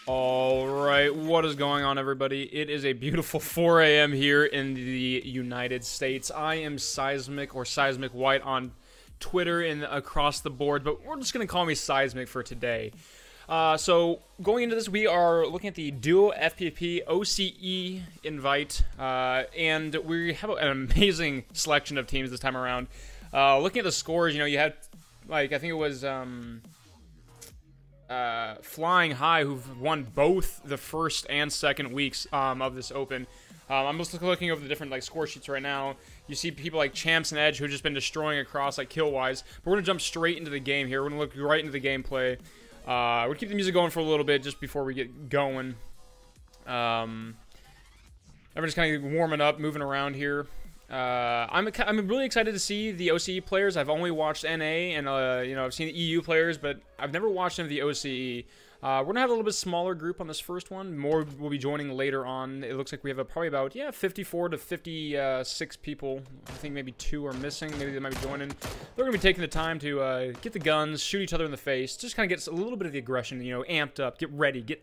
Alright, what is going on, everybody? It is a beautiful 4 a.m. here in the United States. I am Seismic, or Seismic White on Twitter and across the board, but we're just going to call me Seismic for today. So, going into this, we are looking at the Duo FPP OCE invite, and we have an amazing selection of teams this time around. Looking at the scores, you know, you had, like, I think it was, Flying High, who've won both the first and second weeks of this Open. I'm just looking over the different score sheets right now. You see people like Champs and Edge who've just been destroying across kill-wise. But we're gonna jump straight into the game here. We're gonna look right into the gameplay. We'll keep the music going for a little bit just before we get going. Everyone's kind of warming up, moving around here. I'm really excited to see the OCE players. I've only watched NA and you know, I've seen the EU players, but I've never watched any of the OCE. We're gonna have a little bit smaller group on this first one. More will be joining later on. It looks like we have probably about 54 to 56 people. I think maybe 2 are missing. Maybe they might be joining. They're gonna be taking the time to get the guns, shoot each other in the face, just kind of get a little bit of the aggression, you know, amped up, get ready, get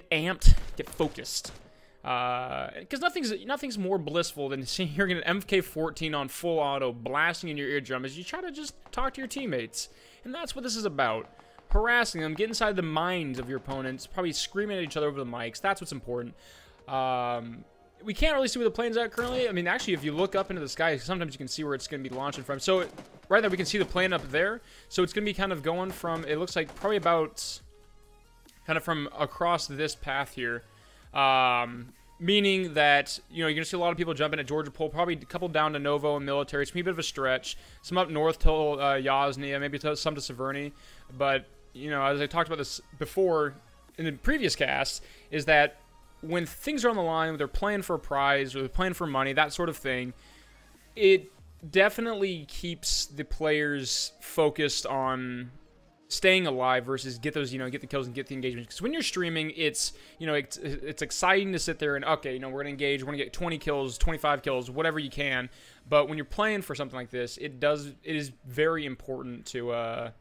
amped, get focused. Because nothing's more blissful than hearing an MK14 on full auto blasting in your eardrum as you try to just talk to your teammates. And that's what this is about. Harassing them, get inside the minds of your opponents, probably screaming at each other over the mics. That's what's important. We can't really see where the plane's at currently. I mean, actually, if you look up into the sky, sometimes you can see where it's going to be launching from. So, right now, we can see the plane up there. So, it's going to be kind of going from, it looks like probably about, kind of from across this path here. Meaning that, you know, you're going to see a lot of people jumping at Georgia Pole, probably a couple down to Novo and Military. It's going to be a bit of a stretch. Some up north to Yasnia, maybe some to Severny. But, you know, as I talked about this before in the previous cast, is that when things are on the line, they're playing for a prize or they're playing for money, that sort of thing, it definitely keeps the players focused on staying alive versus get those, you know, get the kills and get the engagement. Because when you're streaming, it's, you know, it's exciting to sit there and, okay, you know, we're going to engage, we're going to get 20 kills, 25 kills, whatever you can. But when you're playing for something like this, it is very important to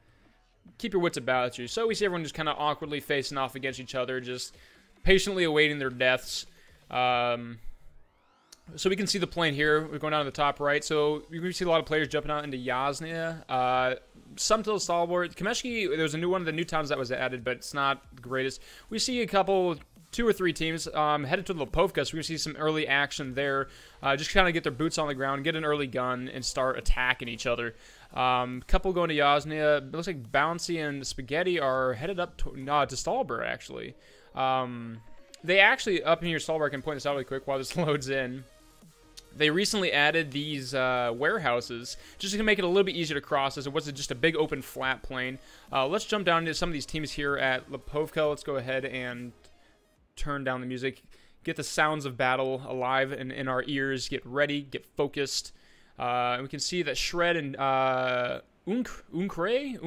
keep your wits about you. So we see everyone just kind of awkwardly facing off against each other, just patiently awaiting their deaths. So we can see the plane here. We're going down to the top right. So we see a lot of players jumping out into Yasnia. Some to the stalwart. Kameshki, there's a new one of the new towns that was added, but it's not the greatest. We see a couple, 2 or 3 teams headed to Lipovka, so we see some early action there. Just kind of get their boots on the ground, get an early gun, and start attacking each other. Couple going to Yasnia. It looks like Bouncy and Spaghetti are headed up to Stalber, actually. They actually, up in here, Stalber, I can point this out really quick while this loads in. They recently added these warehouses just to make it a little bit easier to cross, as it was just a big open flat plane. Let's jump down into some of these teams here at Lipovka. Let's go ahead and turn down the music. Get the sounds of battle alive in our ears. Get ready. Get focused. And we can see that Shred and Unkri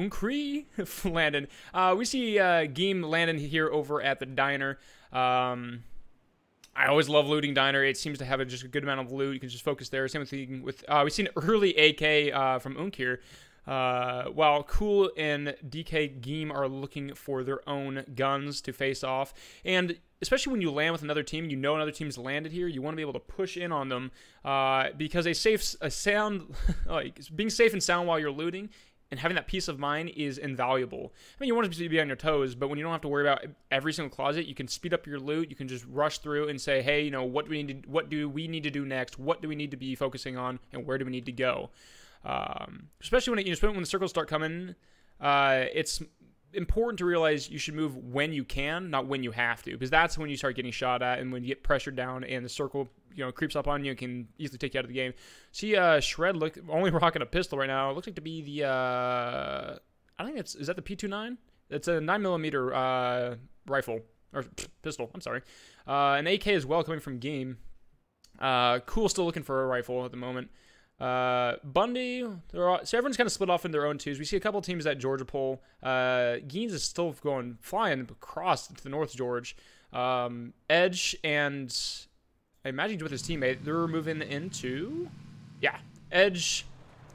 landed. We see Geem landing here over at the diner. I always love looting diner. It seems to have just a good amount of loot. You can just focus there. Same with we've seen early AK from Unk here. While Cool and DK Geem are looking for their own guns to face off. And especially when you land with another team, you know another team's landed here, you want to be able to push in on them because being safe and sound while you're looting and having that peace of mind is invaluable. I mean, you want to be on your toes, but when you don't have to worry about every single closet, you can speed up your loot. You can just rush through and say, hey, you know, what do we need to do next? What do we need to be focusing on, and where do we need to go? Especially when the circles start coming, it's important to realize you should move when you can, not when you have to, because that's when you start getting shot at, and when you get pressured down and the circle, you know, creeps up on you and can easily take you out of the game. See, Shred only rocking a pistol right now. It looks like to be the I think is that the P29? It's a 9mm rifle or pistol. I'm sorry, an AK as well coming from Game. Cool, still looking for a rifle at the moment. Bundy, so everyone's kind of split off in their own twos. We see a couple teams at Georgia Pole. Geens is still flying across to the North George. Edge and I imagine he's with his teammate. They're moving into, Edge,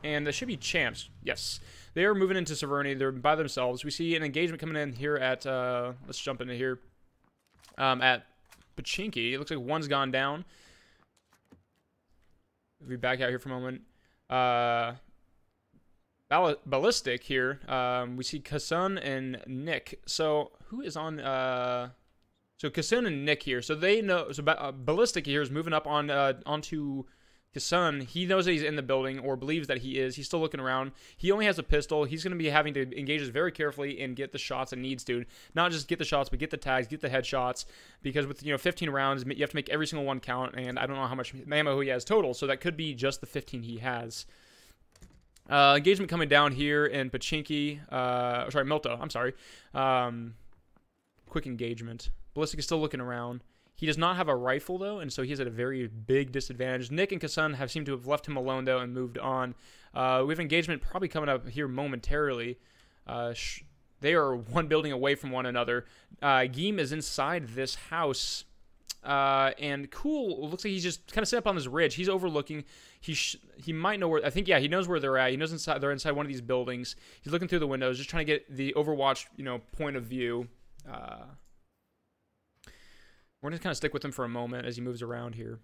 and there should be Champs. Yes, they are moving into Severny. They're by themselves. We see an engagement coming in here at. Let's jump into here. at Pachinki. It looks like one's gone down. If we back out here for a moment. Ballistic here. We see Kasun and Nick. So who is on? So Kasun and Nick here. So they know. So Ballistic here is moving up on onto Kasun. He knows that he's in the building, or believes that he is. He's still looking around. He only has a pistol. He's going to be having to engage us very carefully and get the shots it needs to. Not just get the shots, but get the tags, get the headshots. Because with 15 rounds, you have to make every single one count. And I don't know how much ammo he has total, so that could be just the 15 he has. Engagement coming down here in Pachinki. Sorry, Milto. I'm sorry. Quick engagement. Ballistic is still looking around. He does not have a rifle, though, and so he's at a very big disadvantage. Nick and Kasun have seemed to have left him alone, though, and moved on. We have engagement probably coming up here momentarily. They are one building away from one another. Geem is inside this house. And Cool looks like he's just kind of set up on this ridge. He's overlooking. He might know where. I think, yeah, he knows where they're at. He knows they're inside one of these buildings. He's looking through the windows, just trying to get the Overwatch, point of view. We're going to kind of stick with him for a moment as he moves around here.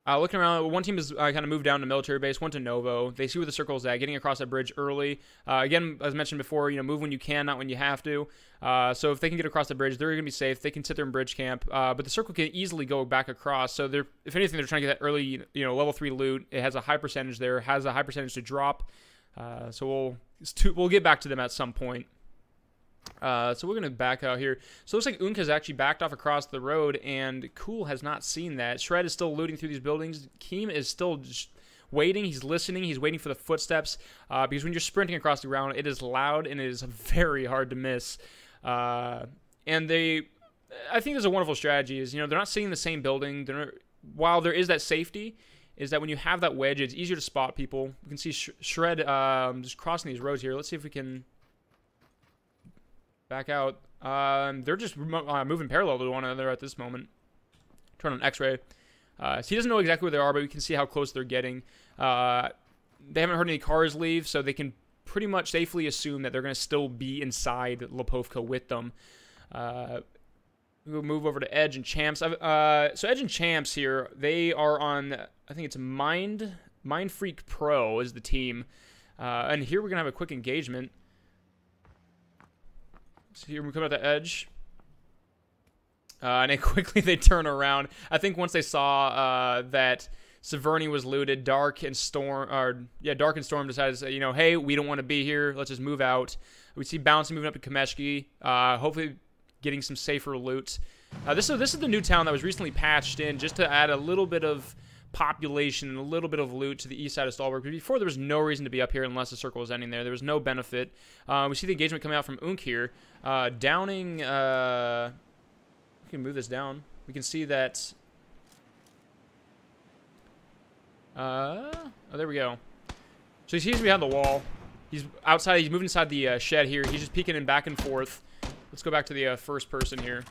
Looking around, one team has kind of moved down to military base, one to Novo. They see where the circle is at, getting across that bridge early. Again, as mentioned before, move when you can, not when you have to. So if they can get across the bridge, they're going to be safe. They can sit there in bridge camp. But the circle can easily go back across. So if anything, they're trying to get that early, level 3 loot. It has a high percentage there, has a high percentage to drop. So we'll get back to them at some point. So we're going to back out here. So it looks like Unk has actually backed off across the road, and Cool has not seen that. Shred is still looting through these buildings. Keem is still just waiting. He's listening. He's waiting for the footsteps, because when you're sprinting across the ground, it is loud, and it is very hard to miss. I think there's a wonderful strategy is, they're not sitting in the same building. While there is that safety, is that when you have that wedge, it's easier to spot people. You can see Shred just crossing these roads here. Let's see if we can back out. They're just moving parallel to one another at this moment. Turn on X-ray. So he doesn't know exactly where they are, but we can see how close they're getting. They haven't heard any cars leave, so they can pretty much safely assume that they're going to still be inside Lipovka with them. We'll move over to Edge and Champs. So Edge and Champs here, they are on, I think it's Mind Freak Pro is the team. And here we're going to have a quick engagement. So here we come out the Edge. And then quickly they turn around. I think once they saw that Severny was looted, Dark and Storm decided to say, hey, we don't want to be here. Let's just move out. We see Bouncy moving up to Kameshki. Hopefully getting some safer loot. This is the new town that was recently patched in just to add a little bit of population and a little bit of loot to the east side of Stalberg. Before, there was no reason to be up here unless the circle was ending there. There was no benefit. We see the engagement coming out from Unk here. Downing... we can move this down. We can see that... oh, there we go. So he seems behind the wall. He's outside. He's moving inside the shed here. He's just peeking in back and forth. Let's go back to the first person here.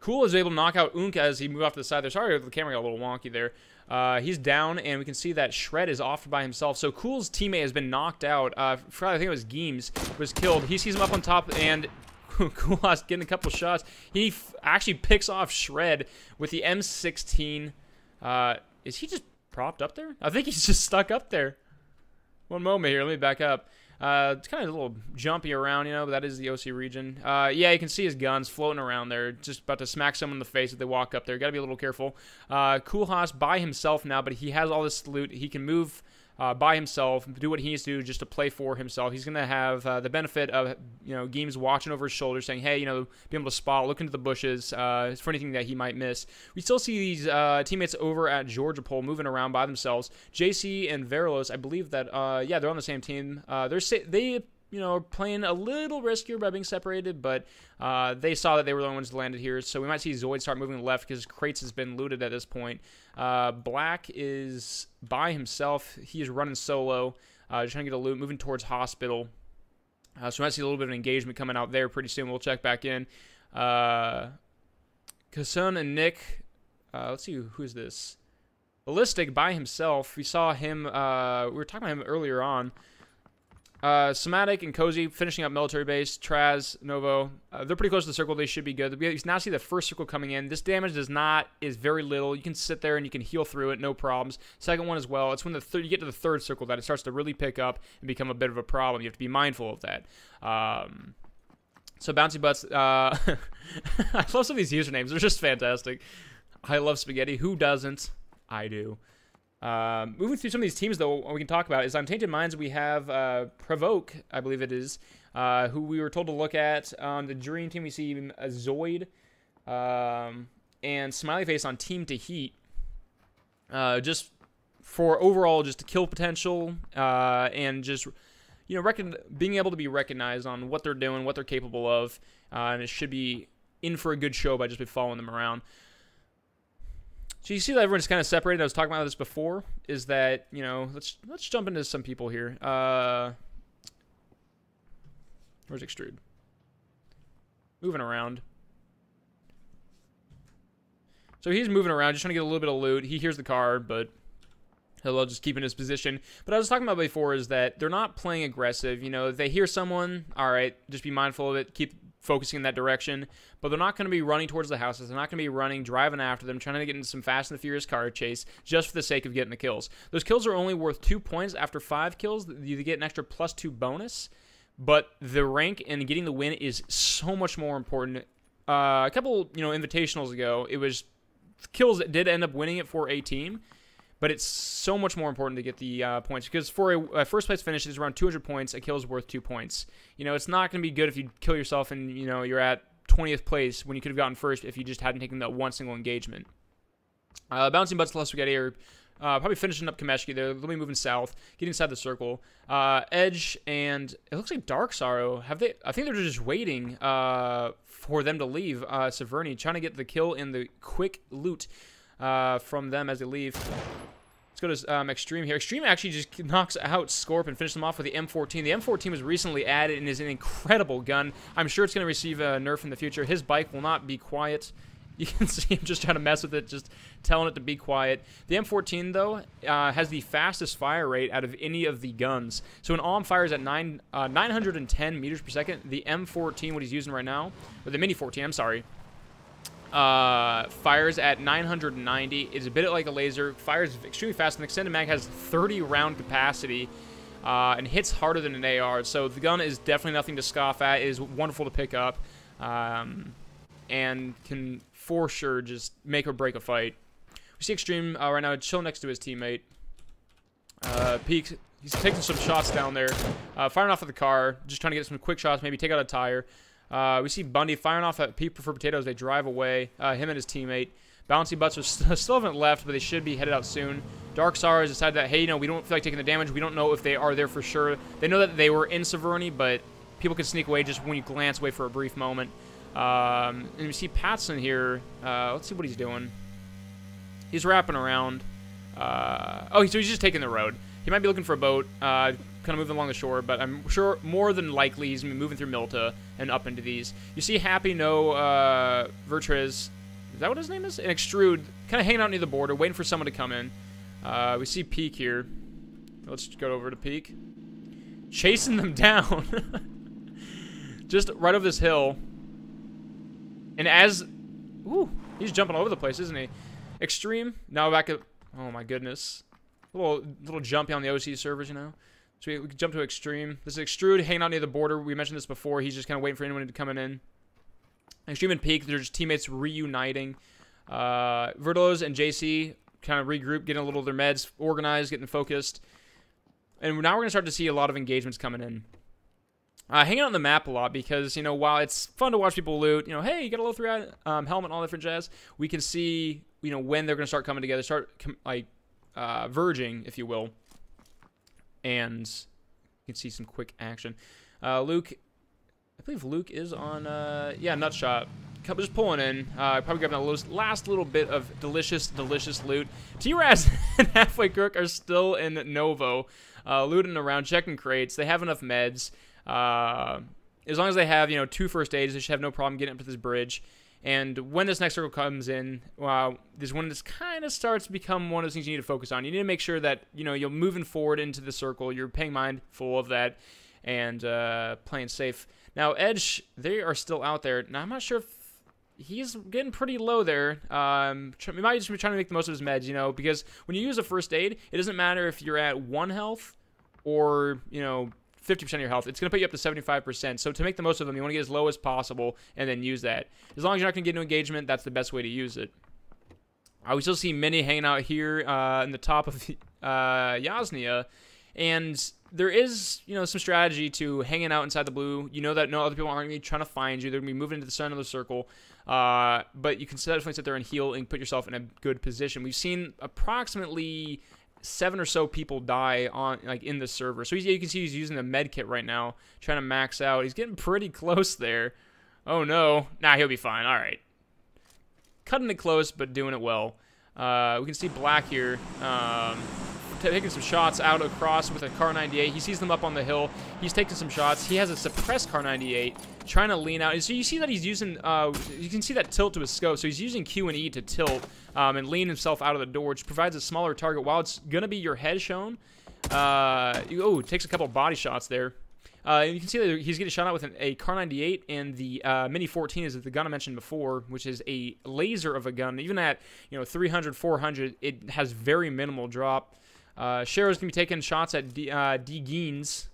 Cool is able to knock out Unk as he moved off to the side there. Sorry, the camera got a little wonky there. He's down, and we can see that Shred is off by himself. So Cool's teammate has been knocked out. I think it was Geems was killed. He sees him up on top, and Cool is getting a couple shots. He actually picks off Shred with the M16. Is he just propped up there? I think he's just stuck up there. One moment here. Let me back up. It's kind of a little jumpy around, but that is the OC region. Yeah, you can see his guns floating around there, just about to smack someone in the face if they walk up there. Got to be a little careful. Koolhaas by himself now, but he has all this loot. He can move by himself, do what he needs to do just to play for himself. He's going to have the benefit of, Geems watching over his shoulder, saying, hey, being able to spot, look into the bushes for anything that he might miss. We still see these teammates over at Georgia Pole moving around by themselves. JC and Verilos, I believe that, yeah, they're on the same team. They are playing a little riskier by being separated, but they saw that they were the only ones that landed here, so we might see Zoid start moving left because Crates has been looted at this point. Black is by himself. He is running solo, just trying to get a loot, moving towards Hospital. So we might see a little bit of engagement coming out there pretty soon. We'll check back in. Kasun and Nick, let's see, who is this? Ballistic by himself. We saw him, we were talking about him earlier on. Somatic and Cozy finishing up military base. Traz, Novo, they're pretty close to the circle. They should be good. We now see the first circle coming in. This damage is very little. You can sit there and you can heal through it, no problems. Second one as well. It's when you get to the third circle that it starts to really pick up and become a bit of a problem. You have to be mindful of that. So Bouncy Butts, I love some of these usernames. They're just fantastic. I love spaghetti. Who doesn't? I do. Moving through some of these teams, though, what we can talk about is on Tainted Minds, we have Provoke, I believe it is, who we were told to look at. On the Dream team, we see Zoid and Smiley Face on Team to Heat. Just for overall, just kill potential and just, you know, being able to be recognized on what they're doing, what they're capable of, and it should be in for a good show by just following them around. So you see that everyone's kind of separated. I was talking about this before. Is that, you know, let's jump into some people here. Where's Extrude? Moving around. So he's moving around, just trying to get a little bit of loot. He hears the car, but he'll just keep in his position. But I was talking about before is that they're not playing aggressive. You know, if they hear someone, all right, just be mindful of it. Keep focusing in that direction, but they're not going to be running towards the houses. They're not going to be driving after them, trying to get into some Fast and the Furious car chase just for the sake of getting the kills. Those kills are only worth 2 points after 5 kills. You get an extra +2 bonus, but the rank and getting the win is so much more important. A couple, you know, invitationals ago, it was kills that did end up winning it for a team, but it's so much more important to get the points, because for a first place finish, it's around 200 points. A kill is worth 2 points. You know, it's not going to be good if you kill yourself and, you know, you're at 20th place when you could have gotten first if you just hadn't taken that one single engagement. Bouncing Butts plus Spaghetti are probably finishing up Kameshki. They'll be moving south, getting inside the circle. Edge and it looks like Dark Sorrow. I think they're just waiting for them to leave. Severny trying to get the kill in the quick loot from them as they leave. Let's go to Extreme here. Extreme actually just knocks out Scorp and finishes them off with the M14. The M14 was recently added and is an incredible gun. I'm sure it's going to receive a nerf in the future. His bike will not be quiet. You can see him just trying to mess with it, just telling it to be quiet. The M14, though, has the fastest fire rate out of any of the guns. So an AUM fires at 910 meters per second. The M14, what he's using right now, or the Mini 14, I'm sorry, fires at 990. It's a bit like a laser. Fires extremely fast. An extended mag has 30 round capacity and hits harder than an AR. So the gun is definitely nothing to scoff at. It is wonderful to pick up and can for sure just make or break a fight. We see Extreme right now chill next to his teammate. Peak. He's taking some shots down there, firing off of the car, just trying to get some quick shots, maybe take out a tire. We see Bundy firing off at Peak for Potatoes. They drive away, him and his teammate. Bouncy Butts are still haven't left, but they should be headed out soon. Dark Sorrow has decided that, hey, you know, we don't feel like taking the damage. We don't know if they are there for sure. They know that they were in Severny, but people can sneak away just when you glance away for a brief moment. And we see Patson here. Let's see what he's doing. He's wrapping around. So he's just taking the road. He might be looking for a boat, kind of moving along the shore, but I'm sure more than likely he's going to be moving through Milta and up into these. You see Happy, no, Vertrez, is that what his name is? And Extrude, kind of hanging out near the border, waiting for someone to come in. We see Peak here. Let's go over to Peak. Chasing them down. Just right over this hill. And as... Ooh, he's jumping all over the place, isn't he? Extreme, now back at... Oh my goodness. Little jumpy on the OCE servers, you know. So we can jump to Extreme. This is Extrude hanging out near the border. We mentioned this before. He's just kind of waiting for anyone to come in. Extreme and Peak, they're just teammates reuniting. Verdos and JC kind of regroup, getting a little of their meds organized, getting focused. And now we're going to start to see a lot of engagements coming in. Hanging out on the map a lot because, you know, while it's fun to watch people loot, you know, hey, you got a level 3 helmet and all that different jazz, we can see, you know, when they're going to start coming together, verging, if you will. And you can see some quick action. Luke, I believe Luke is on, yeah, Nutshot. Just pulling in, probably grabbing a last little bit of delicious loot. T-Raz and Halfway Crook are still in Novo, looting around, checking crates. They have enough meds. As long as they have, you know, 2 first aids, they should have no problem getting up to this bridge. And when this next circle comes in, this when this kind of starts to become one of those things you need to focus on. You need to make sure that, you know, you're moving forward into the circle. You're paying mindful of that. and playing safe. Now, Edge, they are still out there. Now, I'm not sure if he's getting pretty low there. He might just be trying to make the most of his meds, you know, because when you use a first aid, it doesn't matter if you're at 1 health or, you know, 50% of your health. It's going to put you up to 75%. So to make the most of them, you want to get as low as possible and then use that. As long as you're not going to get into engagement, that's the best way to use it. We still see Mini hanging out here in the top of Yasnia. And there is, you know, some strategy to hanging out inside the blue. You know that no other people aren't going to be trying to find you. They're going to be moving into the center of the circle. But you can definitely sit there and heal and put yourself in a good position. We've seen approximately 7 or so people die on in this server. So you can see he's using a med kit right now, trying to max out. He's getting pretty close there. Oh no. Nah, he'll be fine. All right. Cutting it close, but doing it well. We can see Black here taking some shots out across with a Kar 98. He sees them up on the hill. He's taking some shots. He has a suppressed Kar 98, trying to lean out. And so you see that he's using, you can see that tilt to his scope. So he's using Q and E to tilt and lean himself out of the door, which provides a smaller target. While it's going to be your head shown, it takes a couple body shots there. You can see that he's getting shot out with a Kar 98, and the Mini 14 is the gun I mentioned before, which is a laser of a gun. Even at 300, 400, it has very minimal drop. Shero's gonna be taking shots at D Geens.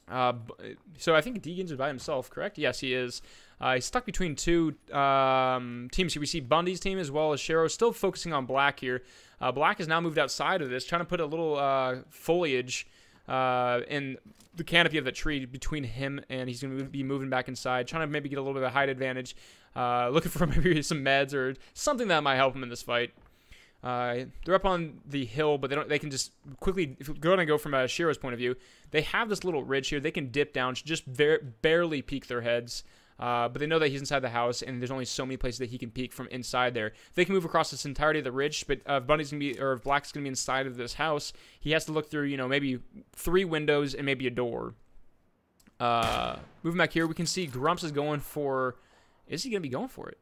So I think D Geens is by himself, correct? Yes, he is. He's stuck between 2 teams here. We see Bundy's team as well as Shero still focusing on Black here. Black has now moved outside of this, trying to put a little foliage in the canopy of the tree between him, and he's going to be moving back inside, trying to maybe get a little bit of a height advantage, looking for maybe some meds or something that might help him in this fight. They're up on the hill, but they can just quickly, if we're going to go from Shero's point of view, they have this little ridge here. They can dip down, just barely peek their heads. But they know that he's inside the house, and there's only so many places that he can peek from inside there. They can move across this entirety of the ridge, but if Bundy's gonna be, or if Black's gonna be inside of this house, he has to look through, maybe 3 windows and maybe a door. Moving back here, we can see Grumps is going for. Is he gonna be going for it?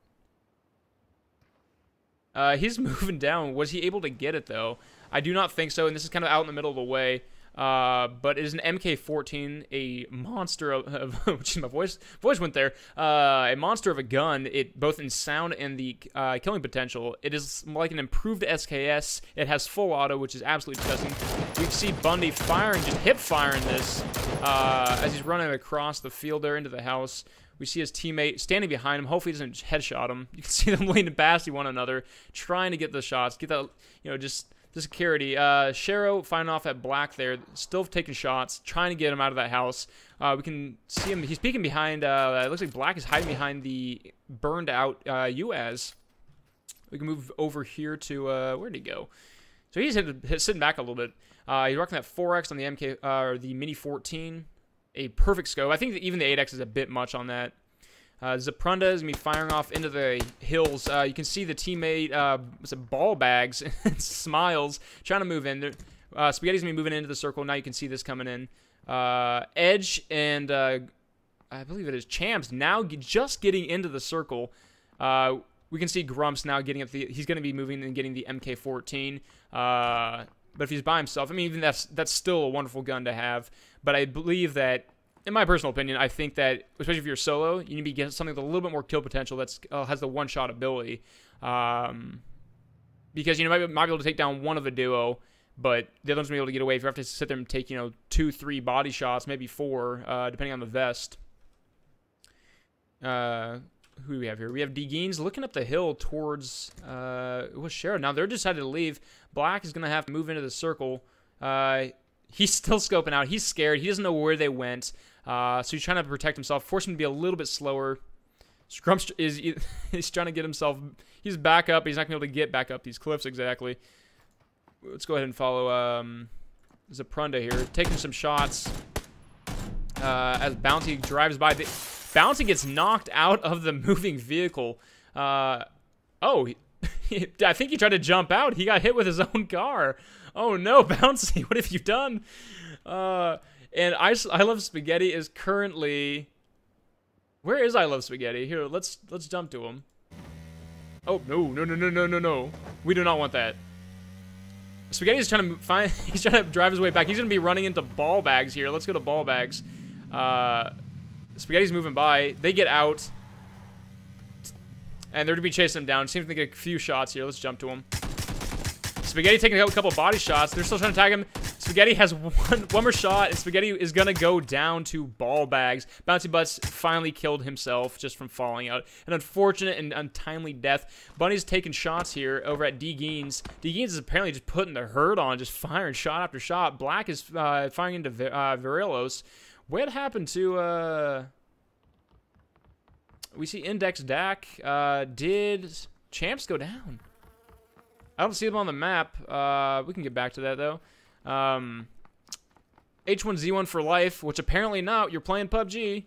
He's moving down. Was he able to get it though? I do not think so, and this is kind of out in the middle of the way. But it is an MK14, a monster of which my voice went there. A monster of a gun. It both in sound and the killing potential. It is like an improved SKS. It has full auto, which is absolutely disgusting. We see Bundy firing, just hip firing this as he's running across the field there into the house. We see his teammate standing behind him. Hopefully, he doesn't headshot him. You can see them leaning past one another, trying to get the shots, get that, just the security. Shero fighting off at Black there, still taking shots, trying to get him out of that house. We can see him. He's peeking behind. It looks like Black is hiding behind the burned out UAZ. We can move over here to where'd he go? So he's sitting back a little bit. He's rocking that 4X on the MK or the Mini 14. A perfect scope. I think that even the 8X is a bit much on that. Zaprunda is going to be firing off into the hills. You can see the teammate, ball bags and smiles, trying to move in. Spaghetti's going to be moving into the circle. Now you can see this coming in. Edge and I believe it is Champs now just getting into the circle. We can see Grumps now getting up he's going to be moving and getting the MK14. But if he's by himself, I mean, even that's still a wonderful gun to have. But I believe that, in my personal opinion, I think that, especially if you're solo, you need to be getting something with a little bit more kill potential that has the one-shot ability. Because you might be able to take down one of a duo, but the other one's going to be able to get away if you have to sit there and take, 2, 3 body shots, maybe 4, depending on the vest. Who do we have here? We have Degeens looking up the hill towards what's Shero. Now they're decided to leave. Black is gonna have to move into the circle. He's still scoping out. He's scared. He doesn't know where they went. So he's trying to protect himself, force him to be a little bit slower. Scrumps he's trying to get himself. He's back up. He's not gonna be able to get back up these cliffs exactly. Let's go ahead and follow Zaprunda here, taking some shots as Bounty drives by. Bounty gets knocked out of the moving vehicle. I think he tried to jump out. He got hit with his own car. Oh no, Bouncy, what have you done? And I Love Spaghetti is currently. Where is I Love Spaghetti? Here, let's jump to him. Oh no. We do not want that. Spaghetti's trying to he's trying to drive his way back. He's gonna be running into ball bags here. Let's go to ball bags. Spaghetti's moving by. They get out. And they're to be chasing him down. Seems to get a few shots here. Let's jump to him. Spaghetti taking a couple body shots. They're still trying to tag him. Spaghetti has one more shot, and Spaghetti is going to go down to ball bags. Bouncy Butts finally killed himself just from falling out. An unfortunate and untimely death. Bunny's taking shots here over at D. Geens. D. Geens is apparently just putting the hurt on, just firing shot after shot. Black is firing into Virelos. What happened to... We see Index Dak. Did Champs go down? I don't see them on the map. We can get back to that, though. H1Z1 for life, which apparently not. You're playing PUBG.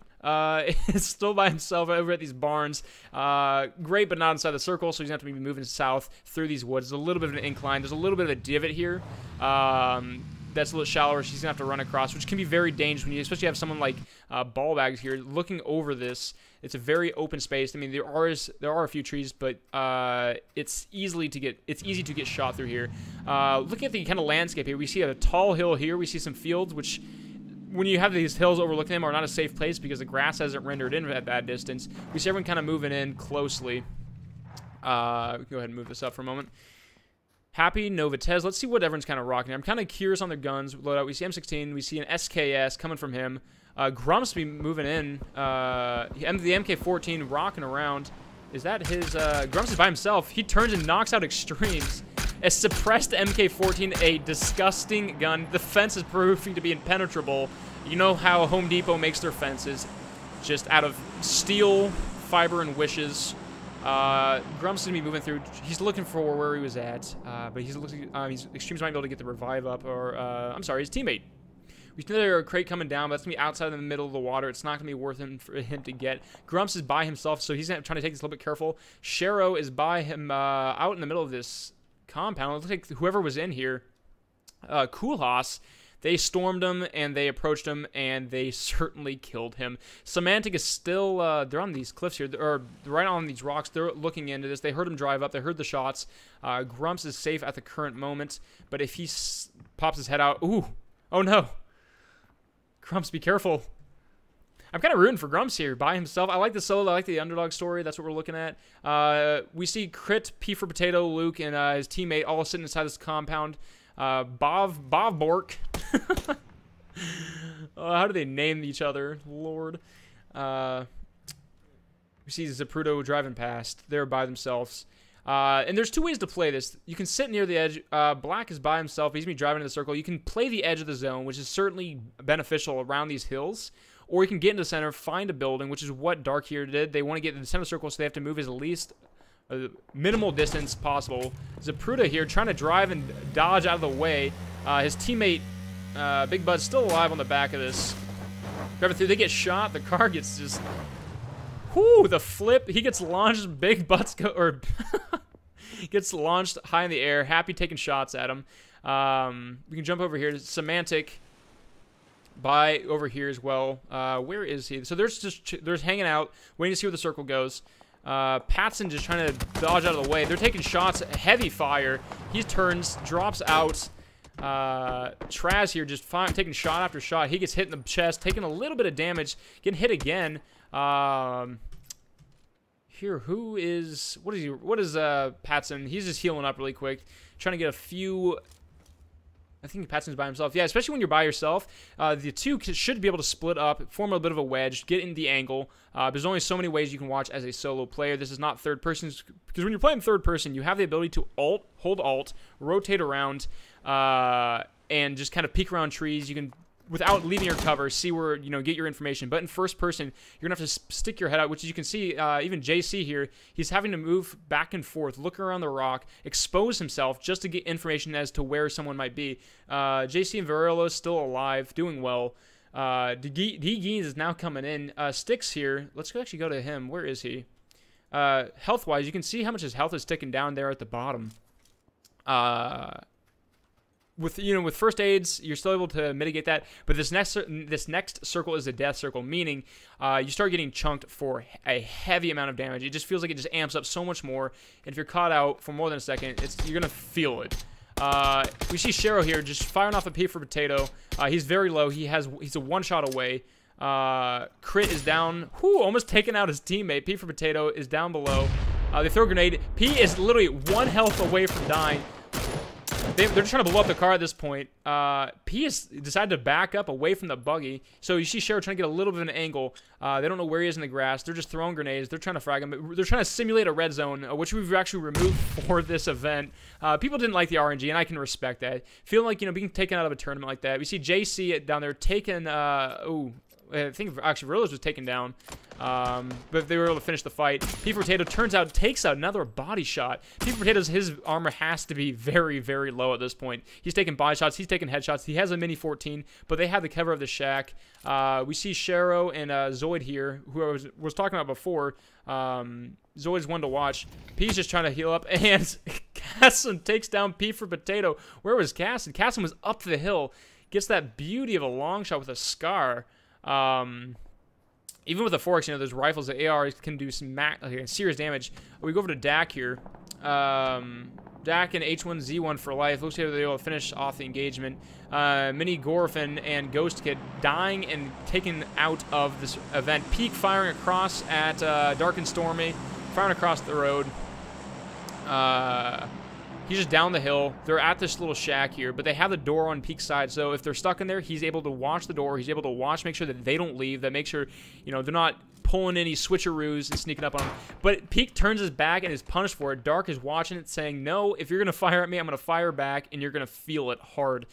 Is still by himself over at these barns. Great, but not inside the circle, so he's going to have to be moving south through these woods. There's a little bit of an incline. There's a little bit of a divot here. That's a little shallower. She's going to have to run across, which can be very dangerous when you especially have someone like Ball Bags here looking over this. It's a very open space. I mean, there are a few trees, but it's easy to get shot through here. Looking at the kind of landscape here, we see a tall hill here. We see some fields, which when you have these hills overlooking them are not a safe place because the grass hasn't rendered in at that distance. We see everyone kind of moving in closely. We can go ahead and move this up for a moment. Happy, Novitez. Let's see what everyone's kind of rocking. I'm kind of curious on their guns. Loadout. We see M16. We see an SKS coming from him. Grumps be moving in. The MK14 rocking around. Is that his... Grumps is by himself. He turns and knocks out Extremes. A suppressed MK14, a disgusting gun. The fence is proving to be impenetrable. You know how Home Depot makes their fences. Just out of steel, fiber, and wishes. Grumps is going to be moving through. He's looking for where he was at, but he's looking. Extremes might be able to get the revive up, or I'm sorry, his teammate. We see there a crate coming down, but that's going to be outside in the middle of the water. It's not going to be worth him for him to get. Grumps is by himself, so he's trying to take this a little bit careful. Shero is by him out in the middle of this compound. It looks like whoever was in here, Kulhas. They stormed him, and they approached him, and they certainly killed him. Semantic is still, they're on these cliffs here, or right on these rocks. They're looking into this. They heard him drive up. They heard the shots. Grumps is safe at the current moment, but if he pops his head out, ooh, oh no. Grumps, be careful. I'm kind of rooting for Grumps here by himself. I like the solo. I like the underdog story. That's what we're looking at. We see Crit, P for Potato, Luke, and his teammate all sitting inside this compound. Bob Bork. How do they name each other? Lord. We see Zapruto driving past. They're by themselves. And there's two ways to play this. You can sit near the edge. Black is by himself. He's going to be driving in the circle. You can play the edge of the zone, which is certainly beneficial around these hills. Or you can get in the center, find a building, which is what Dark here did. They want to get in the center circle, so they have to move as least minimal distance possible. Zapruta here trying to drive and dodge out of the way. His teammate, Big Bud's still alive on the back of this. Driving through, they get shot. The car gets just... Whoo, the flip. He gets launched. Big Butts go... Or... gets launched high in the air. Happy taking shots at him. We can jump over here. Semantic... by over here as well. Where is he? So there's hanging out, waiting to see where the circle goes. Patson just trying to dodge out of the way. They're taking shots, heavy fire. He turns, drops out. Traz here just taking shot after shot. He gets hit in the chest, taking a little bit of damage, getting hit again. Here, what is Patson? He's just healing up really quick, trying to get a few... I think Patson's by himself. Yeah, especially when you're by yourself. The two should be able to split up, form a bit of a wedge, get in the angle. There's only so many ways you can watch as a solo player. This is not third person, because when you're playing third person, you have the ability to hold alt, rotate around, and just kind of peek around trees. You can, without leaving your cover, see where, get your information. But in first person, you're going to have to stick your head out, which you can see, even JC here, he's having to move back and forth, look around the rock, expose himself just to get information as to where someone might be. JC and Varelo is still alive, doing well. D. Geens is now coming in. Sticks here, let's actually go to him. Where is he? Health-wise, you can see how much his health is ticking down there at the bottom. With first aids, you're still able to mitigate that, but this next circle is a death circle, meaning you start getting chunked for a heavy amount of damage. It just feels like it just amps up so much more, and if you're caught out for more than a second, you're gonna feel it. We see Shero here just firing off a P for Potato. He's very low. He's a one shot away. Crit is down. Whew, almost taking out his teammate. P for Potato is down below. They throw a grenade. P is literally 1 health away from dying. They're just trying to blow up the car at this point. P has decided to back up away from the buggy. So you see Shero trying to get a little bit of an angle. They don't know where he is in the grass. They're just throwing grenades. They're trying to frag him. They're trying to simulate a red zone, which we've actually removed for this event. People didn't like the RNG, and I can respect that. Feeling like, being taken out of a tournament like that. We see JC down there taking, I think actually Rillos was taken down. But they were able to finish the fight. P for Potato turns out takes out another body shot. P for Potato's, his armor has to be very, very low at this point. He's taking body shots. He's taking headshots. He has a mini 14, but they have the cover of the shack. We see Shero and Zoid here, who I was talking about before. Zoid's one to watch. P's just trying to heal up, and Cassim takes down P for Potato. Where was Cassim? Cassim was up the hill. Gets that beauty of a long shot with a scar. Even with the Forex, those rifles, the ARs can do some serious damage. We go over to Dak here. Dak and H1Z1 for life. Looks like they're able to finish off the engagement. Mini Gorfin and Ghost Kid dying and taken out of this event. Peak firing across at Dark and Stormy. Firing across the road. He's just down the hill. They're at this little shack here, but they have the door on Peak's side. So if they're stuck in there, he's able to watch the door. He's able to watch, make sure that they don't leave. That make sure, they're not pulling any switcheroos and sneaking up on him. But Peak turns his back and is punished for it. Dark is watching it, saying, no, if you're going to fire at me, I'm going to fire back, and you're going to feel it hard.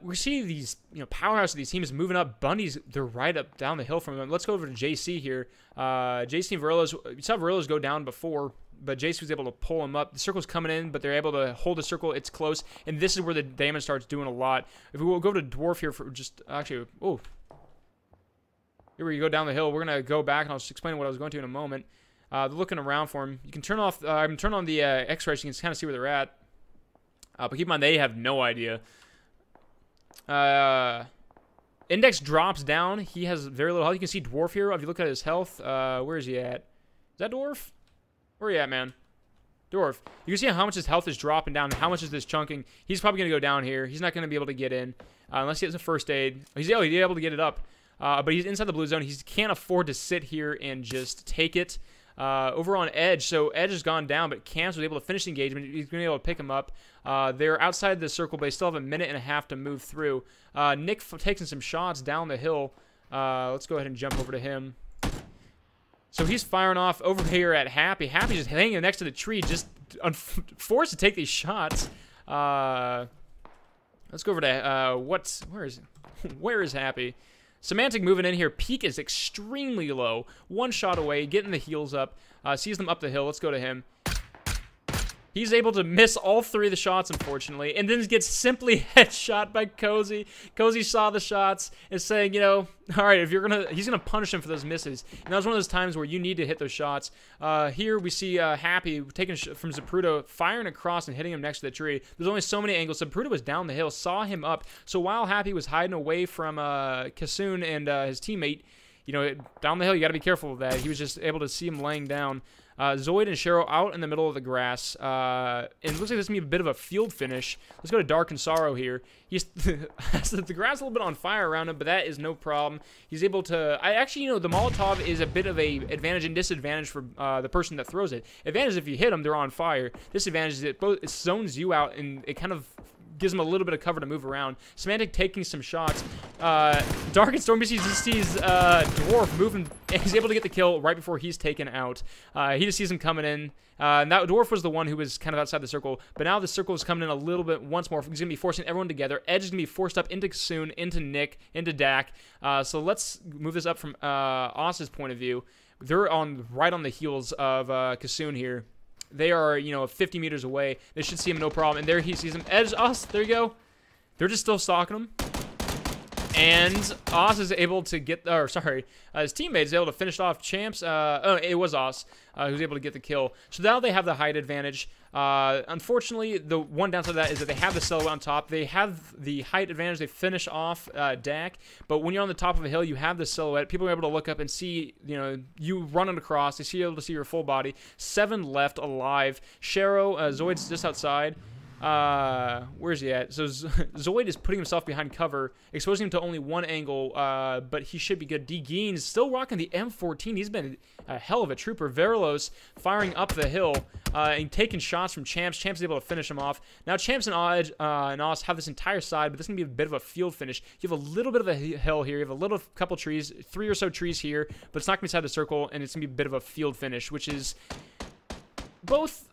We see these, powerhouse of these teams moving up. Bundy's, they're right up down the hill from them. Let's go over to JC here. JC and Varillas, we saw Varillas go down before, but JC was able to pull him up. The circle's coming in, but they're able to hold the circle. It's close, and this is where the damage starts doing a lot. If we will go to Dwarf here for just, actually, oh. Here we go down the hill. We're going to go back, and I'll just explain what I was going to in a moment. They're looking around for him. You can turn off, turn on the X-ray so you can kind of see where they're at. But keep in mind, they have no idea. Index drops down. He has very little health. You can see Dwarf here. If you look at his health, where is he at? Is that Dwarf? Where are you at, man? Dwarf. You can see how much his health is dropping down. How much is this chunking? He's probably going to go down here. He's not going to be able to get in unless he has a first aid. He's able to get it up. But he's inside the blue zone. He can't afford to sit here and just take it. Over on Edge, so Edge has gone down, but Cams was able to finish the engagement. He's going to be able to pick him up. They're outside the circle, but they still have a minute and a half to move through. Nick taking some shots down the hill. Let's go ahead and jump over to him. So he's firing off over here at Happy. Happy's just hanging next to the tree, just forced to take these shots. Let's go over to where is Happy? Semantic moving in here. Peak is extremely low. One shot away, getting the heels up. Sees them up the hill. Let's go to him. He's able to miss all three of the shots, unfortunately, and then gets simply headshot by Cozy. Cozy saw the shots and saying, all right, if you're he's gonna punish him for those misses. And that was one of those times where you need to hit those shots. Here we see Happy taking from Zapruto, firing across and hitting him next to the tree. There's only so many angles. Zapruto was down the hill, saw him up. So while Happy was hiding away from Kasoon and his teammate, down the hill, you got to be careful of that. He was just able to see him laying down. Zoid and Shero out in the middle of the grass. And it looks like this is going to be a bit of a field finish. Let's go to Dark and Sorrow here. He's the grass is a little bit on fire around him, but that is no problem. He's able to... the Molotov is a bit of a advantage and disadvantage for the person that throws it. Advantage is if you hit them, they're on fire. Disadvantage is it zones you out, and it kind of gives him a little bit of cover to move around. Semantic taking some shots. Dark and Stormy just sees Dwarf moving, and he's able to get the kill right before he's taken out. He just sees him coming in. And that Dwarf was the one who was kind of outside the circle, but now the circle is coming in a little bit once more. He's going to be forcing everyone together. Edge is going to be forced up into Kasoon, into Nick, into Dak. So let's move this up from Oss's point of view. They're right on the heels of Kasoon here. They are, 50 meters away. They should see him no problem. And there he sees him. Edge, Oss, there you go. They're just still stalking him. And Oz is able to get, his teammate is able to finish off Champs. It was Oz who was able to get the kill. So now they have the height advantage. Unfortunately, the one downside of that is that they have the silhouette on top. They have the height advantage. They finish off Dak. But when you're on the top of a hill, you have the silhouette. People are able to look up and see, you running across. They see able to see your full body. 7 left alive. Shero, Zoid's just outside. Where's he at? So Zoid is putting himself behind cover, exposing him to only one angle, but he should be good. D. Gein's still rocking the M14. He's been a hell of a trooper. Verelos firing up the hill and taking shots from Champs. Champs is able to finish him off. Now Champs and Oz have this entire side, but this is going to be a bit of a field finish. You have a little bit of a hill here. You have a couple trees, 3 or so trees here, but it's not going to be inside the circle, and it's going to be a bit of a field finish, which is both...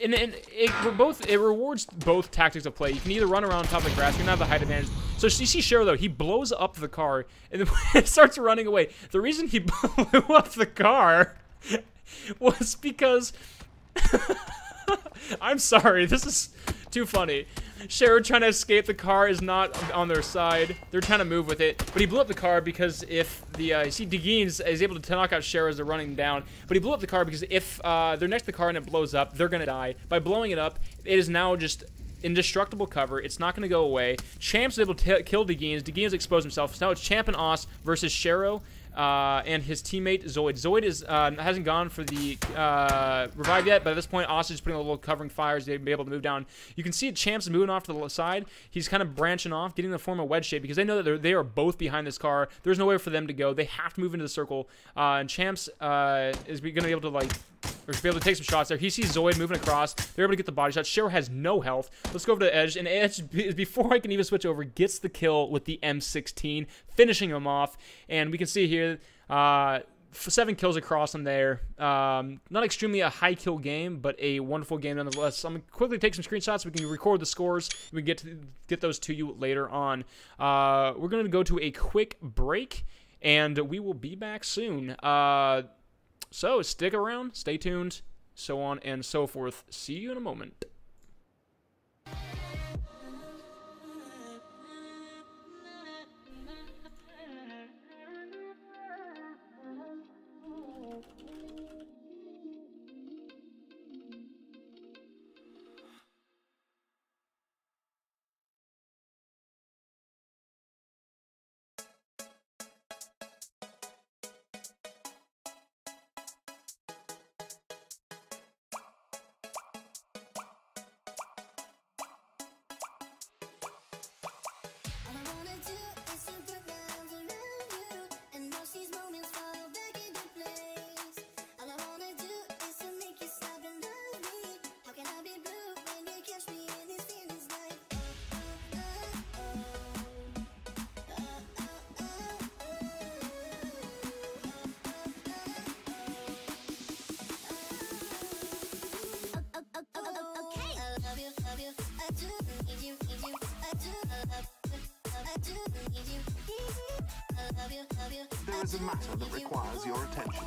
And it rewards both tactics of play. You can either run around top of the grass, you can have the height advantage. So you see Shero, though, he blows up the car, and then starts running away. The reason he blew up the car was because... I'm sorry, this is too funny. Shero trying to escape the car is not on their side. They're trying to move with it, but he blew up the car because if the you see DeGeens is able to knock out Shero as they're running down, but he blew up the car because if they're next to the car and it blows up, they're gonna die. By blowing it up, it is now just indestructible cover. It's not gonna go away. Champ's able to kill DeGeens. DeGeens exposed himself. So now it's Champ and Os versus Shero. And his teammate Zoid. Zoid hasn't gone for the revive yet, but at this point, Os is putting a little covering fires to be able to move down. You can see Champs moving off to the side. He's kind of branching off, getting the form of wedge shape because they know that they are both behind this car. There's no way for them to go. They have to move into the circle. And Champs is going to be able to or be able to take some shots there. He sees Zoid moving across. They're able to get the body shot. Shero has no health. Let's go over to Edge. And Edge, before I can even switch over, gets the kill with the M16, finishing him off. And we can see here, 7 kills across him there. Not extremely a high kill game, but a wonderful game nonetheless. So I'm going to quickly take some screenshots. We can record the scores. We can get those to you later on. We're going to go to a quick break, and we will be back soon. So stick around, stay tuned, so on and so forth. See you in a moment. There is a matter that requires your attention.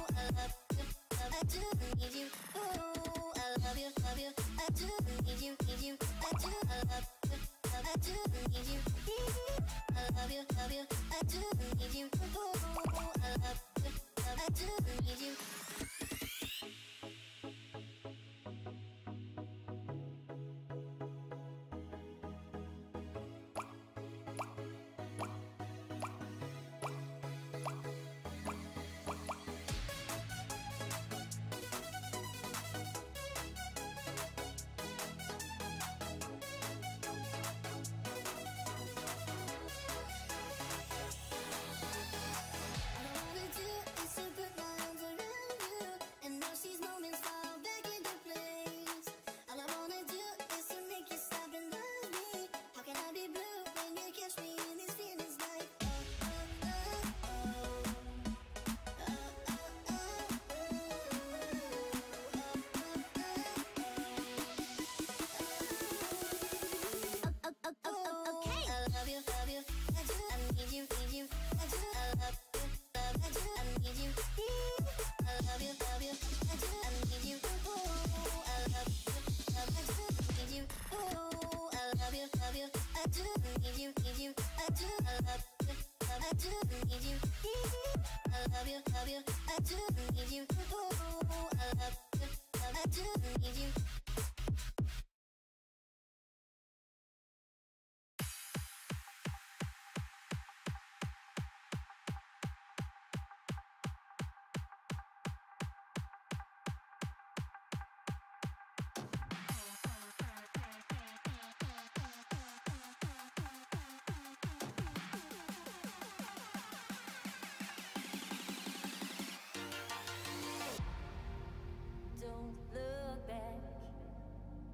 Don't look back.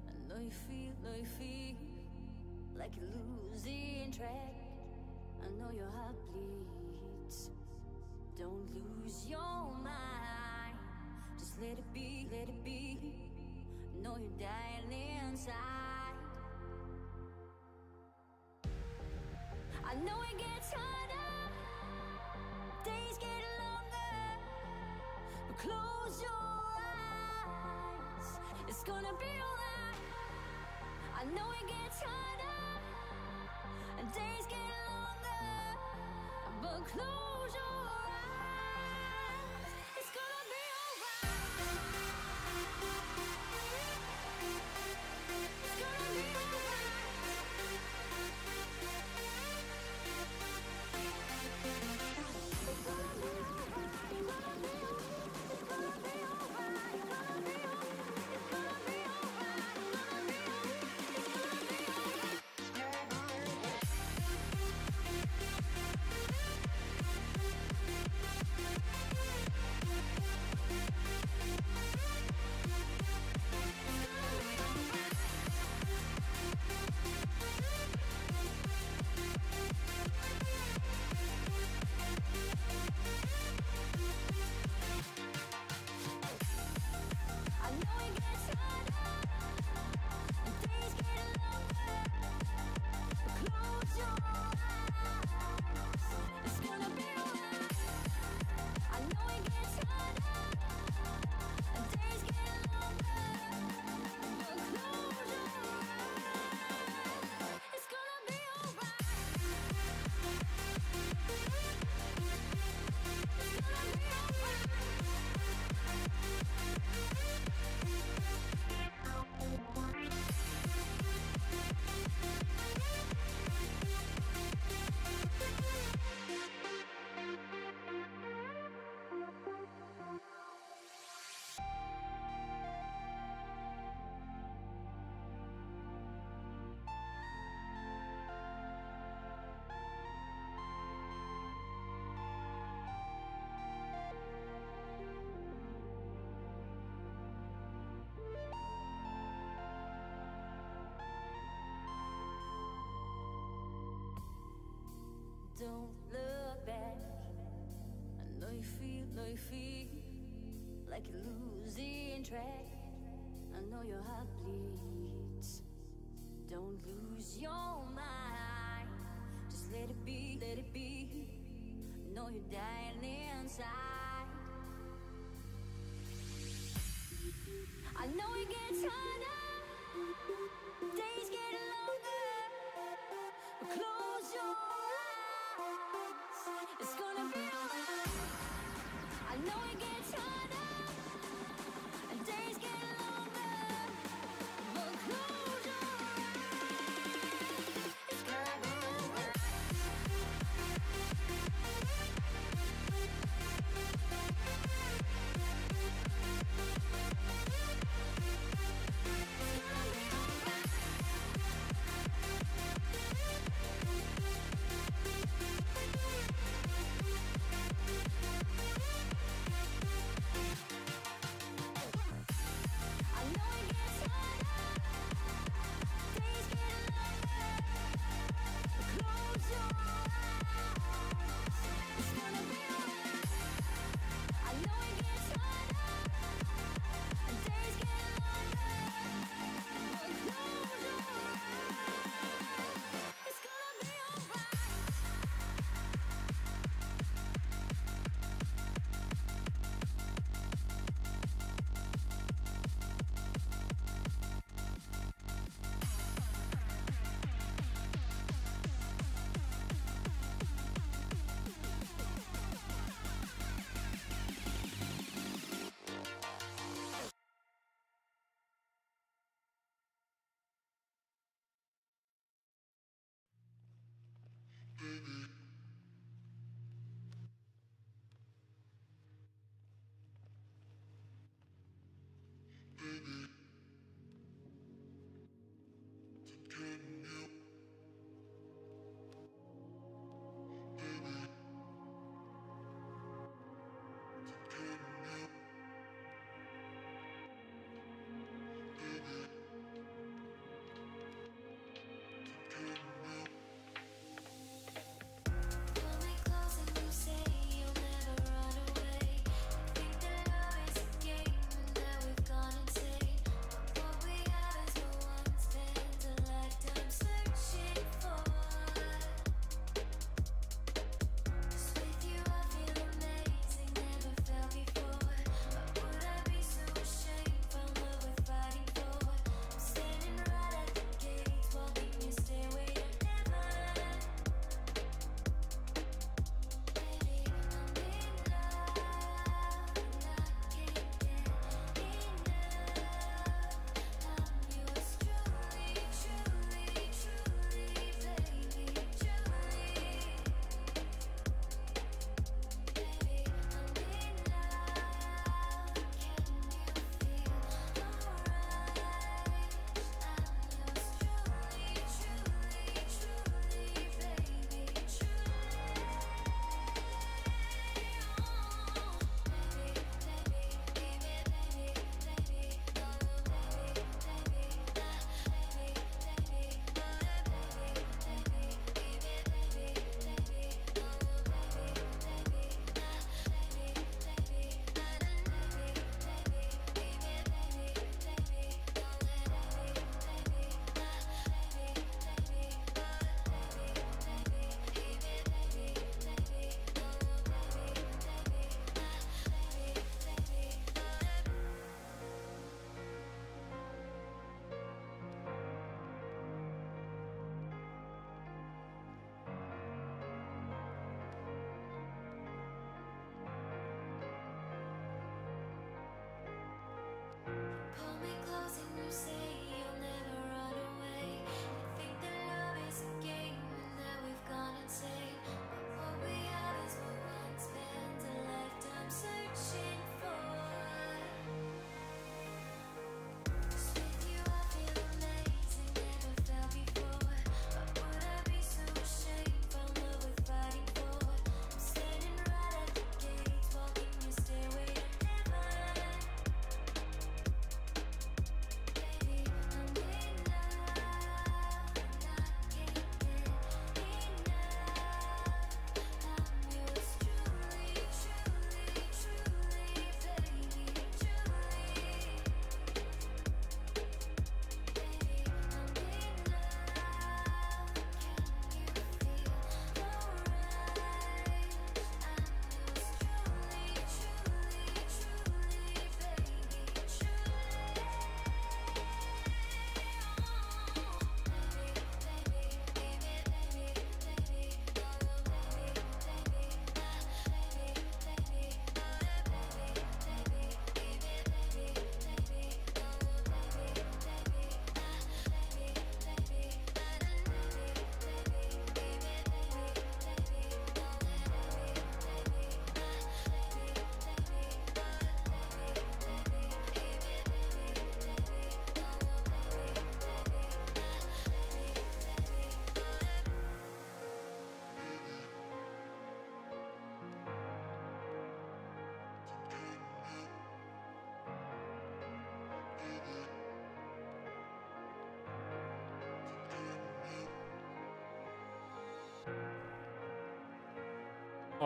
I know you feel like you're losing track. I know your heart bleeds. Don't lose your mind. Just let it be, let it be. Know you're dying inside. I know it gets harder, days get longer, but close your eyes, it's gonna be alright. I know it gets harder, and days get longer, but close your eyes, it's gonna be alright. It's gonna be alright. Don't look back. I know you feel like you're losing track. I know your heart bleeds. Don't lose your mind. Just let it be, let it be. Know you're dying inside. I know it gets harder, days get longer, but close your eyes, it's gonna be alright. I know it gets harder, and days get longer, but close your eyes, it's gonna be alright.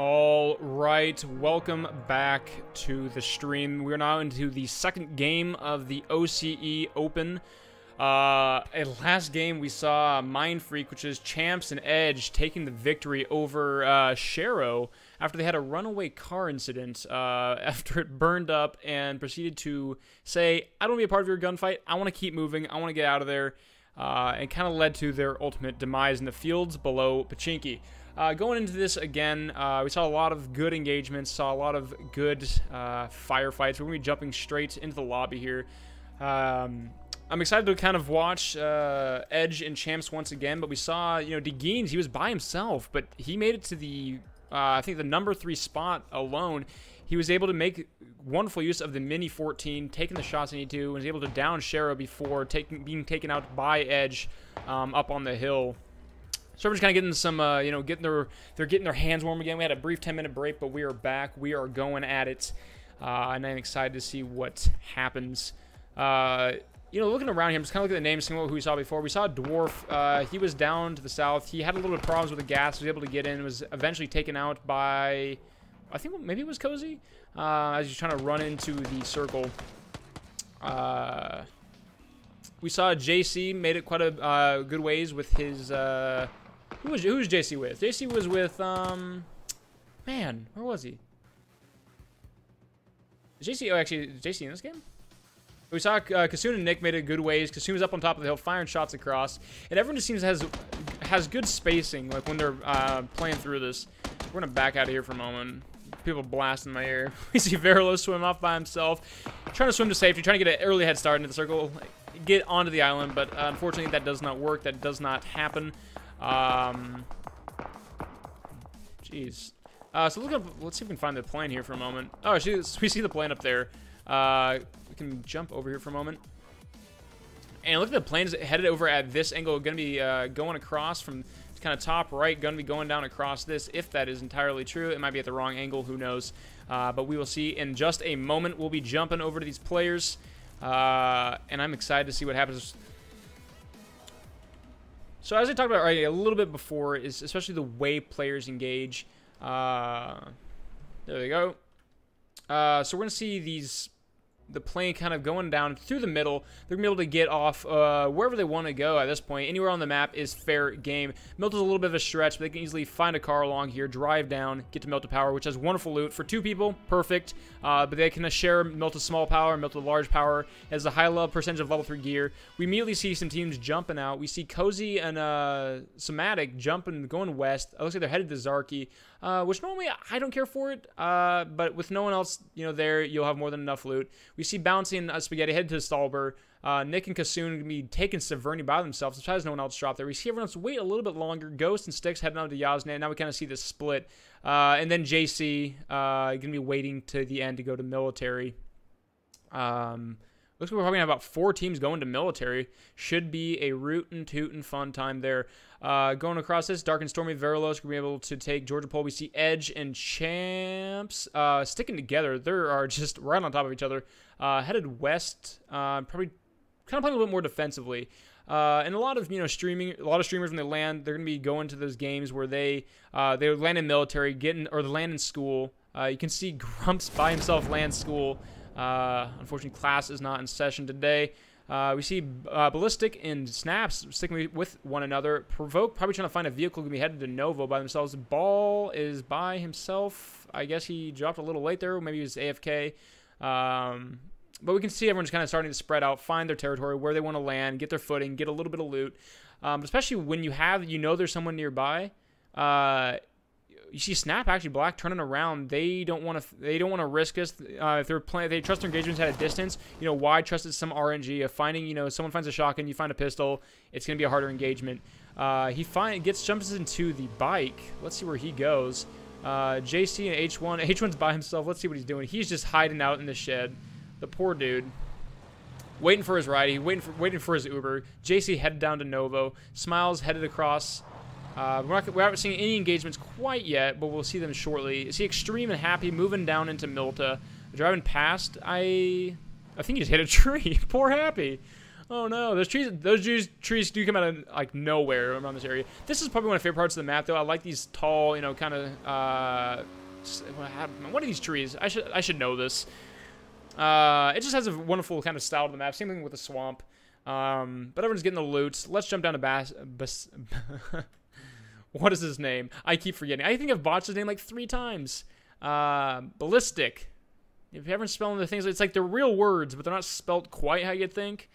All right, welcome back to the stream. We're now into the second game of the OCE Open. Last game we saw Mind Freak, which is Champs and Edge, taking the victory over Shero after they had a runaway car incident after it burned up and proceeded to say, I don't want to be a part of your gunfight, I want to keep moving, I want to get out of there, and kind of led to their ultimate demise in the fields below Pachinki. Going into this again, we saw a lot of good engagements, saw a lot of good firefights. We're going to be jumping straight into the lobby here. I'm excited to kind of watch Edge and Champs once again, but we saw, you know, DeGeens, he was by himself, but he made it to the, I think the number 3 spot alone. He was able to make wonderful use of the Mini 14, taking the shots he needed to, and was able to down Shero before being taken out by Edge up on the hill. So we're just kind of getting some, you know, they're getting their hands warm again. We had a brief 10-minute break, but we are back. We are going at it, and I'm excited to see what happens. You know, looking around here, I'm just kind of looking at the names, seeing who we saw before. We saw Dwarf. He was down to the south. He had a little bit of problems with the gas. Was able to get in. Was eventually taken out by, I think maybe it was Cozy, as he's trying to run into the circle. We saw JC made it quite a good ways with his. Who was JC with? JC was with man, where was he? JC, oh, actually, is JC in this game? We saw Kassoon and Nick made it good ways. Kassoon was up on top of the hill, firing shots across, and everyone just seems has good spacing, like when they're playing through this. We're gonna back out of here for a moment. People blasting my ear. We see Verlo swim off by himself, trying to swim to safety, trying to get an early head start into the circle, get onto the island, but unfortunately that does not work. That does not happen. Jeez. So look up. Let's see if we can find the plane here for a moment. Oh, we see the plane up there. We can jump over here for a moment. And look at the planes headed over at this angle. Going to be going across from kind of top right. Going to be going down across this. If that is entirely true, it might be at the wrong angle. Who knows? But we will see in just a moment. We'll be jumping over to these players, and I'm excited to see what happens. So as I talked about already a little bit before, is especially the way players engage. There we go. So we're going to see the plane kind of going down through the middle. They're going to be able to get off wherever they want to go at this point. Anywhere on the map is fair game. Milta's a little bit of a stretch, but they can easily find a car along here, drive down, get to Milta Power, which has wonderful loot. For 2 people, perfect. But they can share Milta's small power and Milta's large power. Has a high level percentage of level 3 gear. We immediately see some teams jumping out. We see Cozy and Somatic jumping, going west. It looks like they're headed to Zarky. Which normally I don't care for it, but with no one else, you know, there, you'll have more than enough loot. We see Bouncy and Spaghetti head to Stalber. Nick and Kassoon going to be taking Severny by themselves, which has no one else drop there. We see everyone else wait a little bit longer. Ghost and Sticks heading on to Yasna. Now we kind of see this split. And then JC going to be waiting to the end to go to military. Looks like we're probably going to have about 4 teams going to military. Should be a rootin' tootin' fun time there. Going across this, Dark and Stormy Verilos going to be able to take Georgia Pole. We see Edge and Champs sticking together. They are just right on top of each other. Headed west, probably kind of playing a little bit more defensively. And a lot of, you know, a lot of streamers when they land, they're going to be going to those games where they land in military, or they land in school. You can see Grumps by himself land school. Unfortunately, class is not in session today. We see Ballistic and Snaps sticking with one another. Provoke probably trying to find a vehicle. Going to be headed to Novo by themselves. Ball is by himself. I guess he dropped a little late there. Maybe he was AFK. But we can see everyone's kind of starting to spread out, find their territory, where they want to land, get their footing, get a little bit of loot. Especially when you know there's someone nearby. You see Snap actually Black turning around. They don't want to risk us. If they're playing, they trust their engagements at a distance. You know, why trusted some RNG of finding, you know, someone finds a shotgun, you find a pistol, it's gonna be a harder engagement. He jumps into the bike. Let's see where he goes. JC and H1. H1's by himself. Let's see what he's doing. He's just hiding out in the shed. The poor dude. Waiting for his ride. He's waiting for his Uber. JC headed down to Novo. Smiles headed across. We haven't seen any engagements quite yet, but we'll see them shortly. Is he Extreme and Happy moving down into Milta? Driving past, I think he just hit a tree. Poor Happy. Oh no, those trees do come out of like nowhere around this area. This is probably one of my favorite parts of the map, though. I like these tall, you know, kind of what are these trees? I should know this. It just has a wonderful kind of style to the map. Same thing with the swamp. But everyone's getting the loot. Let's jump down to what is his name? I keep forgetting. I think I've botched his name like 3 times. Ballistic. If you ever spelling the things, it's like they're real words, but they're not spelt quite how you'd think.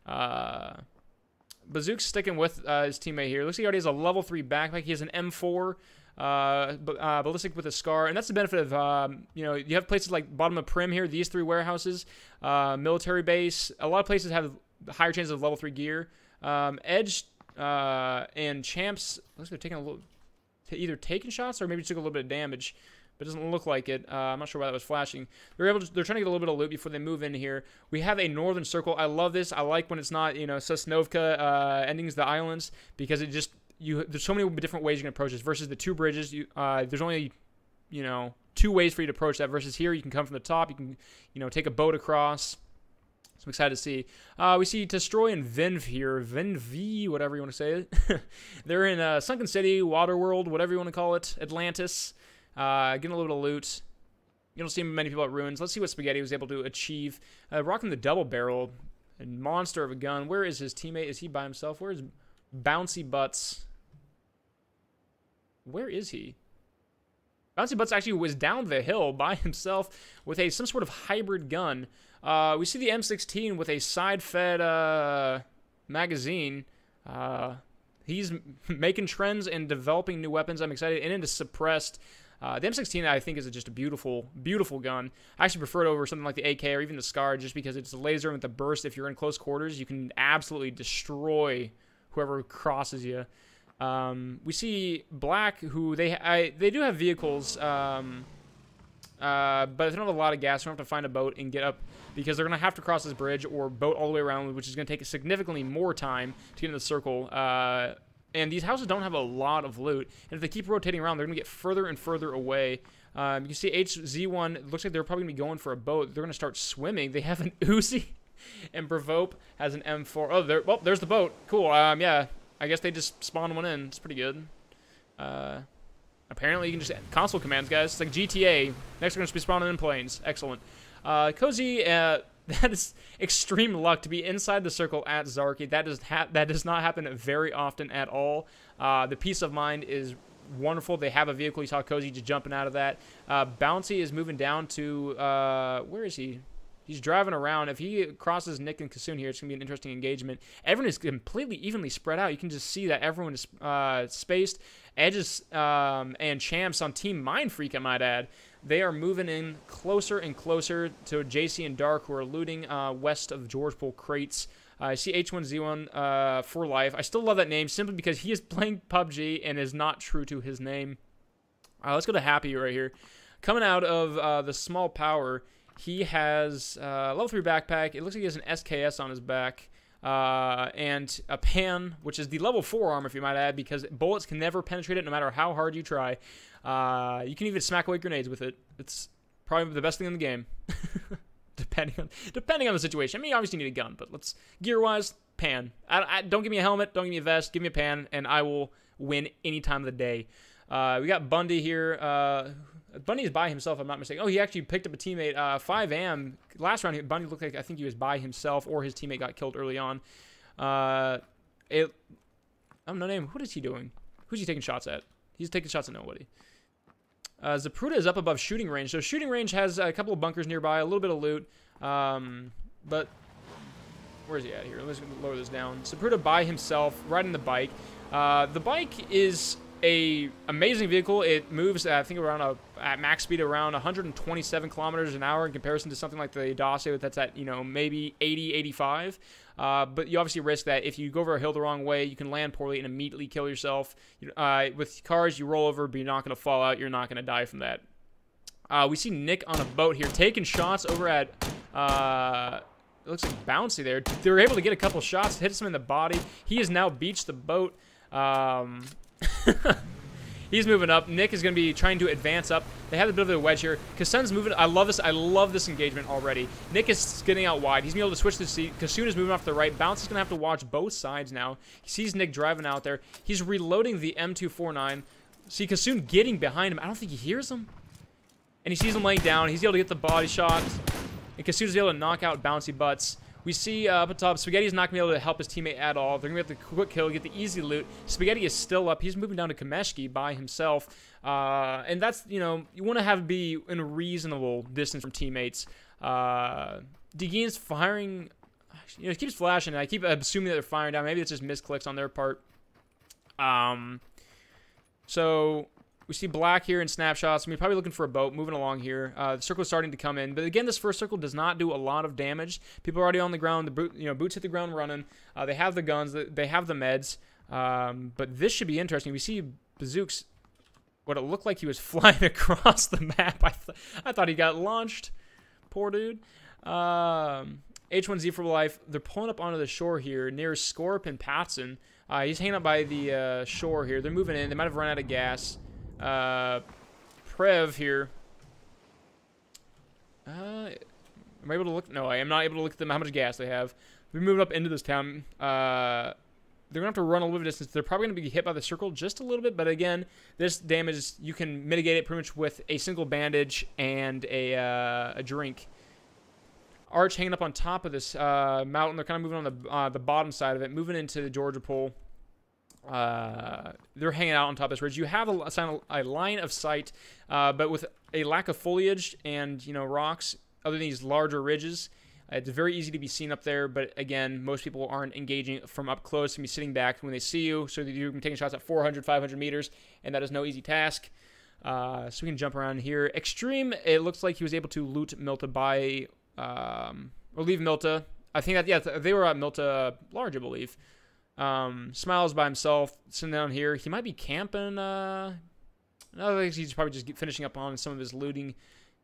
Bazook's sticking with his teammate here. Looks like he already has a level 3 backpack. He has an M4. Ballistic with a scar, and that's the benefit of you know, you have places like bottom of Prim here, these 3 warehouses, military base. A lot of places have higher chances of level 3 gear. Edge and Champs looks like they're taking a little, either taking shots or maybe took a little bit of damage, but it doesn't look like it. I'm not sure why that was flashing. They're trying to get a little bit of loot before they move in here. We have a northern circle. I love this. I like when it's not, you know, Sosnovka endings the islands, because it just, there's so many different ways you can approach this versus the 2 bridges. There's only, you know, 2 ways for you to approach that, versus here you can come from the top, you can, you know, take a boat across. So I'm excited to see. We see Testroy and Vinv here. Vinv, whatever you want to say it. They're in Sunken City, Waterworld, whatever you want to call it, Atlantis. Getting a little bit of loot. You don't see many people at Ruins. Let's see what Spaghetti was able to achieve. Rocking the double barrel. A monster of a gun. Where is his teammate? Is he by himself? Where is Bouncy Butts? Where is he? Bouncy Butts actually was down the hill by himself with some sort of hybrid gun. We see the M16 with a side-fed magazine. He's making trends and developing new weapons. I'm excited. And into suppressed. The M16, I think, is just a beautiful, beautiful gun. I actually prefer it over something like the AK or even the Scar, just because it's a laser with a burst. If you're in close quarters, you can absolutely destroy whoever crosses you. We see Black, who they do have vehicles, but they don't have a lot of gas. They don't have to find a boat and get up, because they're going to have to cross this bridge or boat all the way around, which is going to take significantly more time to get in the circle. And these houses don't have a lot of loot. And if they keep rotating around, they're going to get further and further away. You can see HZ1, it looks like they're probably going to be going for a boat. They're going to start swimming. They have an Uzi, and Bravope has an M4. Oh, well, there's the boat. Cool. Yeah, I guess they just spawned one in. It's pretty good. Apparently, you can just console commands, guys. It's like GTA. Next, we're going to be spawning in planes. Excellent. Cozy, that is extreme luck to be inside the circle at Zarki. That does not happen very often at all. The peace of mind is wonderful. They have a vehicle. You saw Cozy just jumping out of that. Bouncy is moving down to, where is he? He's driving around. If he crosses Nick and Kasoon here, it's going to be an interesting engagement. Everyone is completely evenly spread out. You can just see that everyone is spaced. Edges and Champs on Team Mindfreak, I might add. They are moving in closer and closer to JC and Dark, who are looting west of George Pool crates. I see H1Z1 for life. I still love that name simply because he is playing PUBG and is not true to his name. Let's go to Happy right here. Coming out of the small power, he has a level 3 backpack. It looks like he has an SKS on his back. And a pan, which is the level 4 armor, if you might add, because bullets can never penetrate it no matter how hard you try. You can even smack away grenades with it. It's probably the best thing in the game. depending on the situation. I mean, you obviously need a gun, but let's gear-wise, pan. Don't give me a helmet, don't give me a vest, give me a pan, and I will win any time of the day. We got Bundy here. Bundy is by himself, if I'm not mistaken. Oh, he actually picked up a teammate. 5am. Last round, Bundy looked like, I think he was by himself, or his teammate got killed early on. I don't know name. What is he doing? Who's he taking shots at? He's taking shots at nobody. Zapruder is up above shooting range. So shooting range has a couple of bunkers nearby, a little bit of loot. But where is he at here? Let's lower this down. Zapruder by himself, riding the bike. The bike is a amazing vehicle. It moves, I think, around at max speed around 127 kilometers an hour in comparison to something like the Dacia that's at, you know, maybe 80, 85. But you obviously risk that if you go over a hill the wrong way, you can land poorly and immediately kill yourself. With cars, you roll over, but you're not going to fall out. You're not going to die from that. We see Nick on a boat here taking shots over at, it looks like Bouncy there. They were able to get a couple shots, hits him in the body. He has now beached the boat. He's moving up. Nick is going to be trying to advance up. They have a bit of a wedge here. Kasun's moving. I love this. I love this engagement already. Nick is getting out wide. He's going to be able to switch the seat. Kasun is moving off to the right. Bounce is going to have to watch both sides now. He sees Nick driving out there. He's reloading the M249. See Kasun getting behind him. I don't think he hears him. And he sees him laying down. He's able to get the body shot. And Kasun's able to knock out Bouncy Butts. We see up at top, Spaghetti's not going to be able to help his teammate at all. They're going to get the quick kill, get the easy loot. Spaghetti is still up. He's moving down to Kameshki by himself. And that's, you know, you want to be in a reasonable distance from teammates. Degin's firing, you know, he keeps flashing. I keep assuming that they're firing down. Maybe it's just misclicks on their part. So we see black here in snapshots. We're probably looking for a boat moving along here. The circle is starting to come in. But again, this first circle does not do a lot of damage. People are already on the ground. The boots hit the ground running. They have the guns. They have the meds. But this should be interesting. We see Bazooks, what it looked like he was flying across the map. I thought he got launched. Poor dude. H1Z for life. They're pulling up onto the shore here near Scorp and Patson. He's hanging up by the shore here. They're moving in. They might have run out of gas. Prev here. Am I able to look? No, I am not able to look at them how much gas they have. We moved up into this town. They're gonna have to run a little bit of distance. They're probably gonna be hit by the circle just a little bit, but again, this damage you can mitigate it pretty much with a single bandage and a drink. Arch hanging up on top of this mountain. They're kind of moving on the bottom side of it, moving into the Georgia Pole. They're hanging out on top of this ridge. You have a line of sight, but with a lack of foliage and, you know, rocks, other than these larger ridges, it's very easy to be seen up there. But again, most people aren't engaging from up close and be sitting back when they see you, so that you can take shots at 400, 500 meters, and that is no easy task. So we can jump around here. Extreme, it looks like he was able to loot Milta by, or leave Milta. I think that, yeah, they were at Milta Large, I believe. Smiles by himself, sitting down here. He might be camping. I think he's probably just finishing up on some of his looting,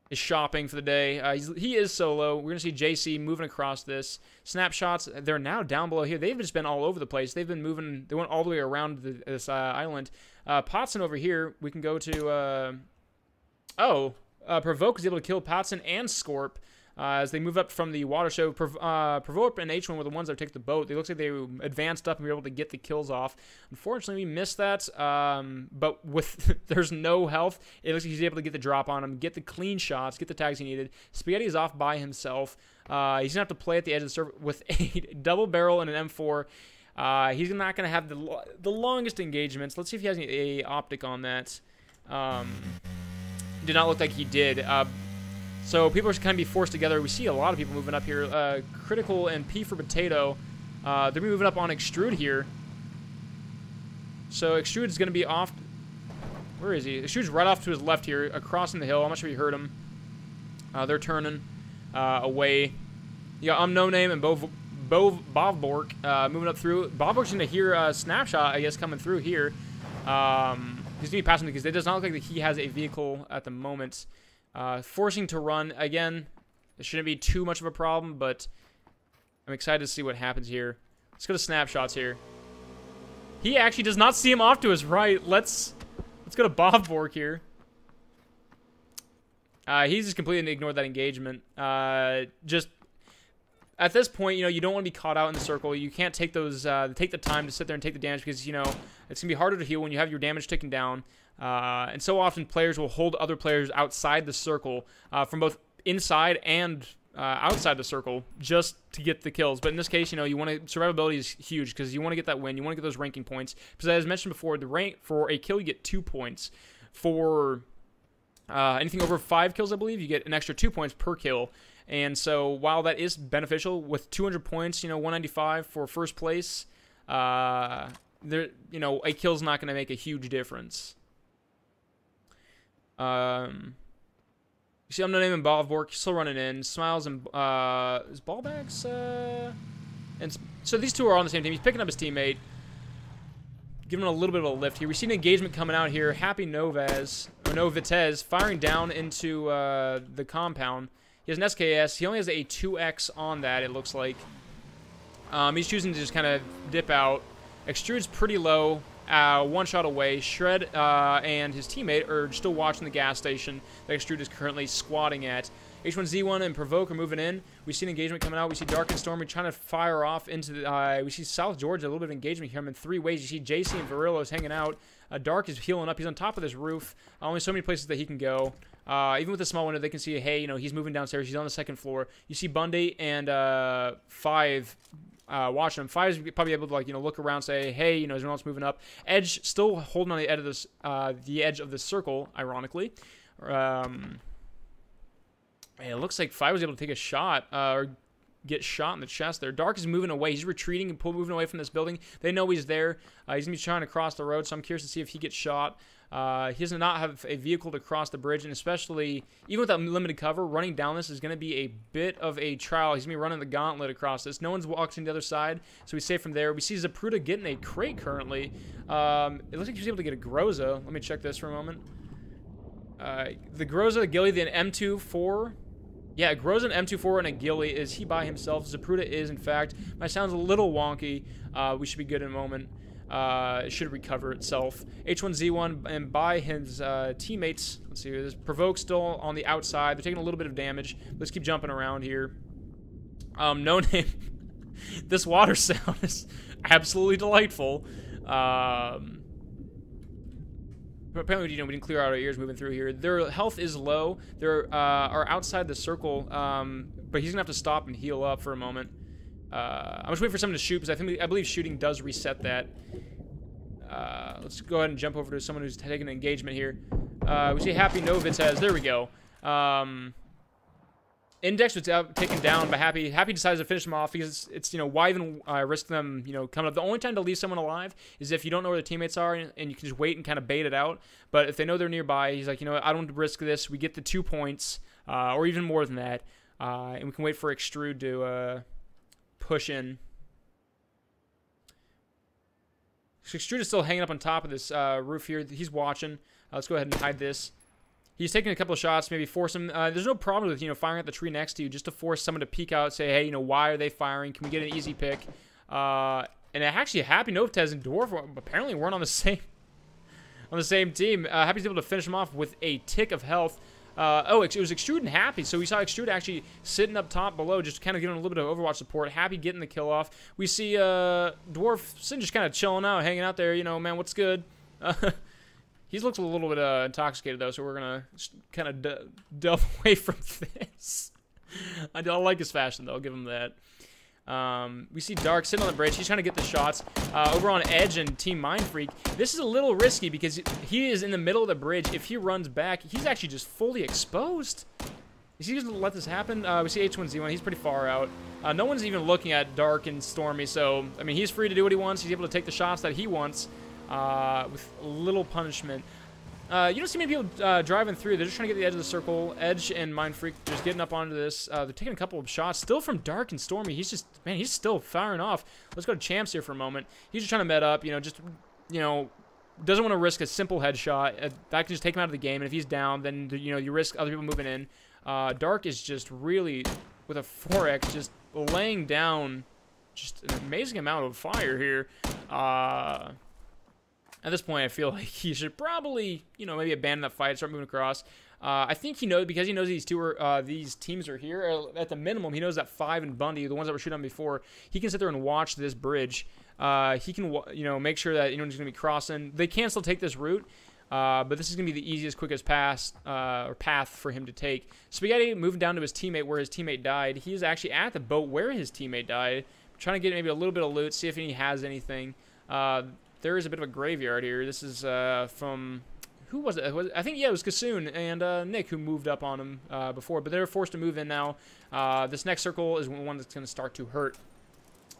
his shopping for the day. He is solo. We're going to see JC moving across this. Snapshots, they're now down below here. They've just been all over the place. They've been moving. They went all the way around this island. Potson over here, we can go to... Provoke is able to kill Potson and Scorp. As they move up from the water show, Provoke and H1 were the ones that took the boat. It looks like they advanced up and were able to get the kills off. Unfortunately, we missed that, but with there's no health, it looks like he's able to get the drop on him, get the clean shots, get the tags he needed. Spaghetti is off by himself. He's going to have to play at the edge of the surface with a double barrel and an M4. He's not going to have the longest engagements. Let's see if he has any optic on that. Did not look like he did. So people are kind of be forced together. We see a lot of people moving up here. Critical and P for Potato. They're moving up on Extrude here. So Extrude is going to be off. Where is he? Extrude's right off to his left here, across the hill. I'm not sure if you heard him. They're turning away. You got No Name and Bovbork moving up through. Bovbork's going to hear a snapshot, I guess, coming through here. He's going to be passing because it does not look like that he has a vehicle at the moment. Forcing to run again. It shouldn't be too much of a problem, but I'm excited to see what happens here. Let's go to snapshots here. He actually does not see him off to his right. Let's go to Bovbork here. He's just completely ignored that engagement. Just at this point, you know, you don't want to be caught out in the circle. You can't take those take the time to sit there and take the damage because, you know, it's gonna be harder to heal when you have your damage taken down. And so often players will hold other players outside the circle from both inside and outside the circle just to get the kills. But in this case, you know, survivability is huge because you want to get that win. You want to get those ranking points. Because as mentioned before, the rank for a kill you get 2 points. For anything over 5 kills, I believe, you get an extra 2 points per kill. And so while that is beneficial with 200 points, you know, 195 for first place, a kill's not going to make a huge difference. You see, I'm not naming Bovbork, still running in. Smiles and is Ballbacks? And so these two are on the same team. He's picking up his teammate, giving him a little bit of a lift here. We see an engagement coming out here. Happy Novitez firing down into the compound. He has an SKS. He only has a 2X on that, it looks like. He's choosing to just kind of dip out. Extrude's pretty low. one shot away. Shred and his teammate are still watching the gas station that Extrude is currently squatting at. H1Z1 and Provoke are moving in. We see an engagement coming out. We see Dark and Stormy trying to fire off into the... we see South Georgia, a little bit of engagement here. I'm in 3 ways. You see JC and Varillos hanging out. Dark is healing up. He's on top of this roof. Only so many places that he can go. Even with a small window, they can see, hey, you know, he's moving downstairs. He's on the 2nd floor. You see Bundy and 5 watching him. 5 is probably able to, like, you know, look around, say, hey, you know, is anyone else moving up? Edge still holding on the edge of this, the edge of the circle, ironically. It looks like 5 was able to take a shot, or get shot in the chest there. Dark is moving away. He's retreating and moving away from this building. They know he's there. He's going to be trying to cross the road, so I'm curious to see if he gets shot. He does not have a vehicle to cross the bridge, and especially, even without limited cover, running down this is going to be a bit of a trial. He's going to be running the gauntlet across this. No one's walking the other side, so he's safe from there. We see Zapruder getting a crate currently. It looks like he's able to get a Groza. Let me check this for a moment. The Groza, Gilly, the M24... Yeah, Groza an M24 and a Gilly. Is he by himself? Zapruder is, in fact. My sound's a little wonky. We should be good in a moment. It should recover itself. H1Z1 and by his teammates. Let's see here. This Provoke's still on the outside. They're taking a little bit of damage. Let's keep jumping around here. No name. This water sound is absolutely delightful. But apparently, you know, we didn't clear out our ears moving through here. Their health is low. They're are outside the circle, but he's gonna have to stop and heal up for a moment. I'm just waiting for someone to shoot because I believe shooting does reset that. Let's go ahead and jump over to someone who's taking an engagement here. We see Happy Novitz has. There we go. Index was taken down by Happy. Happy decides to finish him off because it's you know, why even risk them, you know, coming up. The only time to leave someone alive is if you don't know where the teammates are and you can just wait and kind of bait it out. But if they know they're nearby, he's like, you know what, I don't risk this. We get the 2 points, or even more than that, and we can wait for Extrude to push in. So Extrude is still hanging up on top of this roof here. He's watching. Let's go ahead and hide this. He's taking a couple of shots, maybe force him. There's no problem with, you know, firing at the tree next to you, just to force someone to peek out, say, hey, you know, why are they firing? Can we get an easy pick? And actually, Happy Novitz and Dwarf apparently weren't on the same team. Happy's able to finish him off with a tick of health. It was Extrude and Happy, so we saw Extrude actually sitting up top below, just kind of giving a little bit of Overwatch support. Happy getting the kill off. We see Dwarf sitting just kind of chilling out, hanging out there, you know, man, what's good? He looks a little bit intoxicated, though, so we're going to kind of delve away from this. I like his fashion, though. I'll give him that. We see Dark sitting on the bridge. He's trying to get the shots. Over on Edge and Team Mindfreak, this is a little risky because he is in the middle of the bridge. If he runs back, he's actually just fully exposed. Is he going to let this happen? We see H1Z1. He's pretty far out. No one's even looking at Dark and Stormy, so, I mean, he's free to do what he wants. He's able to take the shots that he wants. With little punishment. You don't see many people driving through. They're just trying to get the edge of the circle. Edge and Mindfreak just getting up onto this. They're taking a couple of shots. Still from Dark and Stormy. He's just, man, he's still firing off. Let's go to Champs here for a moment. He's just trying to med up, you know, just, you know, doesn't want to risk a simple headshot. That can just take him out of the game. And if he's down, then, you know, you risk other people moving in. Dark is just really, with a 4X, just laying down just an amazing amount of fire here. At this point, I feel like he should probably, you know, maybe abandon that fight, start moving across. I think he knows, because he knows these these teams are here. At the minimum, he knows that 5 and Bundy, the ones that were shooting on before, he can sit there and watch this bridge. He can, you know, make sure that anyone's going to be crossing. They can still take this route, but this is going to be the easiest, quickest path for him to take. Spaghetti moving down to his teammate where his teammate died. He's actually at the boat where his teammate died, trying to get maybe a little bit of loot, see if he has anything. There is a bit of a graveyard here. This is from, who was it? I think, yeah, it was Kassoon and Nick who moved up on him before, but they're forced to move in now. This next circle is one that's going to start to hurt.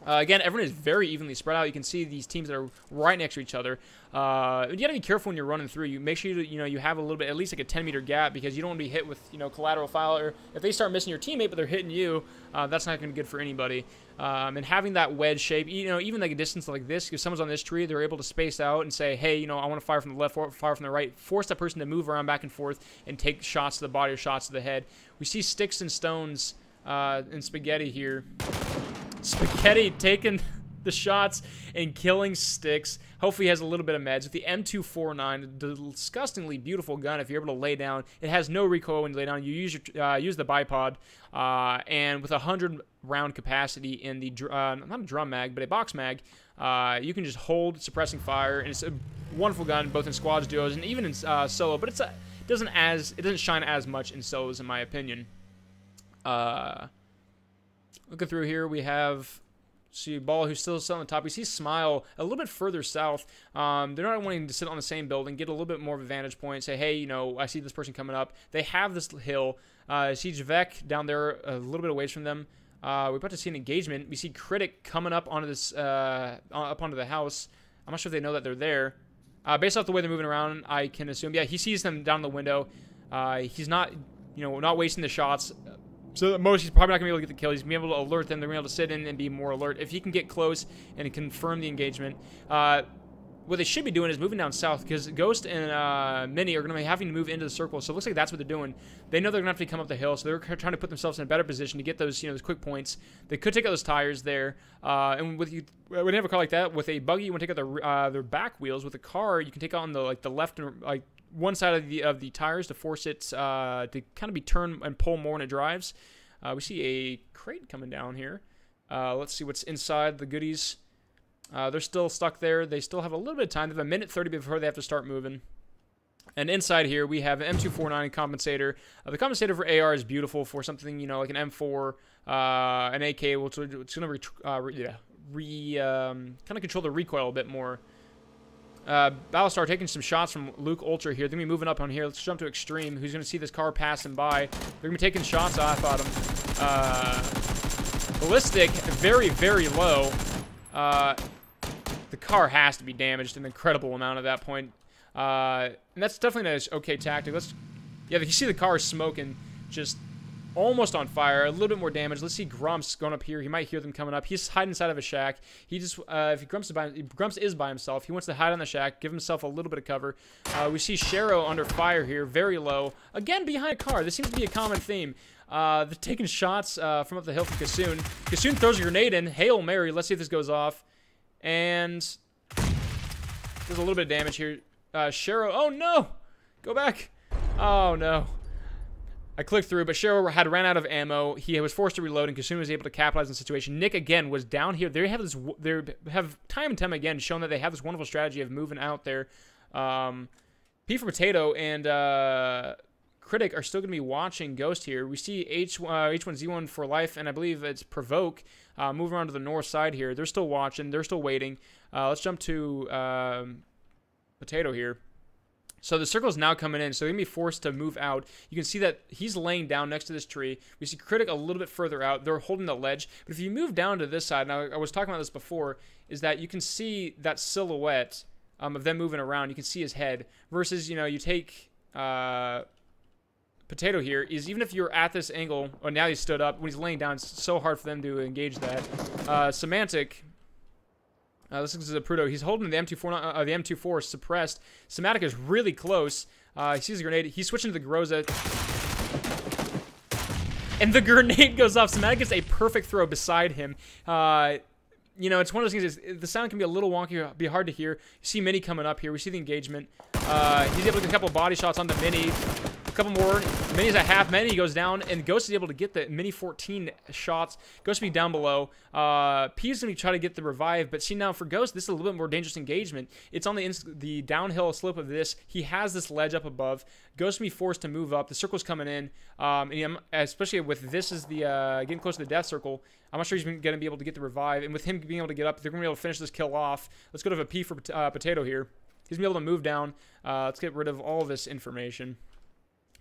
Again, everyone is very evenly spread out. You can see these teams that are right next to each other. You got to be careful when you're running through. You make sure you have a little bit, at least like a 10-meter gap, because you don't want to be hit with, you know, collateral fire. Or if they start missing your teammate but they're hitting you, that's not going to be good for anybody. And having that wedge shape, you know, even like a distance like this, if someone's on this tree, they're able to space out and say, hey, you know, I want to fire from the left, fire from the right, force that person to move around back and forth and take shots to the body or shots to the head. We see Sticks and Stones and Spaghetti here. Spaghetti taking the shots and killing sticks. Hopefully he has a little bit of meds. With the M249, a disgustingly beautiful gun. If you're able to lay down, it has no recoil when you lay down. You use the bipod, and with 100 round capacity in the not a drum mag, but a box mag, you can just hold suppressing fire, and it's a wonderful gun both in squads, duos, and even in solo. But it doesn't shine as much in solos, in my opinion. Looking through here, we have. See Ball, who's still on the top. We see Smile a little bit further south. They're not wanting to sit on the same building, get a little bit more of a vantage point, say, hey, you know, I see this person coming up. They have this hill. See Javek down there a little bit away from them. We're about to see an engagement. We see Critic coming up onto this, up onto the house. I'm not sure if they know that they're there. Based off the way they're moving around, I can assume, yeah, he sees them down the window. He's not, you know, not wasting the shots. So at most, he's probably not going to be able to get the kill. He's going to be able to alert them. They're going to be able to sit in and be more alert. If he can get close and confirm the engagement, what they should be doing is moving down south, because Ghost and Minnie are going to be having to move into the circle. So it looks like that's what they're doing. They know they're going to have to come up the hill, so they're trying to put themselves in a better position to get those, you know, those quick points. They could take out those tires there. And when you have a car like that, with a buggy, you want to take out their back wheels. With a car, you can take out on the left and one side of the tires to force it to kind of be turned and pull more when it drives. We see a crate coming down here. Let's see what's inside the goodies. They're still stuck there. They still have a little bit of time. They have 1:30 before they have to start moving. And inside here, we have an M249 compensator. The compensator for AR is beautiful for something, you know, like an M4, an AK, which it's going to kind of control the recoil a bit more. Battlestar taking some shots from Luke Ultra here. They're going to be moving up on here. Let's jump to Extreme, who's going to see this car passing by. They're going to be taking shots off at him. Ballistic, very, very low. The car has to be damaged an incredible amount at that point. And that's definitely an okay tactic. Yeah, you see the car smoking, just almost on fire, a little bit more damage. Let's see Grumps going up here. He might hear them coming up. He's hiding inside of a shack. He just, if Grumps is by himself, he wants to hide on the shack, give himself a little bit of cover. We see Shero under fire here, very low. Again, behind a car. This seems to be a common theme. They're taking shots from up the hill from Kassoon. Kassoon throws a grenade in. Hail Mary. Let's see if this goes off. And there's a little bit of damage here. Shero, oh no! Go back. Oh no. I clicked through, but Shero had ran out of ammo. He was forced to reload, and Kassoon was able to capitalize on the situation. Nick, again, was down here. They have time and time again shown that they have this wonderful strategy of moving out there. P for Potato and Critic are still going to be watching Ghost here. We see H1Z1 for life, and I believe it's Provoke. Moving around to the north side here. They're still watching. They're still waiting. Let's jump to Potato here. So the circle is now coming in, so they're going to be forced to move out. You can see that he's laying down next to this tree. We see Critic a little bit further out. They're holding the ledge. But if you move down to this side, and I was talking about this before, is that you can see that silhouette of them moving around. You can see his head. Versus, you know, you take Potato here, is even if you're at this angle, oh, now he stood up. When he's laying down, it's so hard for them to engage that. Semantic... this is a Prudo. He's holding the M24 suppressed. Somatic is really close. He sees a grenade. He's switching to the Groza. And the grenade goes off. Somatic gets a perfect throw beside him. You know, it's one of those things. The sound can be a little wonky, be hard to hear. You see Mini coming up here. We see the engagement. He's able to get a couple of body shots on the Mini. A couple more. Mini's at half. Mini goes down, and Ghost is able to get the Mini 14 shots. Ghost will be down below. P is going to try to get the revive, but see now for Ghost, this is a little bit more dangerous engagement. It's on the downhill slope of this. He has this ledge up above. Ghost will be forced to move up. The circle's coming in, and especially with this is the getting close to the death circle. I'm not sure he's going to be able to get the revive, and with him being able to get up, they're going to be able to finish this kill off. Let's go to a P for Potato here. He's going to be able to move down. Let's get rid of all this information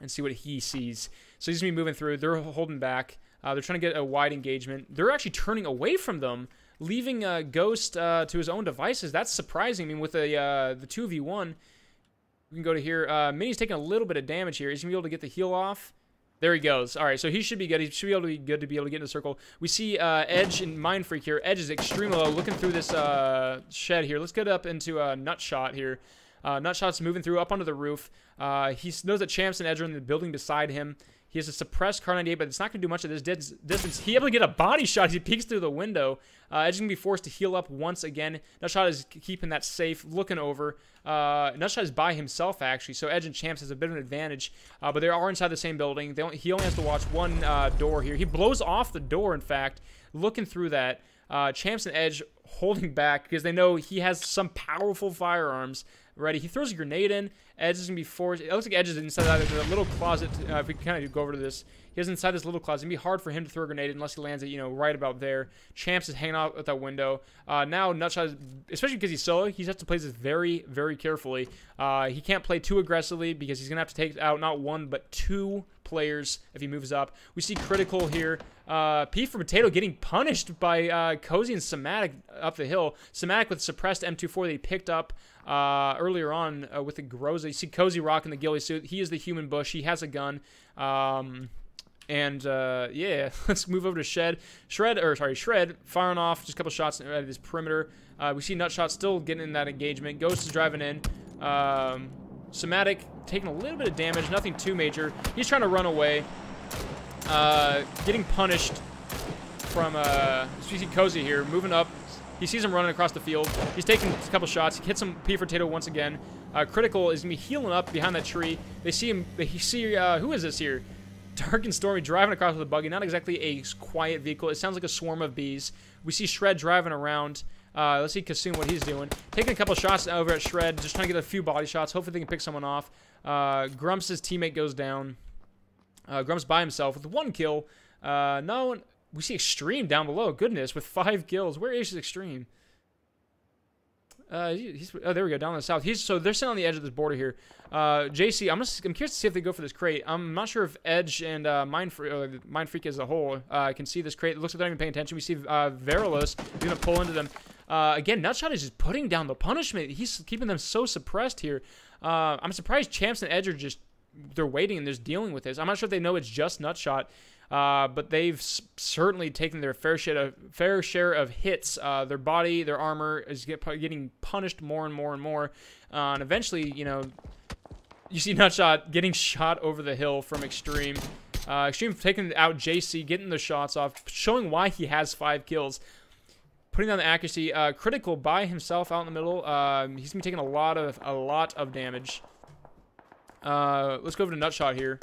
and see what he sees. So he's going to be moving through. They're holding back. They're trying to get a wide engagement. They're actually turning away from them, leaving Ghost to his own devices. That's surprising. I mean, with the 2v1, we can go to here. Mini's taking a little bit of damage here. He's going to be able to get the heal off. There he goes. All right, so he should be good. He should be able to get in the circle. We see Edge and Mind Freak here. Edge is extremely low, looking through this shed here. Let's get up into Nutshot here. Nutshot's moving through up onto the roof. He knows that Champs and Edge are in the building beside him. He has a suppressed Car 98, but it's not going to do much of this distance. He able to get a body shot as he peeks through the window. Edge is going to be forced to heal up once again. Nutshot is keeping that safe, looking over. Nutshot is by himself, actually, so Edge and Champs has a bit of an advantage. But they are inside the same building. He only has to watch one door here. He blows off the door, in fact, looking through that. Champs and Edge holding back because they know he has some powerful firearms ready. He throws a grenade in. Edge is going to be forced. It looks like Edge is inside that little closet. If we can kind of go over to this. He is inside this little closet. It's going to be hard for him to throw a grenade unless he lands it, right about there. Champs is hanging out at that window. Now, Nutshot, especially because he's solo, he has to play this very, very carefully. He can't play too aggressively because he's going to have to take out not one, but two players if he moves up. We see Critical here. P for Potato getting punished by Cozy and Somatic up the hill. Somatic with suppressed M24 that he picked up earlier on with the Groza. You see Cozy rocking the ghillie suit. He is the human bush. He has a gun. Yeah, let's move over to Shred firing off just a couple shots at his perimeter. We see Nutshot still getting in that engagement. Ghost is driving in. Somatic taking a little bit of damage, nothing too major. He's trying to run away. Getting punished from you see Cozy here moving up. He sees him running across the field. He's taking a couple shots. He hits him P for Potato once again. Critical is gonna be healing up behind that tree. They see him. They see who is this here? Dark and Stormy driving across with a buggy. Not exactly a quiet vehicle. It sounds like a swarm of bees. We see Shred driving around. Let's see Kassoon what he's doing. Taking a couple shots over at Shred. Just trying to get a few body shots. Hopefully they can pick someone off. Grumps' teammate goes down. Grumps by himself with one kill. No, we see Extreme down below. Goodness, with 5 kills. Where is Extreme? Oh, there we go, down in the south. So they're sitting on the edge of this border here. JC, I'm curious to see if they go for this crate. I'm not sure if Edge and Mind Freak as a whole can see this crate. It looks like they're not even paying attention. We see Verilos going to pull into them. Again, Nutshot is just putting down the punishment. He's keeping them so suppressed here. I'm surprised Champs and Edge are they're waiting and just dealing with this. I'm not sure if they know it's just Nutshot. But they've certainly taken their fair share of hits. Their body, their armor is getting punished more and more and more. And eventually, you see Nutshot getting shot over the hill from Extreme. Extreme taking out JC, getting the shots off, showing why he has 5 kills. Putting down the accuracy. Critical by himself out in the middle. He's gonna be taking a lot of damage. Let's go over to Nutshot here.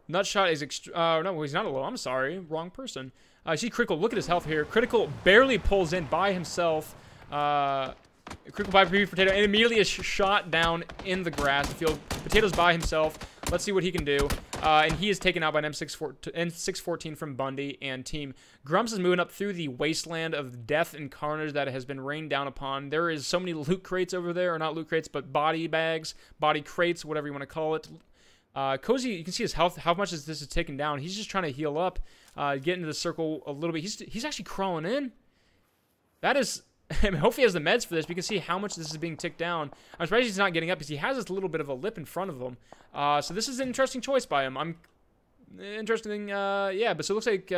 Nutshot is no, he's not alone. I'm sorry, wrong person. I see Critical. Look at his health here. Critical barely pulls in by himself. Critical by Potato and immediately is shot down in the grass field. Potato's by himself. Let's see what he can do. And he is taken out by an M614 from Bundy and team. Grumps is moving up through the wasteland of death and carnage that has been rained down upon. There is so many loot crates over there, or not loot crates, but body bags, body crates, whatever you want to call it. Cozy, you can see his health, how much this is taken down. He's just trying to heal up, get into the circle a little bit. He's actually crawling in. That is, I mean, hopefully he has the meds for this. We can see how much this is being ticked down. I'm surprised he's not getting up because he has this little bit of a lip in front of him. So this is an interesting choice by him. Yeah, but so it looks like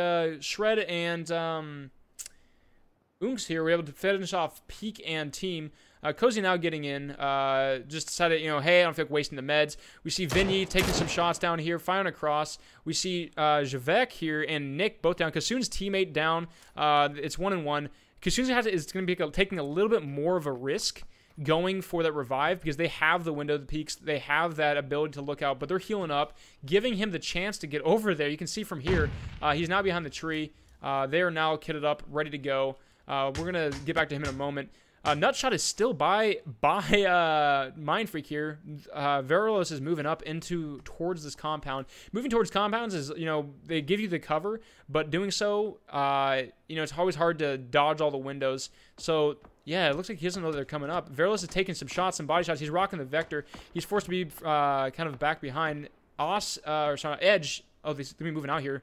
Shred and Unks here were able to finish off Peak and team. Cozy now getting in, just decided, hey, I don't feel like wasting the meds. We see Vinny taking some shots down here, firing across. We see Javek here and Nick both down. Kassoon's teammate down. It's 1-1. Kassoon is going to be taking a little bit more of a risk going for that revive because they have the window, the peaks. They have that ability to look out, but they're healing up, giving him the chance to get over there. You can see from here, he's now behind the tree. They are now kitted up, ready to go. We're going to get back to him in a moment. Nutshot is still by Mind Freak here. Verilos is moving up towards this compound. Moving towards compounds is, they give you the cover, but doing so, it's always hard to dodge all the windows. So, yeah, it looks like he doesn't know they're coming up. Verilos is taking some shots, some body shots. He's rocking the Vector. He's forced to be kind of back behind. Edge. Oh, they're moving out here.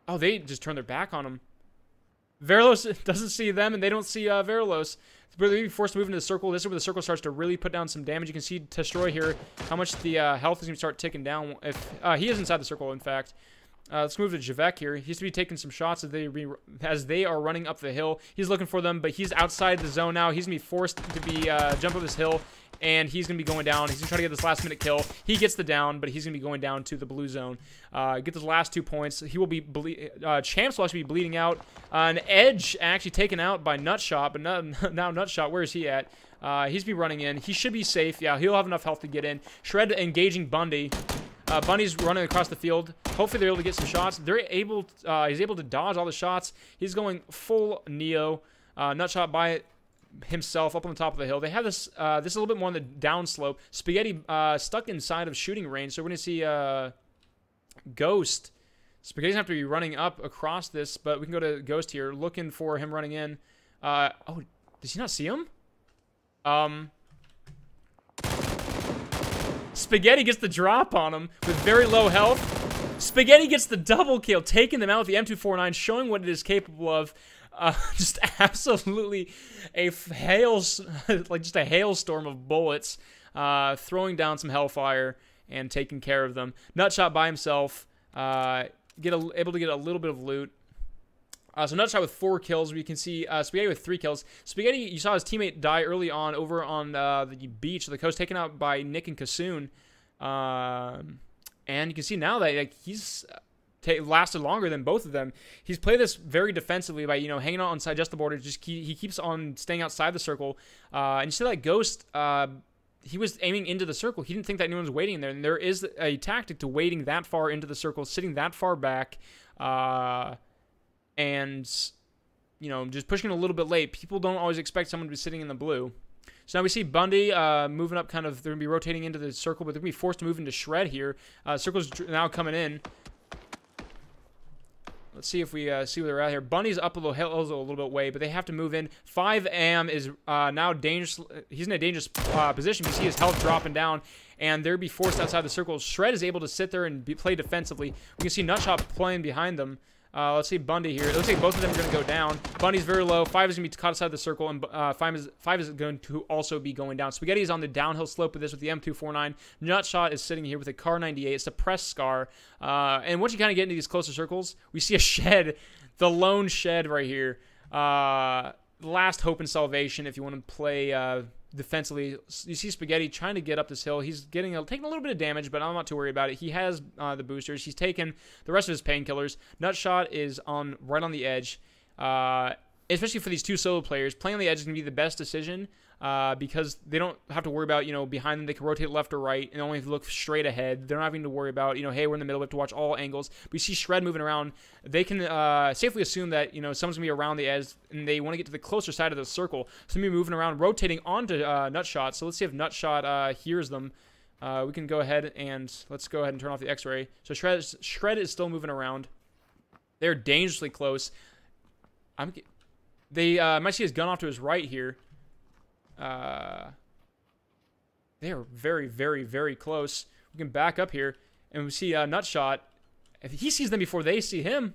Oh, they just turned their back on him. Verilos doesn't see them, and they don't see Verilos. They're being forced to move into the circle. This is where the circle starts to really put down some damage. You can see Testroy here, how much the health is going to start ticking down. If he is inside the circle, in fact. Let's move to Javek here. He's to be taking some shots as they are running up the hill. He's looking for them, but he's outside the zone now. He's going to be forced to be jump up this hill and he's going to be going down. He's going to try to get this last-minute kill. He gets the down, but he's going to be going down to the blue zone. Get those last 2 points. He will be Champs will actually be bleeding out. An Edge actually taken out by Nutshot, but now Nutshot, where is he at? He's be running in. He should be safe. Yeah, he'll have enough health to get in. Shred engaging Bundy. Bundy's running across the field. Hopefully they're able to get some shots. They're able. He's able to dodge all the shots. He's going full Neo. Nutshot by himself up on the top of the hill. They have this. This is a little bit more on the down slope. Spaghetti stuck inside of shooting range. So we're gonna see Ghost. Spaghetti's gonna have to be running up across this, but we can go to Ghost here, looking for him running in. Oh, does he not see him? Spaghetti gets the drop on him with very low health. Spaghetti gets the double kill, taking them out with the M249, showing what it is capable of. Just absolutely a hailstorm of bullets, throwing down some hellfire and taking care of them. Nutshot by himself, able to get a little bit of loot. So Nutshot with 4 kills. We can see Spaghetti with 3 kills. Spaghetti, you saw his teammate die early on over on the beach of the coast, taken out by Nick and Kasoon. And you can see now that like he's lasted longer than both of them. He's played this very defensively by, hanging out inside just the border. He keeps on staying outside the circle. And you see that Ghost, he was aiming into the circle. He didn't think that anyone was waiting there. And there is a tactic to waiting that far into the circle, sitting that far back, and, just pushing a little bit late. People don't always expect someone to be sitting in the blue. So now we see Bundy moving up kind of. They're going to be rotating into the circle, but they're going to be forced to move into Shred here. Circle's now coming in. Let's see if we see where they're at here. Bundy's up a little bit way, but they have to move in. 5am is now dangerous. He's in a dangerous position. You see his health dropping down, and they'll be forced outside the circle. Shred is able to sit there and play defensively. We can see Nutshot playing behind them. Let's see Bundy here. It looks like both of them are going to go down. Bundy's very low. 5 is going to be caught outside the circle, and 5 is going to also be going down. Spaghetti is on the downhill slope of this with the M249. Nutshot is sitting here with a Car 98, suppressed Scar. And once you kind of get into these closer circles, we see a shed, the lone shed right here. Last hope and salvation if you want to play defensively. You see Spaghetti trying to get up this hill. He's taking a little bit of damage, but I'm not too worried about it. He has the boosters. He's taken the rest of his painkillers. Nutshot is right on the edge. Especially for these 2 solo players, playing on the edge is going to be the best decision because they don't have to worry about, behind them. They can rotate left or right and only look straight ahead. They're not having to worry about, hey, we're in the middle. We have to watch all angles. We see Shred moving around. They can safely assume that, someone's going to be around the edge and they want to get to the closer side of the circle. So they're moving around, rotating onto Nutshot. So let's see if Nutshot hears them. We can go ahead and turn off the X-ray. So Shred is still moving around. They're dangerously close. They might see his gun off to his right here. They are very, very, very close. We can back up here, and we see Nutshot. If he sees them before they see him,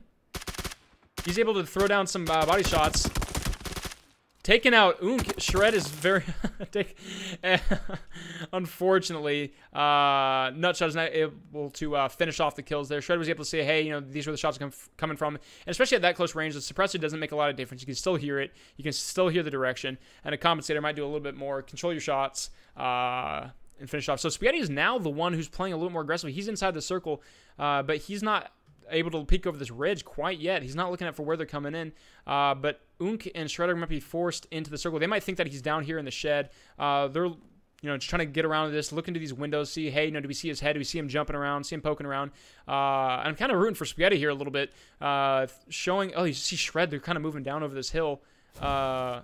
he's able to throw down some body shots. Taking out Unk. Shred is very... Unfortunately, Nutshot is not able to finish off the kills there. Shred was able to say, hey, these are the shots coming from. And especially at that close range, the suppressor doesn't make a lot of difference. You can still hear it. You can still hear the direction. And a compensator might do a little bit more. Control your shots and finish off. So Spaghetti is now the one who's playing a little more aggressively. He's inside the circle, but he's not able to peek over this ridge quite yet. He's not looking at for where they're coming in. But Unk and Shredder might be forced into the circle. They might think that he's down here in the shed. They're just trying to get around this, look into these windows, see, hey, do we see his head? Do we see him jumping around? See him poking around? I'm kind of rooting for Spaghetti here a little bit, showing. Oh, you see Shred? They're kind of moving down over this hill.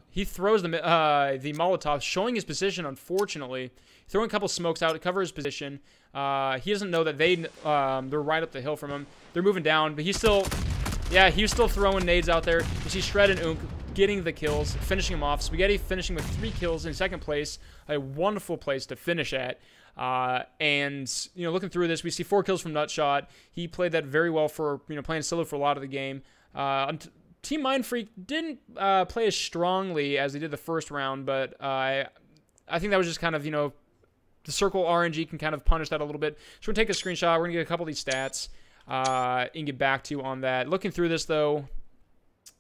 He throws the Molotov, showing his position. Unfortunately, throwing a couple smokes out to cover his position. He doesn't know that they're right up the hill from him. They're moving down, but he's still throwing nades out there. You see Shred and Unk getting the kills, finishing him off. Spaghetti finishing with 3 kills in second place. A wonderful place to finish at. And looking through this, we see 4 kills from Nutshot. He played that very well for playing solo for a lot of the game. Team Mindfreak didn't play as strongly as they did the first round, but I think that was just kind of the circle RNG can kind of punish that a little bit. So we're going to take a screenshot. We're going to get a couple of these stats and get back to you on that. Looking through this, though,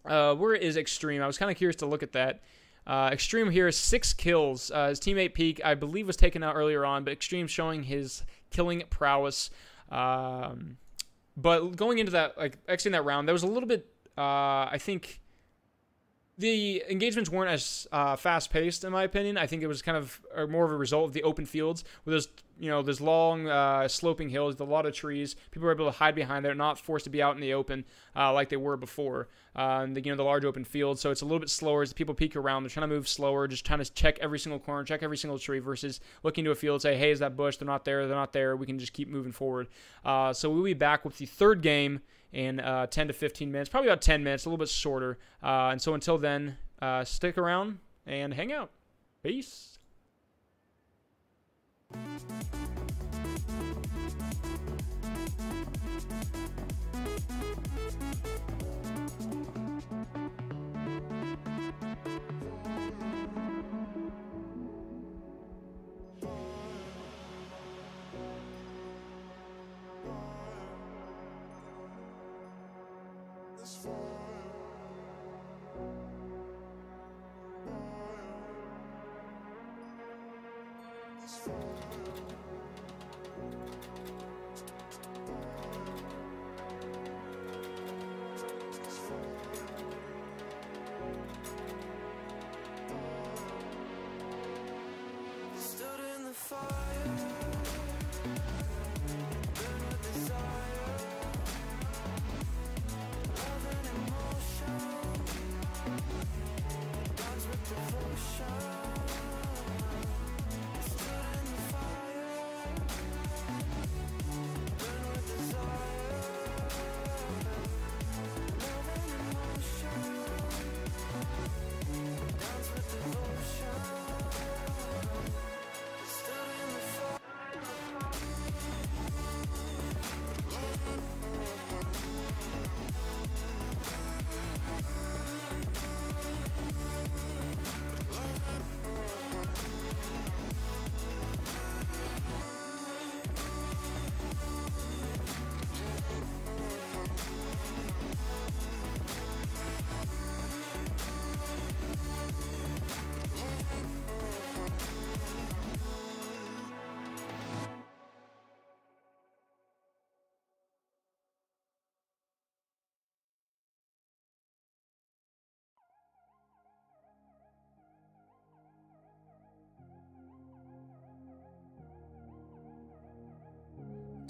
where is Extreme? I was kind of curious to look at that. Extreme here, 6 kills. His teammate Peak, I believe, was taken out earlier on, but Extreme showing his killing prowess. But going into that, like exiting that round, that was a little bit, I think, the engagements weren't as fast-paced, in my opinion. I think it was kind of more of a result of the open fields with those, those long sloping hills, a lot of trees. People were able to hide behind there, not forced to be out in the open like they were before. The large open field, so it's a little bit slower as people peek around. They're trying to move slower, just trying to check every single corner, check every single tree, versus looking to a field and say, hey, is that bush? They're not there. They're not there. We can just keep moving forward. So we'll be back with the third game in 10 to 15 minutes, probably about 10 minutes, a little bit shorter. And so until then, stick around and hang out. Peace.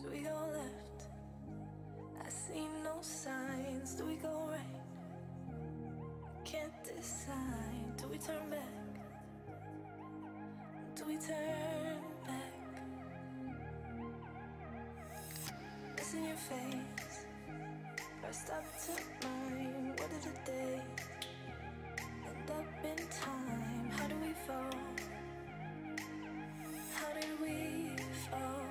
Do we go left? I see no signs. Do we go right? Can't decide. Do we turn back? Do we turn back? It's in your face. Pressed up to mine. What did the day end up in time? How do we fall? How did we fall?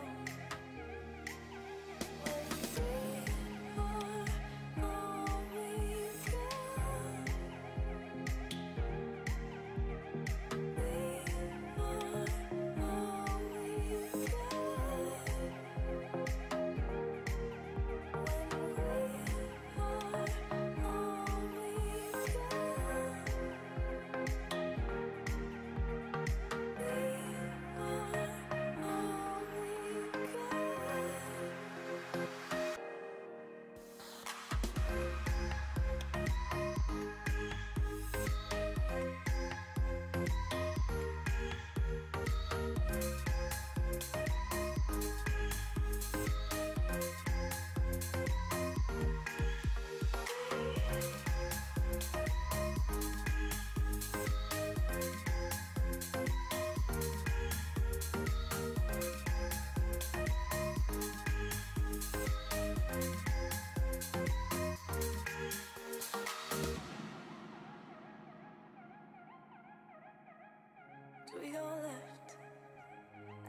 Do we go left?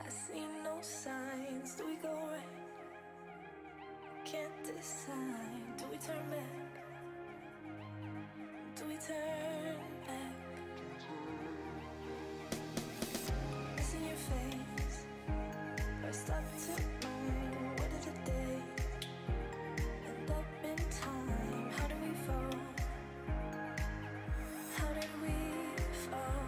I see no signs. Do we go right? Can't decide. Do we turn back? Do we turn back? It's in your face. Pressed up to mine. What did the day end up in time? How do we fall? How did we fall?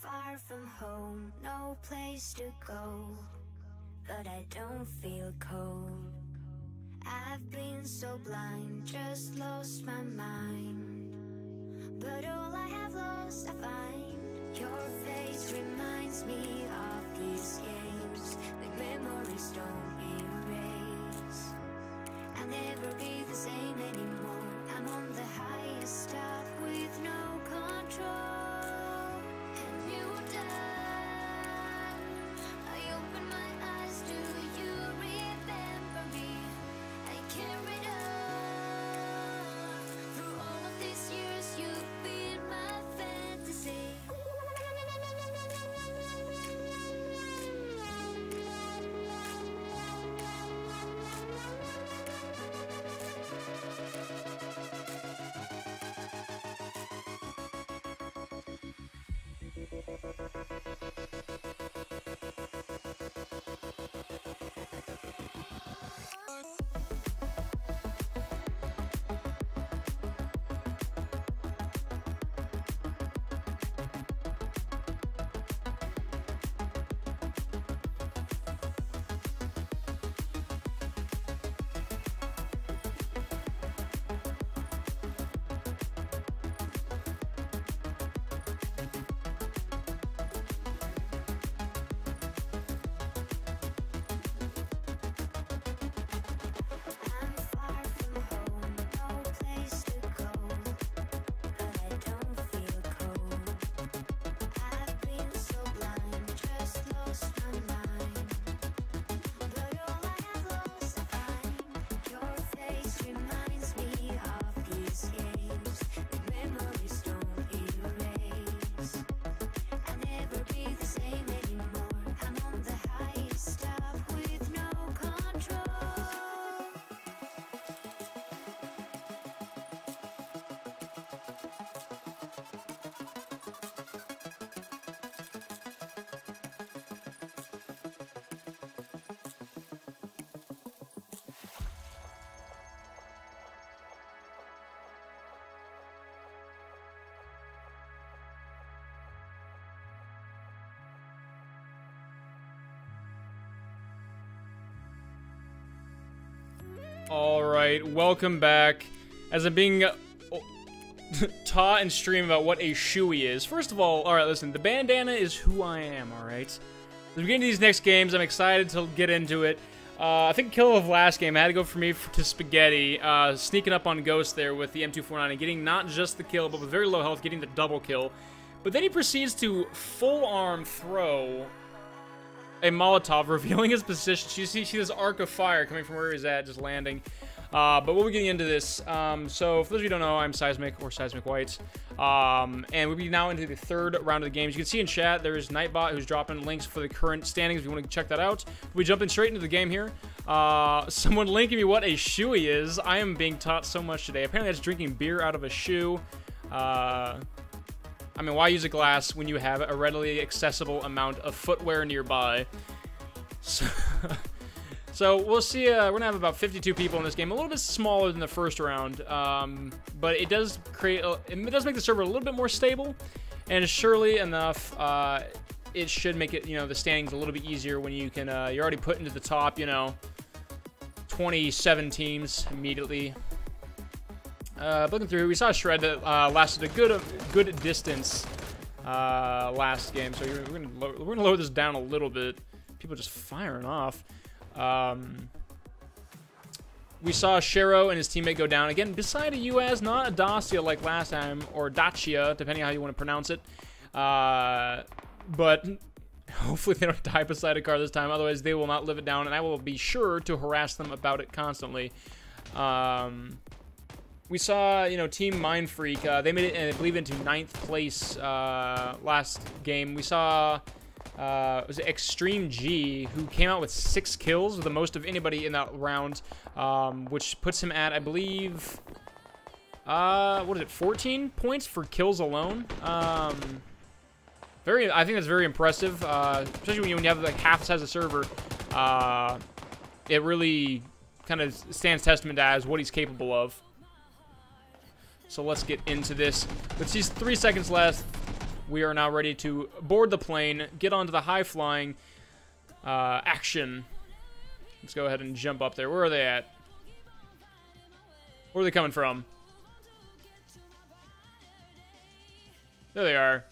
Far from home, no place to go, but I don't feel cold. I've been so blind, just lost my mind, but all I have lost I find. Your face reminds me of these games, the memories don't erase. I'll never be the same anymore. I'm on the highest top with no control. Alright, welcome back. As I'm being taught and stream about what a shoey is. First of all, alright, listen, the bandana is who I am, alright? As we get into these next games, I'm excited to get into it. I think kill of last game, I had to go for me to Spaghetti, sneaking up on Ghost there with the M249 and getting not just the kill, but with very low health, getting the double kill. But then he proceeds to full arm throw a Molotov revealing his position. You see this arc of fire coming from where he's at, just landing. But we'll be getting into this. So for those of you who don't know, I'm Seismic, or Seismic White. And we'll be now into the third round of the games. You can see in chat, there's Nightbot who's dropping links for the current standings if you want to check that out. We jump in straight into the game here. Someone linking me what a shoey is. I am being taught so much today. Apparently that's drinking beer out of a shoe. I mean, why use a glass when you have a readily accessible amount of footwear nearby? So we'll see. We're gonna have about 52 people in this game, a little bit smaller than the first round, but it does it does make the server a little bit more stable, and surely enough, it should make it, the standings a little bit easier when you can you're already put into the top, 27 teams immediately. Looking through, we saw a shred that lasted a good distance last game, so we're gonna lower this down a little bit. People just firing off. We saw Shero and his teammate go down again beside a US, not a Dacia like last time, or Dacia, depending on how you want to pronounce it. But hopefully they don't die beside a car this time, otherwise they will not live it down, and I will be sure to harass them about it constantly. We saw, Team Mind Freak. They made it, I believe, into 9th place last game. We saw, was it Extreme G, who came out with 6 kills, the most of anybody in that round, which puts him at, I believe, what is it, 14 points for kills alone. I think that's very impressive, especially when you have like half the size of the server. It really kind of stands testament as what he's capable of. So let's get into this. With these 3 seconds left, we are now ready to board the plane, get onto the high-flying action. Let's go ahead and jump up there. Where are they at? Where are they coming from? There they are.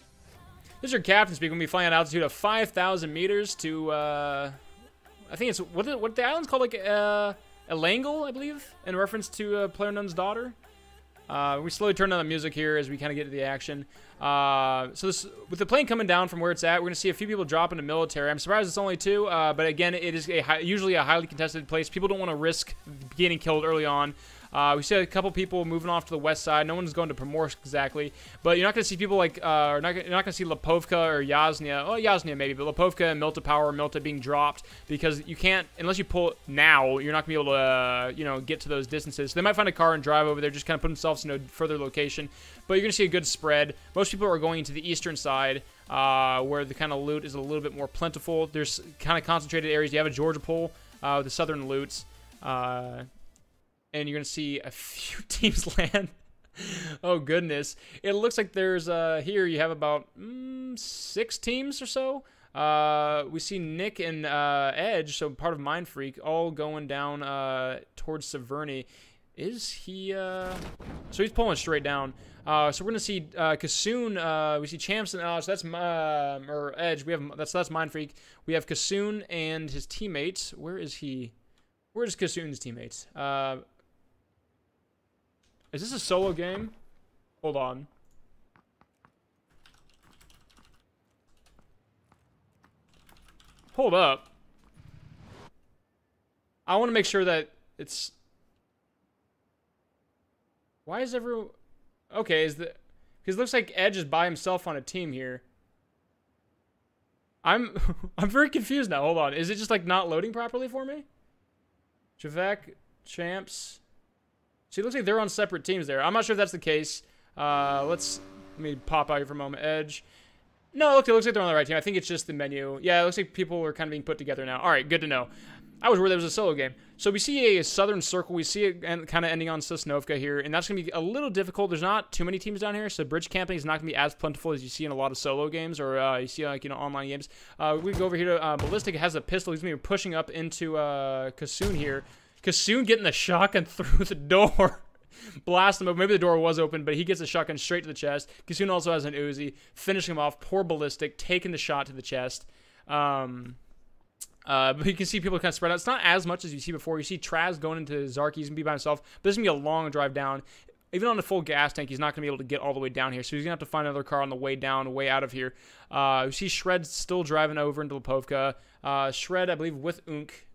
This is your captain speak. We'll be flying at an altitude of 5,000 meters to, I think it's, what the island's called, like, Elangle, I believe, in reference to PlayerUnknown's daughter. We slowly turn on the music here as we kind of get to the action. So with the plane coming down from where it's at, we're going to see a few people drop into military. I'm surprised it's only 2, but again, it is usually a highly contested place. People don't want to risk getting killed early on. We see a couple people moving off to the west side. No one's going to Primorsk exactly, but you're not going to see people like, you're not going to see Lipovka or Yasnia. Oh, Yasnia maybe, but Lipovka and Milta Power or Milta being dropped because you can't, unless you pull it now, you're not going to be able to, get to those distances. So they might find a car and drive over there, just kind of put themselves in a further location, but you're going to see a good spread. Most people are going to the eastern side, where the kind of loot is a little bit more plentiful. There's kind of concentrated areas. You have a Georgia pole, with the southern loots, and you're going to see a few teams land. Oh, goodness. It looks like there's, here you have about 6 teams or so. We see Nick and Edge, so part of Mind Freak, all going down towards Severny. Is he, so he's pulling straight down. So we're going to see Kassoon, we see Champson, so that's, or Edge, we have, that's Mind Freak. We have Kassoon and his teammates. Where is he? Where is Kassoon's teammates? Is this a solo game? Hold on. Hold up. I want to make sure that it's... Why is everyone... Okay, is the... Because it looks like Edge is by himself on a team here. I'm very confused now. Hold on. Is it just like not loading properly for me? Javek, Champs... See, it looks like they're on separate teams there. I'm not sure if that's the case. Let me pop out here for a moment. Edge. No, look, it looks like they're on the right team. I think it's just the menu. Yeah, it looks like people are kind of being put together now. All right, good to know. I was worried there was a solo game. So we see a southern circle. We see it kind of ending on Sosnovka here, and that's going to be a little difficult. There's not too many teams down here, so bridge camping is not going to be as plentiful as you see in a lot of solo games or you see like online games. We go over here to Ballistic has a pistol. He's going to be pushing up into Kassoon here. Kassoon getting the shotgun through the door. Blast him open. Maybe the door was open, but he gets a shotgun straight to the chest. Kassoon also has an Uzi. Finishing him off. Poor Ballistic taking the shot to the chest. But you can see people kind of spread out. It's not as much as you see before. You see Traz going into Zark. He's going to be by himself. But this is going to be a long drive down. even on a full gas tank, he's not going to be able to get all the way down here. So he's going to have to find another car on the way down, way out of here. We see Shred still driving over into Lipovka. Shred, I believe, with Unk.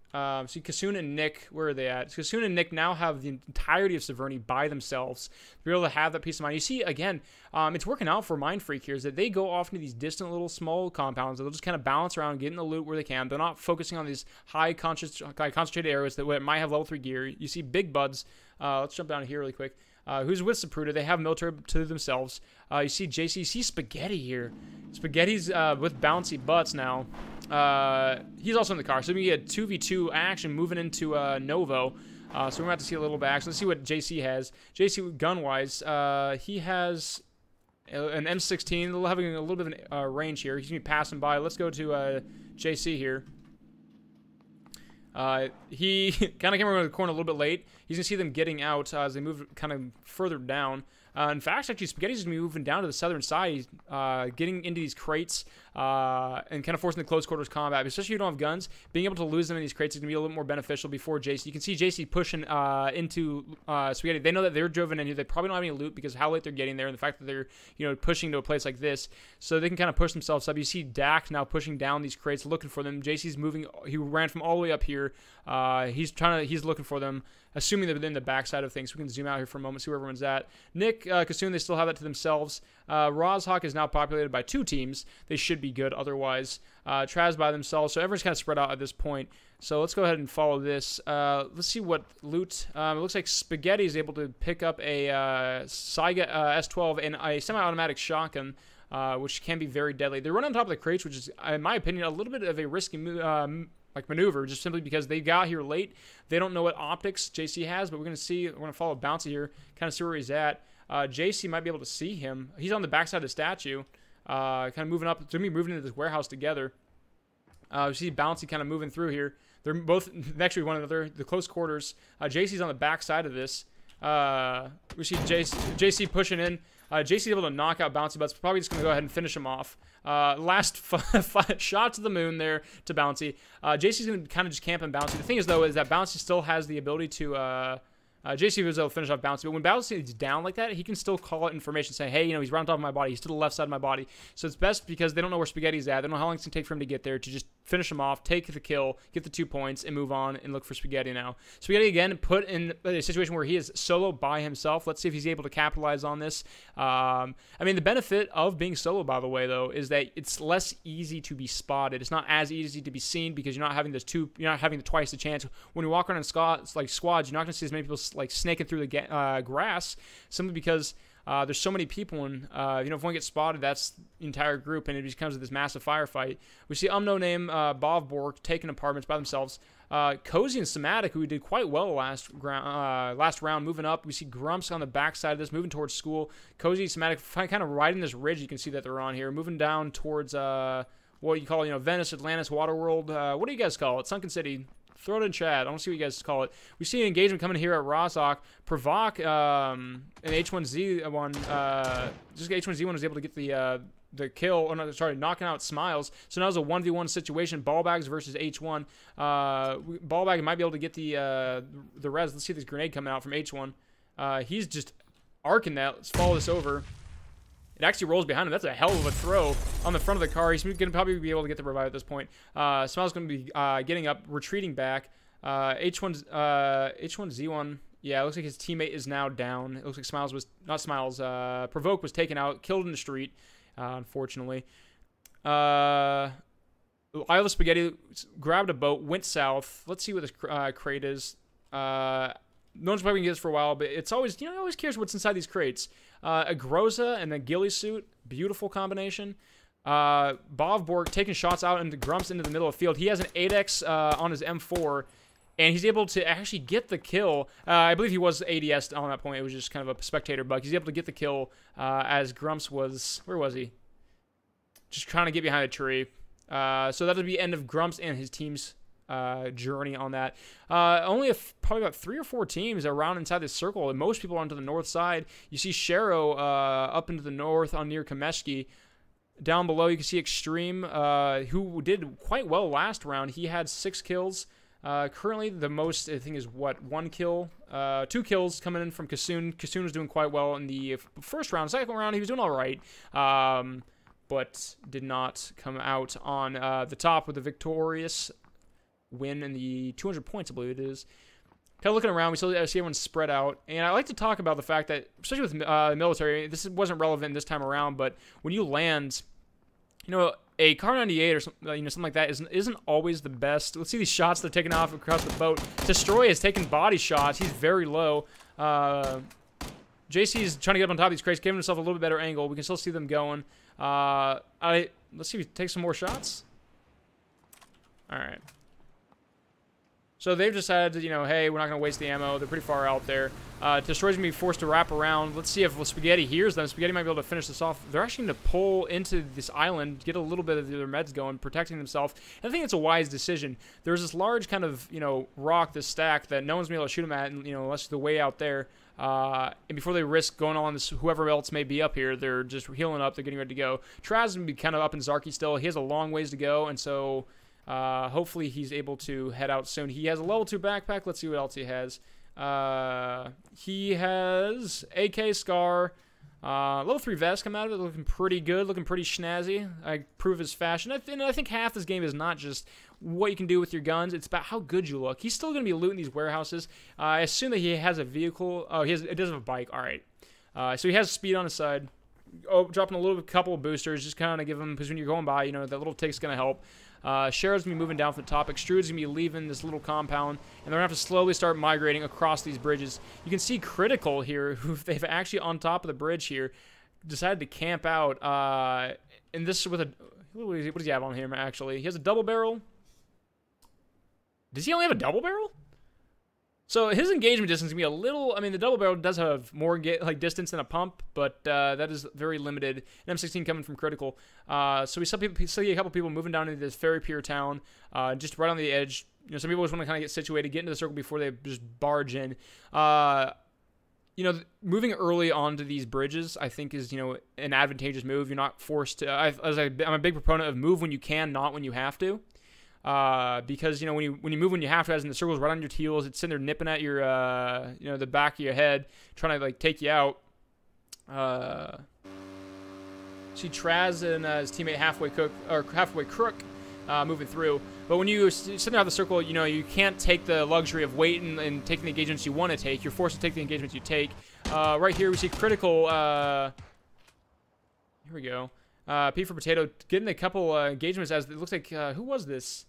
See, Kassoon and Nick, where are they at? Kassoon and Nick now have the entirety of Severny by themselves to be able to have that peace of mind. You see, again, it's working out for Mind Freak here, is that they go off into these distant little small compounds. They'll just kind of bounce around, getting the loot where they can. They're not focusing on these high concentrated areas that might have level 3 gear. You see Big Buds. Let's jump down here really quick. Who's with Sapruta. They have military to themselves. You see JC. You see Spaghetti here. Spaghetti's with Bouncy Butts now. He's also in the car. So we get 2v2 action moving into Novo. So we're going to have to see a little bit of action. Let's see what JC has. JC, gun-wise, he has an M16. They're having a little bit of a range here. He's going to be passing by. Let's go to JC here. He kind of came around the corner a little bit late. He's going to see them getting out as they move kind of further down. In fact, actually, Spaghetti's going to be moving down to the southern side, getting into these crates and kind of forcing the close quarters combat. Especially if you don't have guns, being able to lose them in these crates is going to be a little more beneficial before JC. You can see JC pushing into Spaghetti. They know that they're driven in here. They probably don't have any loot because of how late they're getting there and the fact that they're, you know, pushing to a place like this. So they can kind of push themselves up. You see Dak now pushing down these crates, looking for them. JC's moving. He ran from all the way up here. He's looking for them, assuming they're in the backside of things. So we can zoom out here for a moment, see where everyone's at. Nick, Kassoon, they still have that to themselves. Rozhawk is now populated by 2 teams. They should be good otherwise. Traz by themselves. So everyone's kind of spread out at this point. So let's go ahead and follow this. Let's see what loot. It looks like Spaghetti is able to pick up a Saiga S12 and a semi-automatic shotgun, which can be very deadly. They run on top of the crates, which is, in my opinion, a little bit of a risky maneuver, just simply because they got here late. They don't know what optics JC has, but we're going to see. We're going to follow Bouncy here, kind of see where he's at. JC might be able to see him. He's on the backside of the statue, kind of moving up. They're going to be moving into this warehouse together. We see Bouncy kind of moving through here. They're both next to one another, the close quarters. JC's on the backside of this. We see JC pushing in. JC's able to knock out Bouncy Butts. Probably just going to go ahead and finish him off. Last shot to the moon there to Bouncy. JC's going to kind of just camp on Bouncy. The thing is, though, is that Bouncy still has the ability to... JC was able to finish off Bouncy, but when Bouncy is down like that, he can still call out information saying, hey, you know, he's right on top of my body. He's to the left side of my body. So it's best because they don't know where Spaghetti's at. They don't know how long it's going to take for him to get there to just finish him off, take the kill, get the 2 points, and move on and look for Spaghetti now. Spaghetti, again, put in a situation where he is solo by himself. Let's see if he's able to capitalize on this. I mean, the benefit of being solo, by the way, though, is that it's less easy to be spotted. It's not as easy to be seen because you're not having you're not having twice the chance. When you walk around in squads, you're not going to see as many people like snaking through the grass, simply because there's so many people, and you know, if one gets spotted, that's the entire group, and it becomes this massive firefight. We see no name Bovborg taking apartments by themselves. Cozy and Somatic, who did quite well last round, moving up. We see Grumps on the backside of this, moving towards school. Cozy and Somatic kind of riding this ridge. You can see that they're on here, moving down towards what you call, you know, Venice, Atlantis, Waterworld. What do you guys call it? Sunken City. Throw it in chat. I want to see what you guys call it. We see an engagement coming here at Rozhawk. Provoc, an H1Z1, just H1Z1 was able to get the kill, or no, sorry, knocking out Smiles. So now it's a 1v1 situation. Ballbags versus H1. Ballbag might be able to get the res. Let's see this grenade coming out from H1. He's just arcing that. Let's follow this over. It actually rolls behind him. That's a hell of a throw on the front of the car. He's going to probably be able to get the revive at this point. Smiles going to be getting up, retreating back. H1Z1. Yeah, it looks like his teammate is now down. It looks like Provoke was taken out, killed in the street, unfortunately. Isle of Spaghetti grabbed a boat, went south. Let's see what this crate is. No one's probably going to get this for a while, but it's always, you know, always cares what's inside these crates. A Groza and a ghillie suit. Beautiful combination. Bovborg taking shots out into Grumps into the middle of the field. He has an 8x on his M4, and he's able to actually get the kill. I believe he was ADS on that point. It was just kind of a spectator bug. He's able to get the kill as Grumps was... Where was he? Just trying to get behind a tree. So that'll be end of Grumps and his team's journey on that. Only probably about 3 or 4 teams around inside this circle, and most people are onto the north side. You see Shero up into the north on near Kameshki. Down below, you can see Extreme, who did quite well last round. He had 6 kills. Currently, the most, I think, is what, 1 kill? 2 kills coming in from Kasoon. Kasoon was doing quite well in the first round. Second round, he was doing all right, but did not come out on the top with a victorious win in the 200 points, I believe it is. Kind of looking around, we still see everyone spread out, and I like to talk about the fact that, especially with the military, this wasn't relevant this time around, but when you land, you know, a Car 98 or something like that isn't always the best. Let's see these shots they're taking off across the boat. Destroy is taking body shots. He's very low. JC is trying to get up on top of these crates, giving himself a little bit better angle. We can still see them going. Let's see if we take some more shots. All right. So they've decided, you know, hey, we're not going to waste the ammo. They're pretty far out there. Destroy's going to be forced to wrap around. Let's see if Spaghetti hears them. Spaghetti might be able to finish this off. They're actually going to pull into this island, get a little bit of their meds going, protecting themselves. And I think it's a wise decision. There's this large kind of, you know, rock, this stack that no one's going to be able to shoot them at, and, you know, unless they're way out there. And before they risk going on this, whoever else may be up here, they're just healing up. They're getting ready to go. Traz is going to be kind of up in Zarky still. He has a long ways to go, and so... hopefully he's able to head out soon. He has a level 2 backpack. Let's see what else he has. He has AK Scar, level 3 vest come out of it, looking pretty good, looking pretty snazzy. I approve his fashion. I think half this game is not just what you can do with your guns, it's about how good you look. He's still going to be looting these warehouses. I assume that he has a vehicle. Oh, it does have a bike. All right. So he has speed on his side. Oh, dropping a couple of boosters, just kind of give him, because when you're going by, you know, that little tick's going to help. Sheriff's going to be moving down from the top. Extrude's going to be leaving this little compound, and they're going to have to slowly start migrating across these bridges. You can see Critical here, who they've actually on top of the bridge here, decided to camp out. And this is with a... What does he have on him, actually? He has a double barrel. Does he only have a double barrel? So his engagement distance can be a little... I mean, the double barrel does have more distance than a pump, but that is very limited. An M16 coming from Critical. So we see a couple people moving down into this ferry pier town, just right on the edge. You know, some people just want to kind of get situated, get into the circle before they just barge in. You know, moving early onto these bridges, I think, is, you know, an advantageous move. You're not forced to... I'm a big proponent of move when you can, not when you have to. Because, you know, when you move when you have to, as in the circle's right on your heels, it's sitting there nipping at your, you know, the back of your head, trying to, like, take you out. See Traz and his teammate halfway crook, moving through. But when you sit there on the circle, you know, you can't take the luxury of waiting and taking the engagements you want to take. You're forced to take the engagements you take. Right here we see Critical. Here we go. P for Potato getting a couple engagements, as it looks like, who was this?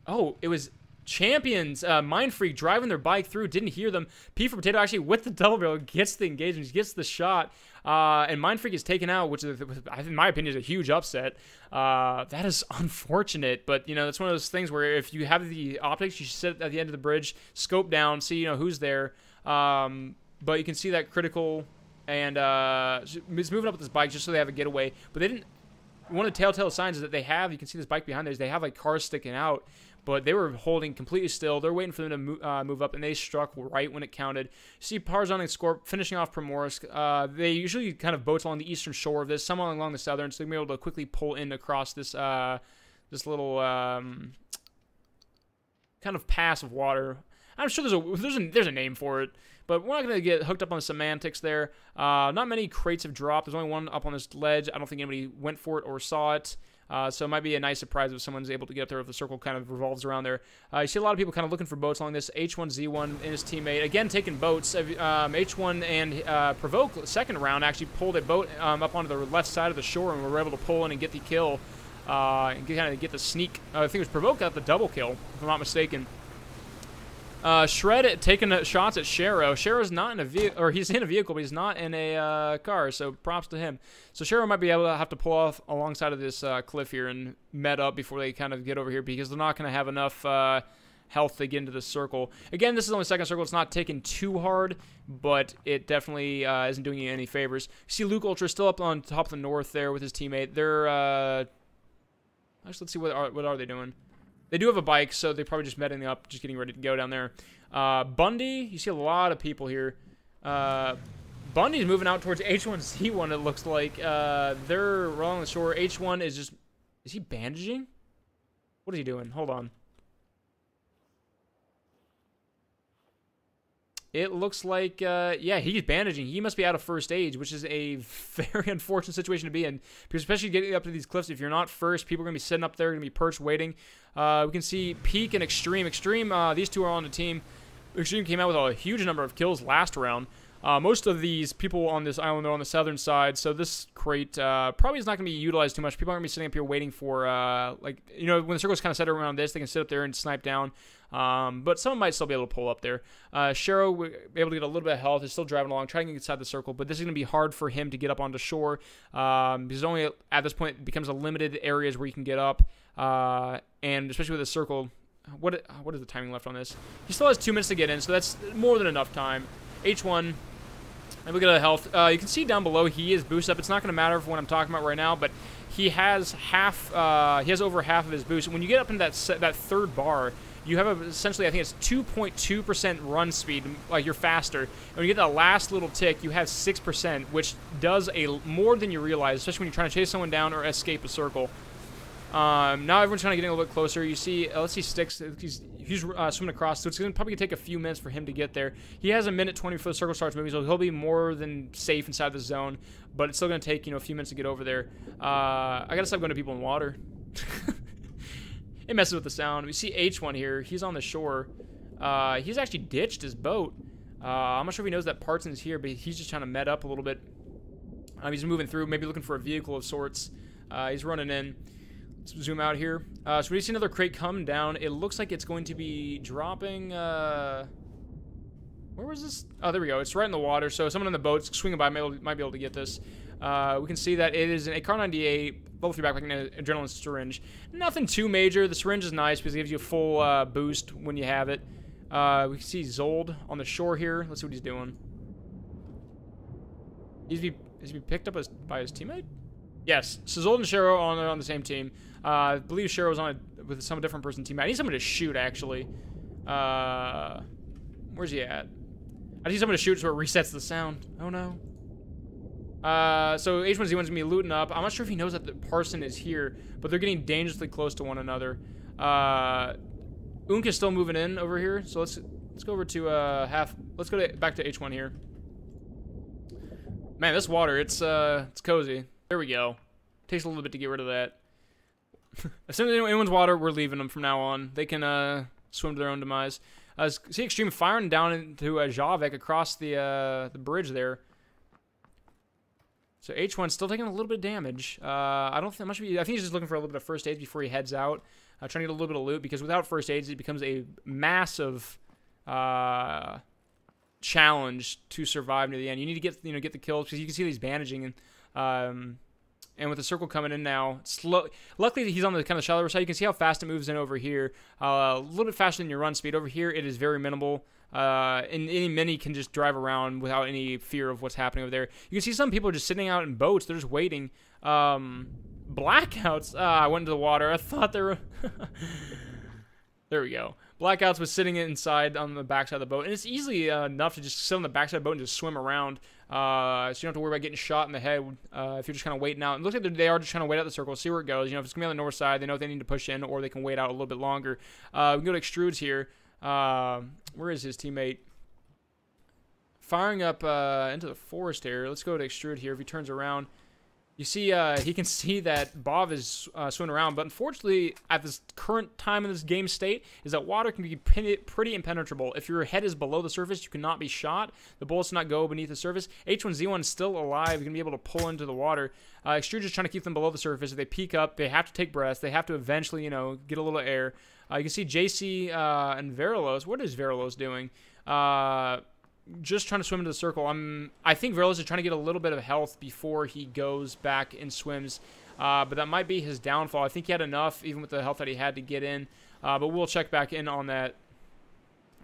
Oh, it was Champions. Mind Freak driving their bike through, didn't hear them. P for Potato actually with the double barrel gets the engagement, gets the shot, and Mind Freak is taken out, which is, in my opinion, is a huge upset. That is unfortunate, but, you know, that's one of those things where if you have the optics, you should sit at the end of the bridge, scope down, see, you know, who's there. But you can see that Critical... And it's moving up with this bike just so they have a getaway. But they didn't... One of the telltale signs is that they have... You can see this bike behind there. They have, like, cars sticking out. But they were holding completely still. They're waiting for them to move up. And they struck right when it counted. You see Parzon and Scorp finishing off Primorsk. They usually kind of boats along the eastern shore of this. Some along the southern. So they're going to be able to quickly pull in across this this little... kind of pass of water. I'm sure there's a name for it. But we're not going to get hooked up on the semantics there. Not many crates have dropped. There's only one up on this ledge. I don't think anybody went for it or saw it. So it might be a nice surprise if someone's able to get up there if the circle kind of revolves around there. You see a lot of people kind of looking for boats along this. H1Z1 and his teammate, again, taking boats. H1 and Provoke, second round, actually pulled a boat up onto the left side of the shore, and we were able to pull in and get the kill. And kind of get the sneak. I think it was Provoke got the double kill, if I'm not mistaken. Shred taking shots at Shero. Shero's not in a vehicle, or he's in a vehicle, but he's not in a car, so props to him. So Shero might be able to have to pull off alongside of this cliff here and med up before they kind of get over here, because they're not going to have enough health to get into the circle. Again, this is only second circle. It's not taking too hard, but it definitely isn't doing you any favors. You see Luke Ultra still up on top of the north there with his teammate. They're, actually, let's see, what are they doing? They do have a bike, so they probably just meting up, just getting ready to go down there. Bundy, you see a lot of people here. Bundy's moving out towards H1Z1, it looks like. They're along the shore. H1 is just... Is he bandaging? What is he doing? Hold on. it looks like, yeah, he's bandaging. He must be out of first aid, which is a very unfortunate situation to be in. Because especially getting up to these cliffs, if you're not first, people are going to be sitting up there, going to be perched waiting. We can see Peak and Extreme. Extreme, these two are on the team. Extreme came out with a huge number of kills last round. Most of these people on this island are on the southern side, so this crate probably is not going to be utilized too much. People aren't going to be sitting up here waiting for, like, you know, when the circle's kind of set around this, they can sit up there and snipe down. But someone might still be able to pull up there. Shero will be able to get a little bit of health. He's still driving along, trying to get inside the circle, but this is going to be hard for him to get up onto shore. Because only at this point it becomes a limited areas where you can get up, and especially with a circle. What is the timing left on this? He still has 2 minutes to get in, so that's more than enough time. H1. And look at the health. You can see down below he is boosted up. It's not going to matter for what I'm talking about right now, but he has half. He has over half of his boost. When you get up into that third bar, you have essentially, I think it's 2.2% run speed, like you're faster. And when you get that last little tick, you have 6%, which does more than you realize, especially when you're trying to chase someone down or escape a circle. Now everyone's trying to get a little bit closer. You see, let's see Sticks. He's swimming across, so it's probably going to take a few minutes for him to get there. He has a minute 20 before the circle starts moving, so he'll be more than safe inside the zone, but it's still going to take, you know, a few minutes to get over there. I got to stop going to people in water. It messes with the sound. We see H1 here. He's on the shore. He's actually ditched his boat. I'm not sure if he knows that Parsons is here, but he's just trying to med up a little bit. He's moving through, maybe looking for a vehicle of sorts. He's running in. Let's zoom out here. So we see another crate coming down. It looks like it's going to be dropping. Where was this? Oh, there we go. It's right in the water. So someone in the boat swinging by might be able to get this. We can see that it is an ACAR 98, level 3 backpack, and an adrenaline syringe. Nothing too major. The syringe is nice because it gives you a full boost when you have it. We can see Zold on the shore here. Let's see what he's doing. Is he picked up by his teammate? Yes. So Zold and Shero are on the same team. I believe Shero was on with some different person team. I need someone to shoot, actually. Where's he at? I need someone to shoot so it resets the sound. Oh, no. So H1Z1's going to be looting up. I'm not sure if he knows that the Parson is here, but they're getting dangerously close to one another. Unk is still moving in over here, so let's go over to let's go back to H1 here. Man, this water, it's cozy. There we go. Takes a little bit to get rid of that. As soon as anyone's water, we're leaving them from now on. They can swim to their own demise. See Extreme firing down into Javek across the bridge there. So H1's still taking a little bit of damage. I think he's just looking for a little bit of first aids before he heads out. Trying to get a little bit of loot, because without first aids, it becomes a massive challenge to survive near the end. You need to get the kills, because you can see he's bandaging, and with the circle coming in now, luckily he's on the kind of shallower side. You can see how fast it moves in over here. A little bit faster than your run speed. Over here, it is very minimal. And any mini can just drive around without any fear of what's happening over there. You can see some people are just sitting out in boats. They're just waiting. Blackouts. I went into the water. I thought they were... There we go. Blackouts was sitting inside on the backside of the boat. And it's easily enough to just sit on the backside of the boat and just swim around. So you don't have to worry about getting shot in the head if you're just kind of waiting out. It looks like they are just trying to wait out the circle, see where it goes. You know, if it's going to be on the north side, they know if they need to push in, or they can wait out a little bit longer. We can go to Extrudes here. Where is his teammate? Firing up into the forest here. Let's go to Extrude here. If he turns around, you see he can see that Bov is swimming around. But unfortunately, at this current time in this game state, is that water can be pretty impenetrable. If your head is below the surface, you cannot be shot. The bullets do not go beneath the surface. H1Z1 is still alive. You're going to be able to pull into the water. Extrude is trying to keep them below the surface. If they peek up, they have to take breaths. They have to eventually, get a little air. You can see JC and Verilos. What is Verilos doing? Just trying to swim into the circle. I think Verilos is trying to get a little bit of health before he goes back and swims. But that might be his downfall. I think he had enough, even with the health that he had, to get in. But we'll check back in on that.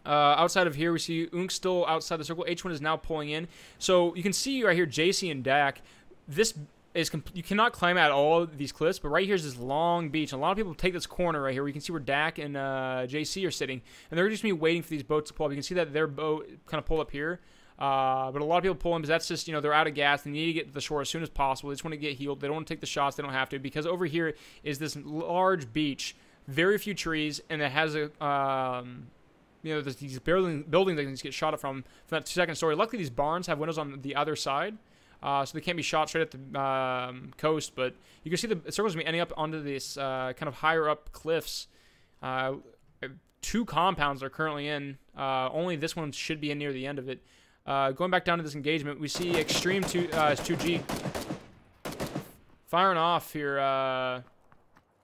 Outside of here, we see Unk still outside the circle. H1 is now pulling in. So you can see right here, JC and Dak. This is you cannot climb at all these cliffs, but right here is this long beach. And a lot of people take this corner right here where you can see where Dak and JC are sitting, and they're just going to be waiting for these boats to pull up. You can see that their boat kind of pull up here, but a lot of people pull in because that's just, they're out of gas. They need to get to the shore as soon as possible. They just want to get healed. They don't want to take the shots. They don't have to, because over here is this large beach, very few trees, and it has a you know, there's these buildings that can just get shot at from that 2nd story. Luckily, these barns have windows on the other side, so they can't be shot straight at the coast. But you can see the circles be ending up onto this kind of higher up cliffs. 2 compounds are currently in. Only this one should be in near the end of it. Going back down to this engagement, we see Extreme 2G firing off here.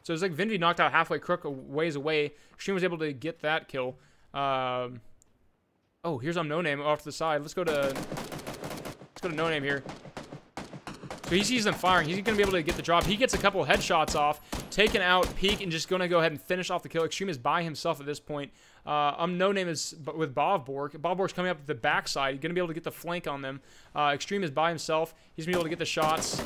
So it's like Vinvi knocked out halfway crook a ways away. Extreme was able to get that kill. Oh, here's No Name off to the side. Let's go to No Name here. So he sees them firing. He's going to be able to get the drop. He gets a couple headshots off, taking out Peak, and just going to go ahead and finish off the kill. Extreme is by himself at this point. No Name is with Bovborg. Bovborg's coming up the backside. He's going to be able to get the flank on them. Extreme is by himself. He's going to be able to get the shots.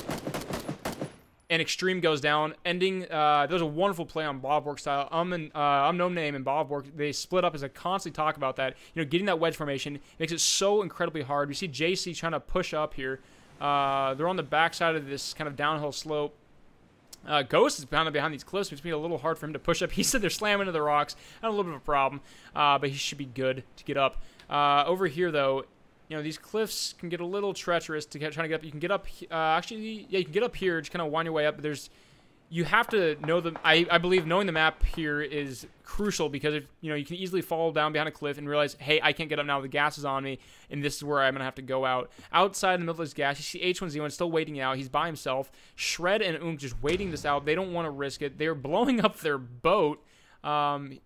And Extreme goes down, ending. There's a wonderful play on Bovborg style. No Name and Bovborg, they split up, as I constantly talk about that. You know, getting that wedge formation makes it so incredibly hard. We see JC trying to push up here. They're on the backside of this kind of downhill slope. Ghost is behind these cliffs, which makes it a little hard for him to push up. He said they're slamming into the rocks. Had a little bit of a problem, but he should be good to get up. Over here, though, you know, these cliffs can get a little treacherous to trying to get up. You can get up, actually, yeah, you can get up here, just kind of wind your way up. But you have to know I believe knowing the map here is crucial, because if, you know, you can easily fall down behind a cliff and realize, hey, I can't get up now. The gas is on me, and this is where I'm gonna have to go out. Outside in the middle of this gas, you see H1Z1 still waiting out. He's by himself. Shred and Unk just waiting this out. They don't want to risk it. They're blowing up their boat. It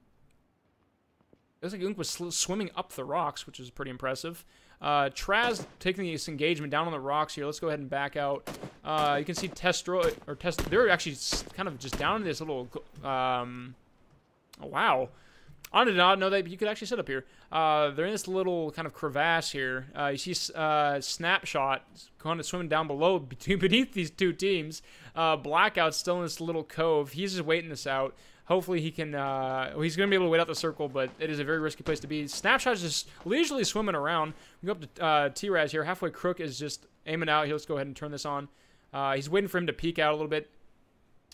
looks like Unk was swimming up the rocks, which is pretty impressive. Traz taking this engagement down on the rocks here. Let's go ahead and back out. You can see they're actually kind of just down in this little, oh, wow. I did not know that you could actually sit up here. They're in this little kind of crevasse here. You see Snapshot kind of swimming down below beneath these 2 teams. Blackout's still in this little cove. He's just waiting this out. Hopefully he can, he's going to be able to wait out the circle, but it is a very risky place to be. Snapshot's just leisurely swimming around. We go up to T-Raz here. Halfway Crook is just aiming out. Let's go ahead and turn this on. He's waiting for him to peek out a little bit.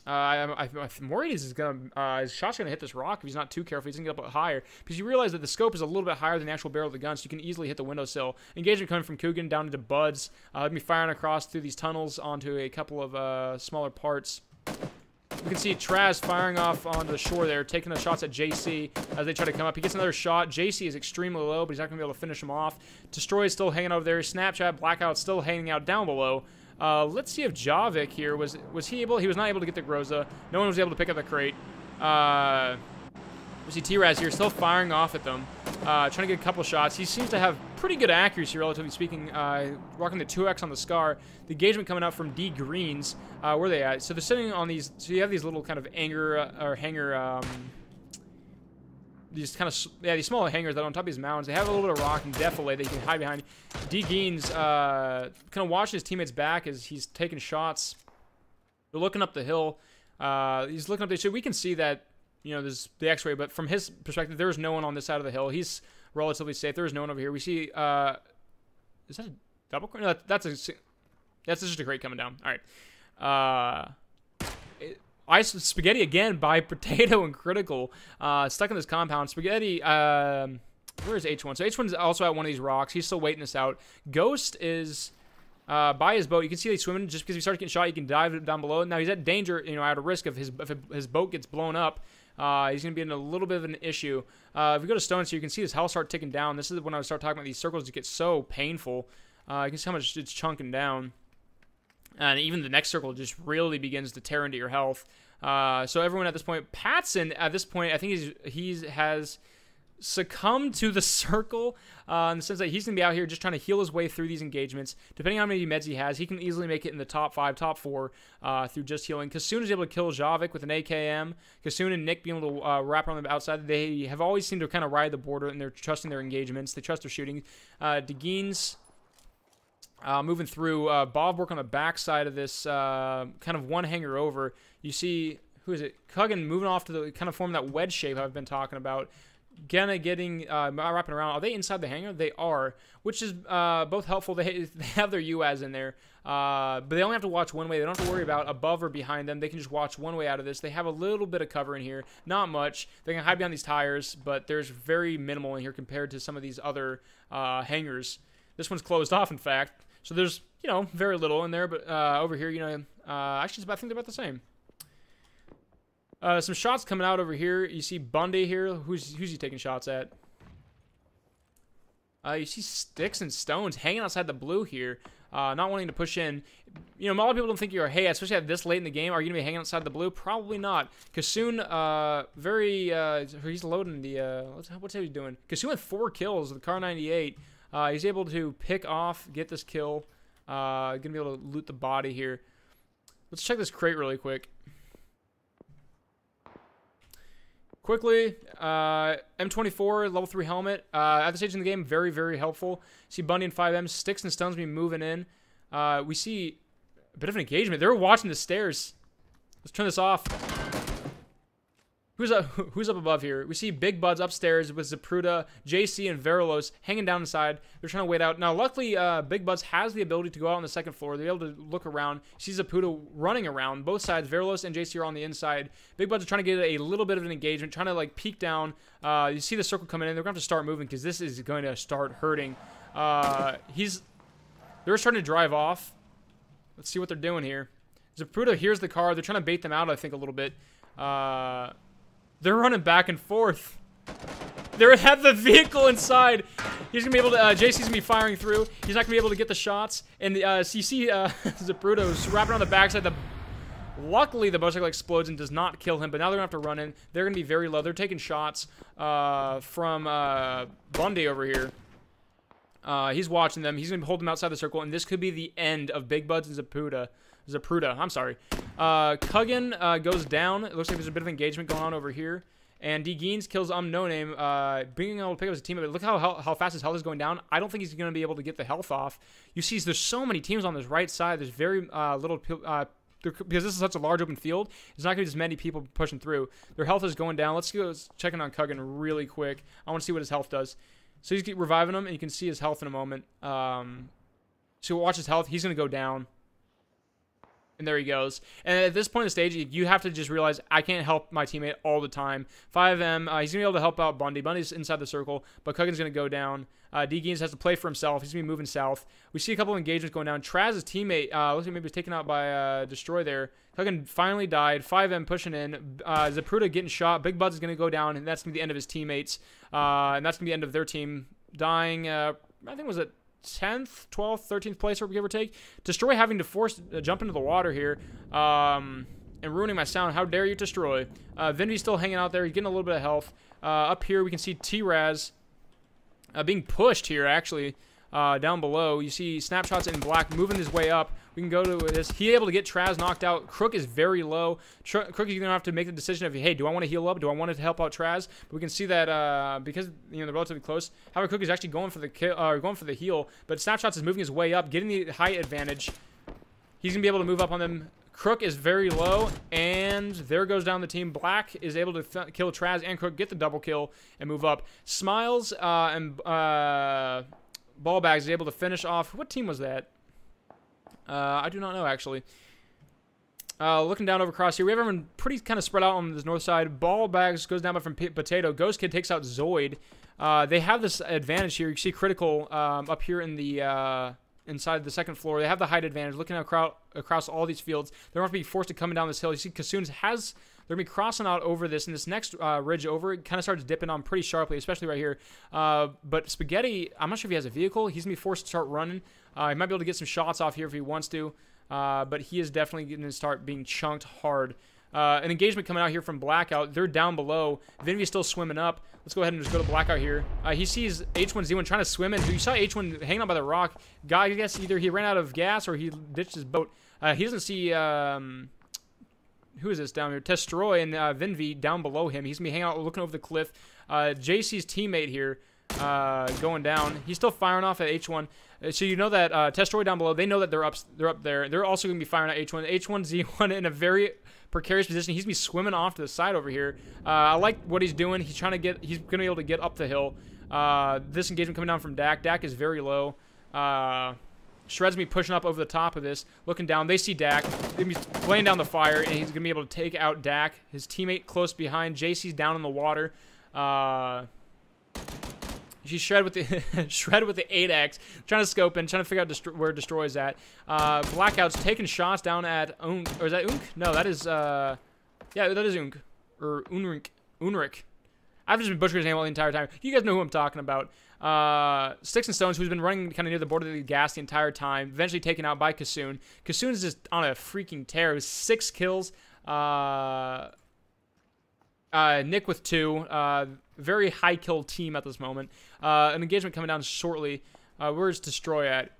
I'm worried his shot's going to hit this rock if he's not too careful. He's going to get up higher, because you realize that the scope is a little bit higher than the actual barrel of the gun, so you can easily hit the windowsill. Engagement coming from Coogan down into Buds. Let me firing across through these tunnels onto a couple of smaller parts. You can see Traz firing off onto the shore there, taking the shots at JC as they try to come up. He gets another shot. JC is extremely low, but he's not going to be able to finish him off. Destroy is still hanging over there. Snapchat, Blackout still hanging out down below. Let's see if Javik here, was he able? He was not able to get the Groza. No one was able to pick up the crate. We see T-Raz here still firing off at them, trying to get a couple shots. He seems to have pretty good accuracy, relatively speaking, rocking the 2X on the Scar. The engagement coming out from D Greens. Where are they at? So they're sitting on these, so you have these little kind of hangar, these kind of, yeah, these small hangars that are on top of these mountains. They have a little bit of rock and defilade that you can hide behind. D Geens kind of watching his teammates back as he's taking shots. They're looking up the hill. He's looking up the, so we can see that, you know, there's the X-ray, but from his perspective, there's no one on this side of the hill. He's relatively safe. There's no one over here. We see, is that a double? No, that's just a crate coming down. All right. Ice Spaghetti again by Potato and Critical. Stuck in this compound. Spaghetti, where is H1? So H1 is also at one of these rocks. He's still waiting this out. Ghost is by his boat. You can see he's swimming. Just because he starts getting shot, you can dive down below. Now he's at danger, you know, at a risk of his boat gets blown up. He's going to be in a little bit of an issue. If we go to Stones here, you can see his health start ticking down. This is when I start talking about these circles that get so painful. You can see how much it's chunking down. And even the next circle just really begins to tear into your health. So everyone at this point, Patson at this point, I think he has succumbed to the circle in the sense that he's going to be out here just trying to heal his way through these engagements. Depending on how many meds he has, he can easily make it in the top 5, top 4 through just healing. Kasoon is able to kill Javik with an AKM. Kasoon and Nick being able to wrap around the outside. They have always seemed to kind of ride the border, and they're trusting their engagements. They trust their shooting. Degeens moving through. Bob work on the backside of this kind of one hanger over. You see, who is it? Cuggan moving off to the kind of form that wedge shape I've been talking about. getting wrapping around. Are they inside the hangar? They are, which is both helpful. They have their UAS in there, but they only have to watch one way. They don't have to worry about above or behind them. They can just watch one way out of this. They have a little bit of cover in here, not much. They can hide behind these tires, but there's very minimal in here compared to some of these other hangars. This one's closed off, in fact, so there's very little in there. But over here, actually, I think they're about the same. Some shots coming out over here. You see Bundy here. Who's he taking shots at? You see Sticks and Stones hanging outside the blue here, not wanting to push in. A lot of people don't think you're, hey, especially at this late in the game, are you going to be hanging outside the blue? Probably not. Kassoon, he's loading the, what's he doing? Kassoon with 4 kills with the Car 98. He's able to pick off, get this kill. Going to be able to loot the body here. Let's check this crate really quick. Quickly, M24, level 3 helmet. At this stage in the game, very, very helpful. See Bundy and 5M, Sticks and Stones be moving in. We see a bit of an engagement. They're watching the stairs. Let's turn this off. Who's up above here? We see Big Buds upstairs with Zapruder, JC, and Verilos hanging down inside. They're trying to wait out. Now, luckily, Big Buds has the ability to go out on the second floor. They're able to look around. See Zapruder running around. Both sides, Verilos and JC are on the inside. Big Buds are trying to get a little bit of an engagement, trying to, like, peek down. You see the circle coming in. They're going to have to start moving because this is going to start hurting. They're starting to drive off. Let's see what they're doing here. Zapruder hears the car. They're trying to bait them out, I think, a little bit. They're running back and forth. They have the vehicle inside. He's going to be able to, JC's going to be firing through. He's not going to be able to get the shots. And so you see Zapruder's wrapping on the backside. Luckily, the motorcycle explodes and does not kill him, but now they're going to have to run in. They're going to be very low. They're taking shots from Bundy over here. He's watching them. He's going to hold them outside the circle, and this could be the end of Big Buds and Zapruder. I'm sorry. Kuggan goes down. It looks like there's a bit of engagement going on over here. And D. Geens kills No Name, being able to pick up his teammate. But look how fast his health is going down. I don't think he's going to be able to get the health off. You see, there's so many teams on this right side. There's very little... because this is such a large open field, there's not going to be as many people pushing through. Their health is going down. Let's go checking on Kuggan really quick. I want to see what his health does. So he's reviving him, and you can see his health in a moment. So watch his health. He's going to go down. And there he goes. And at this point in the stage, you have to just realize, I can't help my teammate all the time. 5M, he's going to be able to help out Bundy. Bundy's inside the circle, but Kuggan's going to go down. D. Geens has to play for himself. He's going to be moving south. We see a couple of engagements going down. Traz's teammate, looks like maybe was taken out by Destroy there. Kuggan finally died. 5M pushing in. Zapruder getting shot. Big Buds is going to go down, and that's going to be the end of his teammates. And that's going to be the end of their team dying. I think it was at 10th, 12th, 13th place, or give or take. Destroy having to force jump into the water here and ruining my sound. How dare you, Destroy? Vinvy's still hanging out there. He's getting a little bit of health. Up here, we can see T-Raz being pushed here, actually. Down below, you see Snapshots in black moving his way up. We can go to this. He's able to get Traz knocked out. Crook is very low. Crook is going to have to make the decision of, hey, do I want to heal up? Do I want to help out Traz? But we can see that because they're relatively close. However, Crook is actually going for the kill, going for the heal. But Snapshots is moving his way up, getting the height advantage. He's going to be able to move up on them. Crook is very low, and there goes down the team. Black is able to kill Traz and Crook, get the double kill, and move up. Smiles and Ballbags is able to finish off. What team was that? I do not know, actually. Looking down over across here, we have everyone pretty kind of spread out on this north side. Ballbags goes down from Potato. Ghost Kid takes out Zoid. They have this advantage here. You see Critical up here in the inside the second floor. They have the height advantage. Looking across all these fields, they're going to be forced to come down this hill. You see Kassoon's has... They're going to be crossing out over this, and this next ridge over, it kind of starts dipping on pretty sharply, especially right here. But Spaghetti, I'm not sure if he has a vehicle. He's going to be forced to start running. He might be able to get some shots off here if he wants to, but he is definitely going to start being chunked hard. An engagement coming out here from Blackout. They're down below. Vinvy's still swimming up. Let's go ahead and just go to Blackout here. He sees H1Z1 trying to swim in. You saw H1 hanging out by the rock. Guy, I guess either he ran out of gas or he ditched his boat. He doesn't see... who is this down here? Testroy and Vinvy down below him. He's going to be hanging out looking over the cliff. JC's teammate here going down. He's still firing off at H1. So you know that Testroy down below, they know that they're up there. They're also going to be firing at H1. H1Z1 in a very precarious position. He's going to be swimming off to the side over here. I like what he's doing. He's going to be able to get up the hill. This engagement coming down from Dak. Dak is very low. Shred's going to be pushing up over the top of this, looking down. They see Dak. They're going to be laying down the fire, and he's going to be able to take out Dak. His teammate close behind. JC's down in the water. She's Shred with the 8x, trying to scope in, trying to figure out where Destroy's at. Blackout's taking shots down at Unk, or is that Unk? No, that is yeah, that is Unk or Unrik. I've just been butchering his name all the entire time. You guys know who I'm talking about. Sticks and Stones, who's been running kind of near the border of the gas the entire time, eventually taken out by Kasoon. Kasoon is just on a freaking tear. It was 6 kills. Nick with 2. Very high kill team at this moment. An engagement coming down shortly. Where's Destroy at?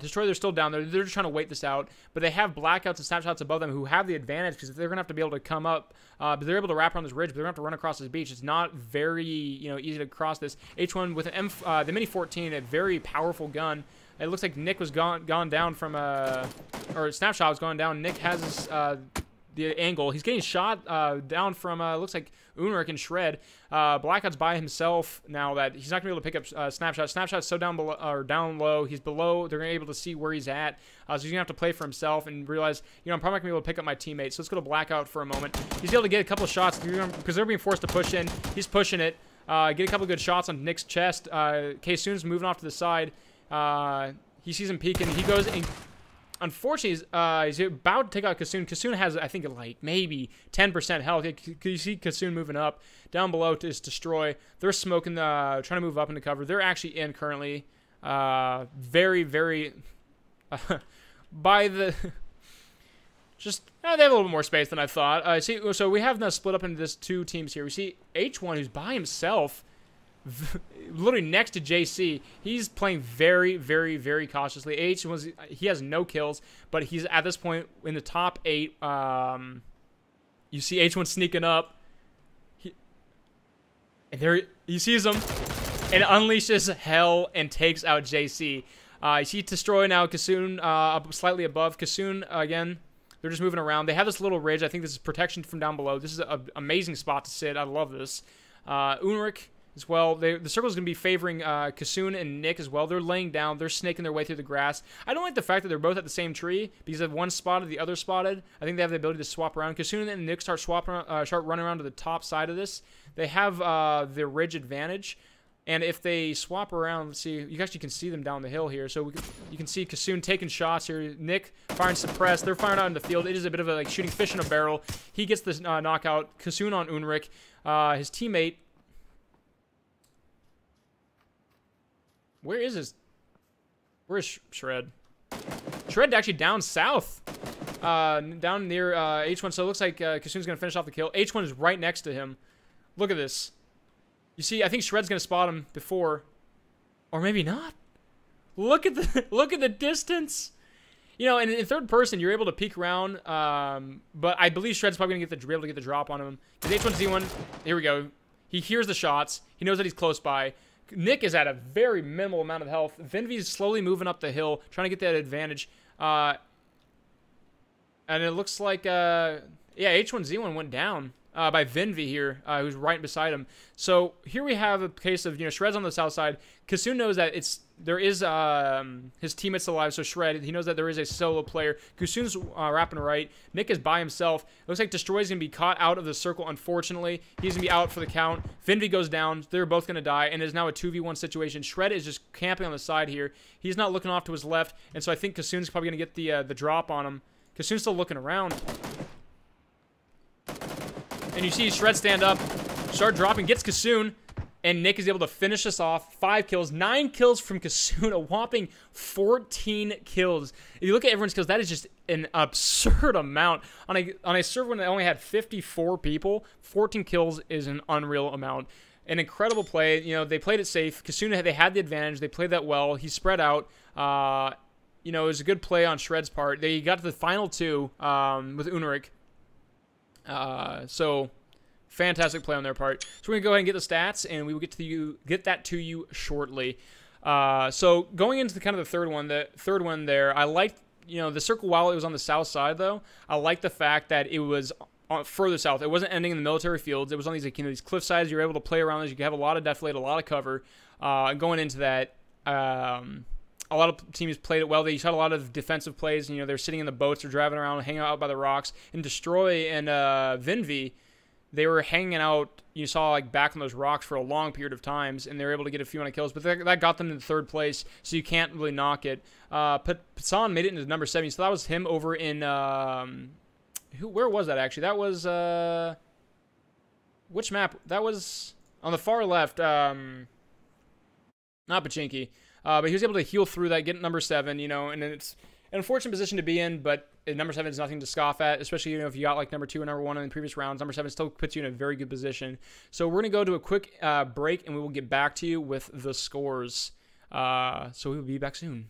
Destroy, they're still down there. They're just trying to wait this out. But they have Blackouts and Snapshots above them who have the advantage because they're going to have to be able to come up. But they're able to wrap around this ridge, but they're going to have to run across this beach. It's not very easy to cross this. H1 with an the Mini 14, a very powerful gun. It looks like Nick was gone down from or Snapshot was gone down. Nick has his, the angle. He's getting shot down from looks like Unrik and Shred. Blackout's by himself now that he's not gonna be able to pick up Snapshot. Snapshot's so down below or down low. He's below. They're gonna be able to see where he's at. So he's gonna have to play for himself and realize, I'm probably not gonna be able to pick up my teammates. So let's go to Blackout for a moment. He's able to get a couple of shots because they're being forced to push in. He's pushing it. Get a couple of good shots on Nick's chest. K-Soon's moving off to the side. He sees him peeking. He goes and unfortunately, he's about to take out Kasoon. Kasoon has, I think, like maybe 10% health. You see Kasoon moving up. Down below is Destroy. They're smoking, trying to move up into cover. They're actually in currently. Very, very by the just they have a little bit more space than I thought. So we have now split up into this 2 teams here. We see H1 who's by himself. Literally next to JC. He's playing very, very, very cautiously. He has no kills, but he's at this point in the top 8. You see H1 sneaking up. And there he sees him and unleashes hell and takes out JC. You see Destroy now. Kasoon slightly above. Kasoon again. They're just moving around. They have this little ridge. I think this is protection from down below. This is an amazing spot to sit. I love this. Unrik as well. The circle's going to be favoring Kasoon and Nick as well. They're laying down. They're snaking their way through the grass. I don't like the fact that they're both at the same tree because if one spotted, the other spotted. I think they have the ability to swap around. Kasoon and Nick start running around to the top side of this. They have the ridge advantage. And if they swap around, let's see, you actually can see them down the hill here. So you can see Kasoon taking shots here. Nick firing suppressed. They're firing out in the field. It is a bit of a like shooting fish in a barrel. He gets this knockout. Kasoon on Unrik. His teammate. Where is Shred? Shred actually down south. Down near H1. So it looks like Kasoon's going to finish off the kill. H1 is right next to him. Look at this. You see, I think Shred's going to spot him before. Or maybe not. Look at the distance. And in third person, you're able to peek around. But I believe Shred's probably going to be able to get the drop on him. Because H1Z1, here we go. He hears the shots. He knows that he's close by. Nick is at a very minimal amount of health. Vinvi is slowly moving up the hill, trying to get that advantage. And it looks like, yeah, H1Z1 went down by Vinvi here, who's right beside him. So here we have a case of, Shred's on the south side. Kasoon knows that there is his teammates alive, so Shred, he knows that there is a solo player. Kasoon's wrapping right. Nick is by himself. It looks like Destroy's going to be caught out of the circle, unfortunately. He's going to be out for the count. Vinvi goes down. They're both going to die, and it is now a 2v1 situation. Shred is just camping on the side here. He's not looking off to his left, and so I think Kasoon's probably going to get the drop on him. Kasoon's still looking around. And you see Shred stand up, start dropping, gets Kasoon, and Nick is able to finish this off. 5 kills, 9 kills from Kasoon, a whopping 14 kills. If you look at everyone's kills, that is just an absurd amount. On a server that only had 54 people, 14 kills is an unreal amount. An incredible play. They played it safe. Kasoon, they had the advantage. They played that well. He spread out. It was a good play on Shred's part. They got to the final 2 with Unrik. So Fantastic play on their part. So we're gonna go ahead and get the stats, and we will get that to you shortly. So going into the kind of the third one there, I liked, the circle while it was on the south side though. I liked the fact that it was further south. It wasn't ending in the military fields. It was on these these cliff sides. You were able to play around those. You could have a lot of defilade, a lot of cover. Going into that, a lot of teams played it well. They had a lot of defensive plays. They're sitting in the boats, they're driving around, hanging out by the rocks. And Destroy and Vinvi, they were hanging out, you saw, like, back on those rocks for a long period of times, and they were able to get a few on kills, but that got them into third place, so you can't really knock it. Patsan made it into number 70, so that was him over in, where was that, actually? That was, which map? That was on the far left, not Pachinki, but he was able to heal through that, get number 7, and it's an unfortunate position to be in, but number 7 is nothing to scoff at, especially if you got like number 2 and number 1 in the previous rounds. Number 7 still puts you in a very good position. So we're going to go to a quick break, and we will get back to you with the scores. So we will be back soon.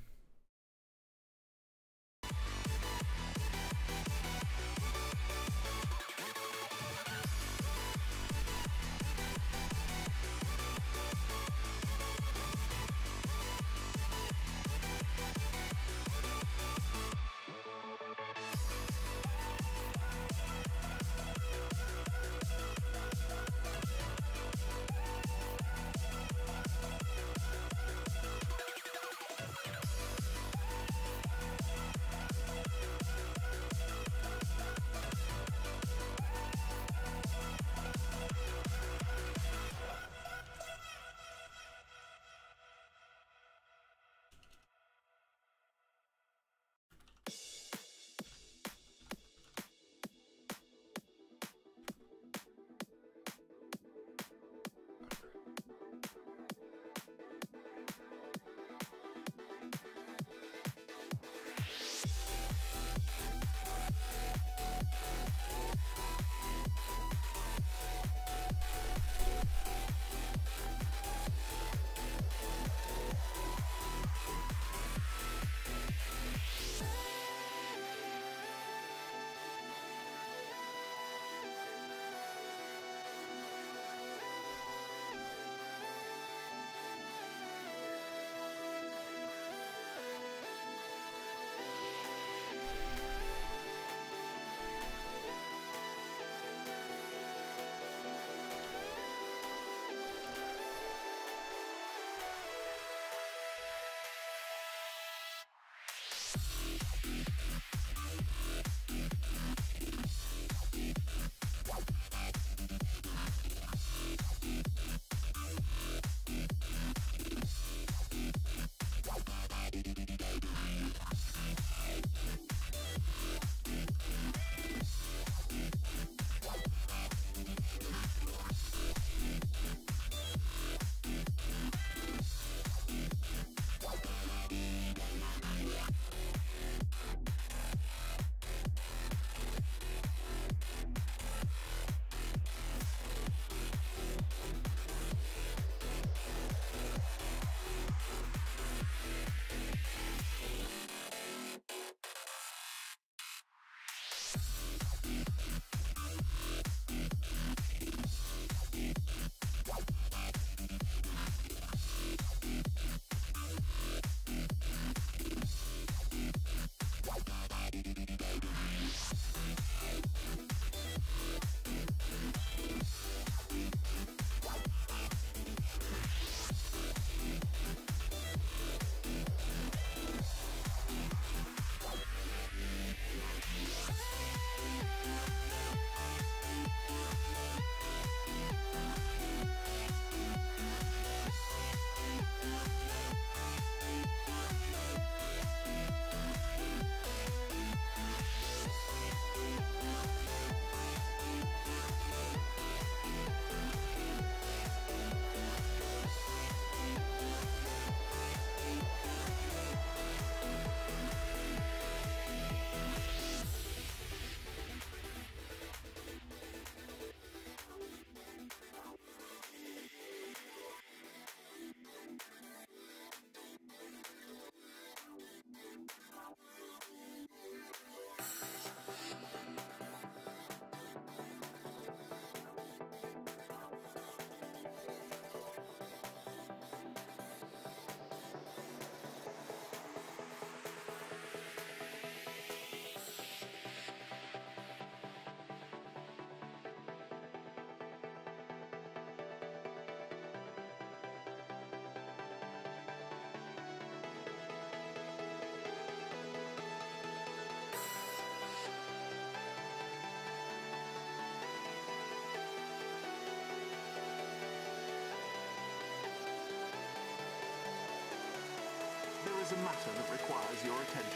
matter that requires your attention.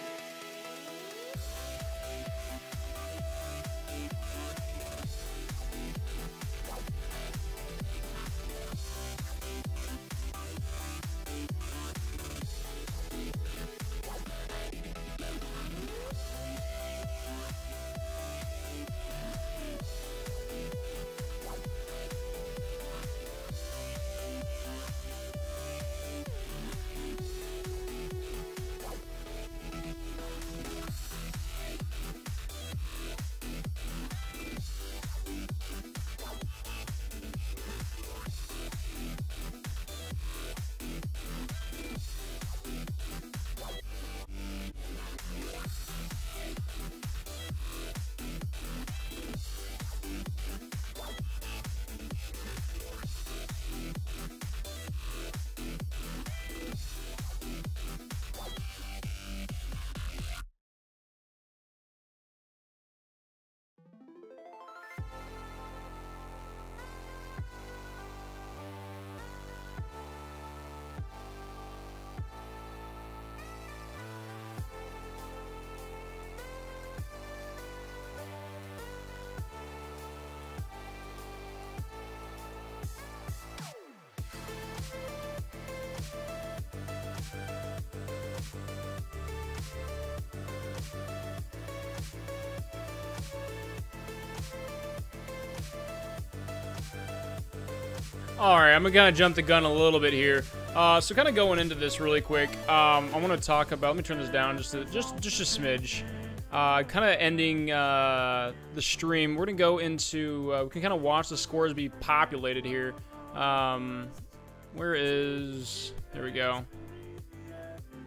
Alright, I'm gonna kind of jump the gun a little bit here. So kind of going into this really quick, I want to talk about, let me turn this down just a smidge. Kind of ending the stream, we're gonna go into, we can kind of watch the scores be populated here. Where is, there we go.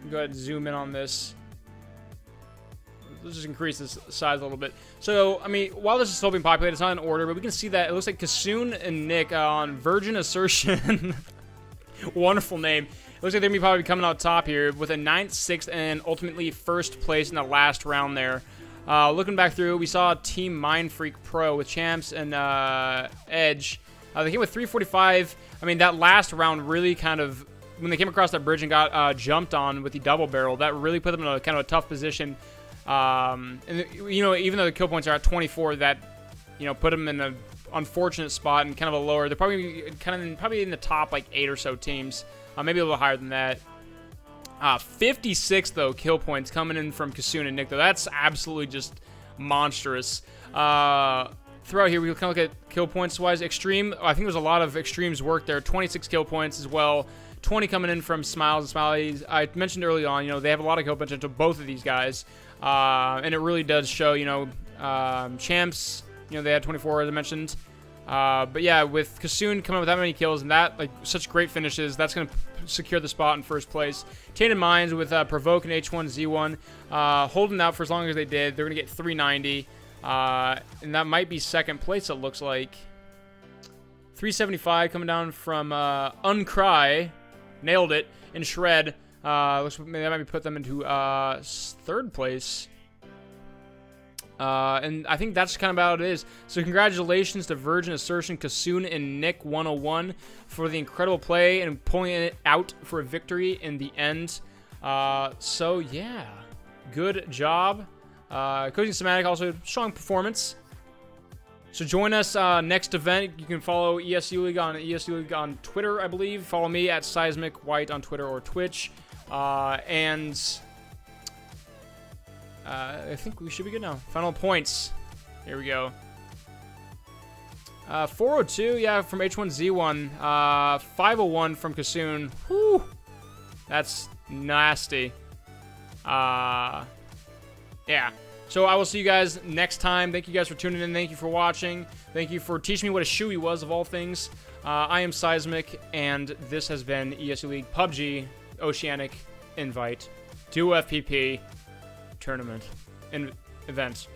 Go ahead and zoom in on this. Let's just increase this size a little bit. So, I mean, while this is still being populated, it's not in order, but we can see that it looks like Kasoon and Nick on Virgin Assertion. Wonderful name. It looks like they're going to be probably coming out top here with a 9th, 6th, and ultimately 1st place in the last round there. Looking back through, we saw Team Mindfreak Pro with Champs and Edge. They came with 345. I mean, that last round really kind of, when they came across that bridge and got jumped on with the double barrel, that really put them in a kind of a tough position. And you know, even though the kill points are at 24, that, you know, put them in an unfortunate spot and kind of a lower. They're probably probably in the top like 8 or so teams, maybe a little higher than that. 56 though kill points coming in from Kasoon and Nick though. That's absolutely just monstrous. Throughout here, we kind of look at kill points wise. Extreme, I think there's a lot of Extreme's work there. 26 kill points as well. 20 coming in from Smiles and Smileys. I mentioned early on, you know, they have a lot of kill potential, both of these guys. And it really does show, you know, Champs, you know, they had 24 as I mentioned. But yeah, with Kasoon coming up with that many kills and that, like, such great finishes, that's going to secure the spot in 1st place. Tainted Minds with Provoke and H1Z1, holding out for as long as they did. They're going to get 390. And that might be 2nd place, it looks like. 375 coming down from Uncry. Nailed it. And Shred. Looks like that might put them into 3rd place. And I think that's kind of about it is. So congratulations to Virgin Assertion, Kasoon, and Nick 101 for the incredible play and pulling it out for a victory in the end. So yeah, good job. Coaching Semantic also strong performance. So join us next event. You can follow ESU League on Twitter, I believe. Follow me at Seismic White on Twitter or Twitch. And I think we should be good now. Final points. Here we go. 402, yeah, from H1Z1. 501 from Kasoon. Whew. That's nasty. Yeah. So I will see you guys next time. Thank you guys for tuning in. Thank you for watching. Thank you for teaching me what a shoey was, of all things. I am Seismic, and this has been ESU League PUBG Oceanic Invite to FPP Tournament and event.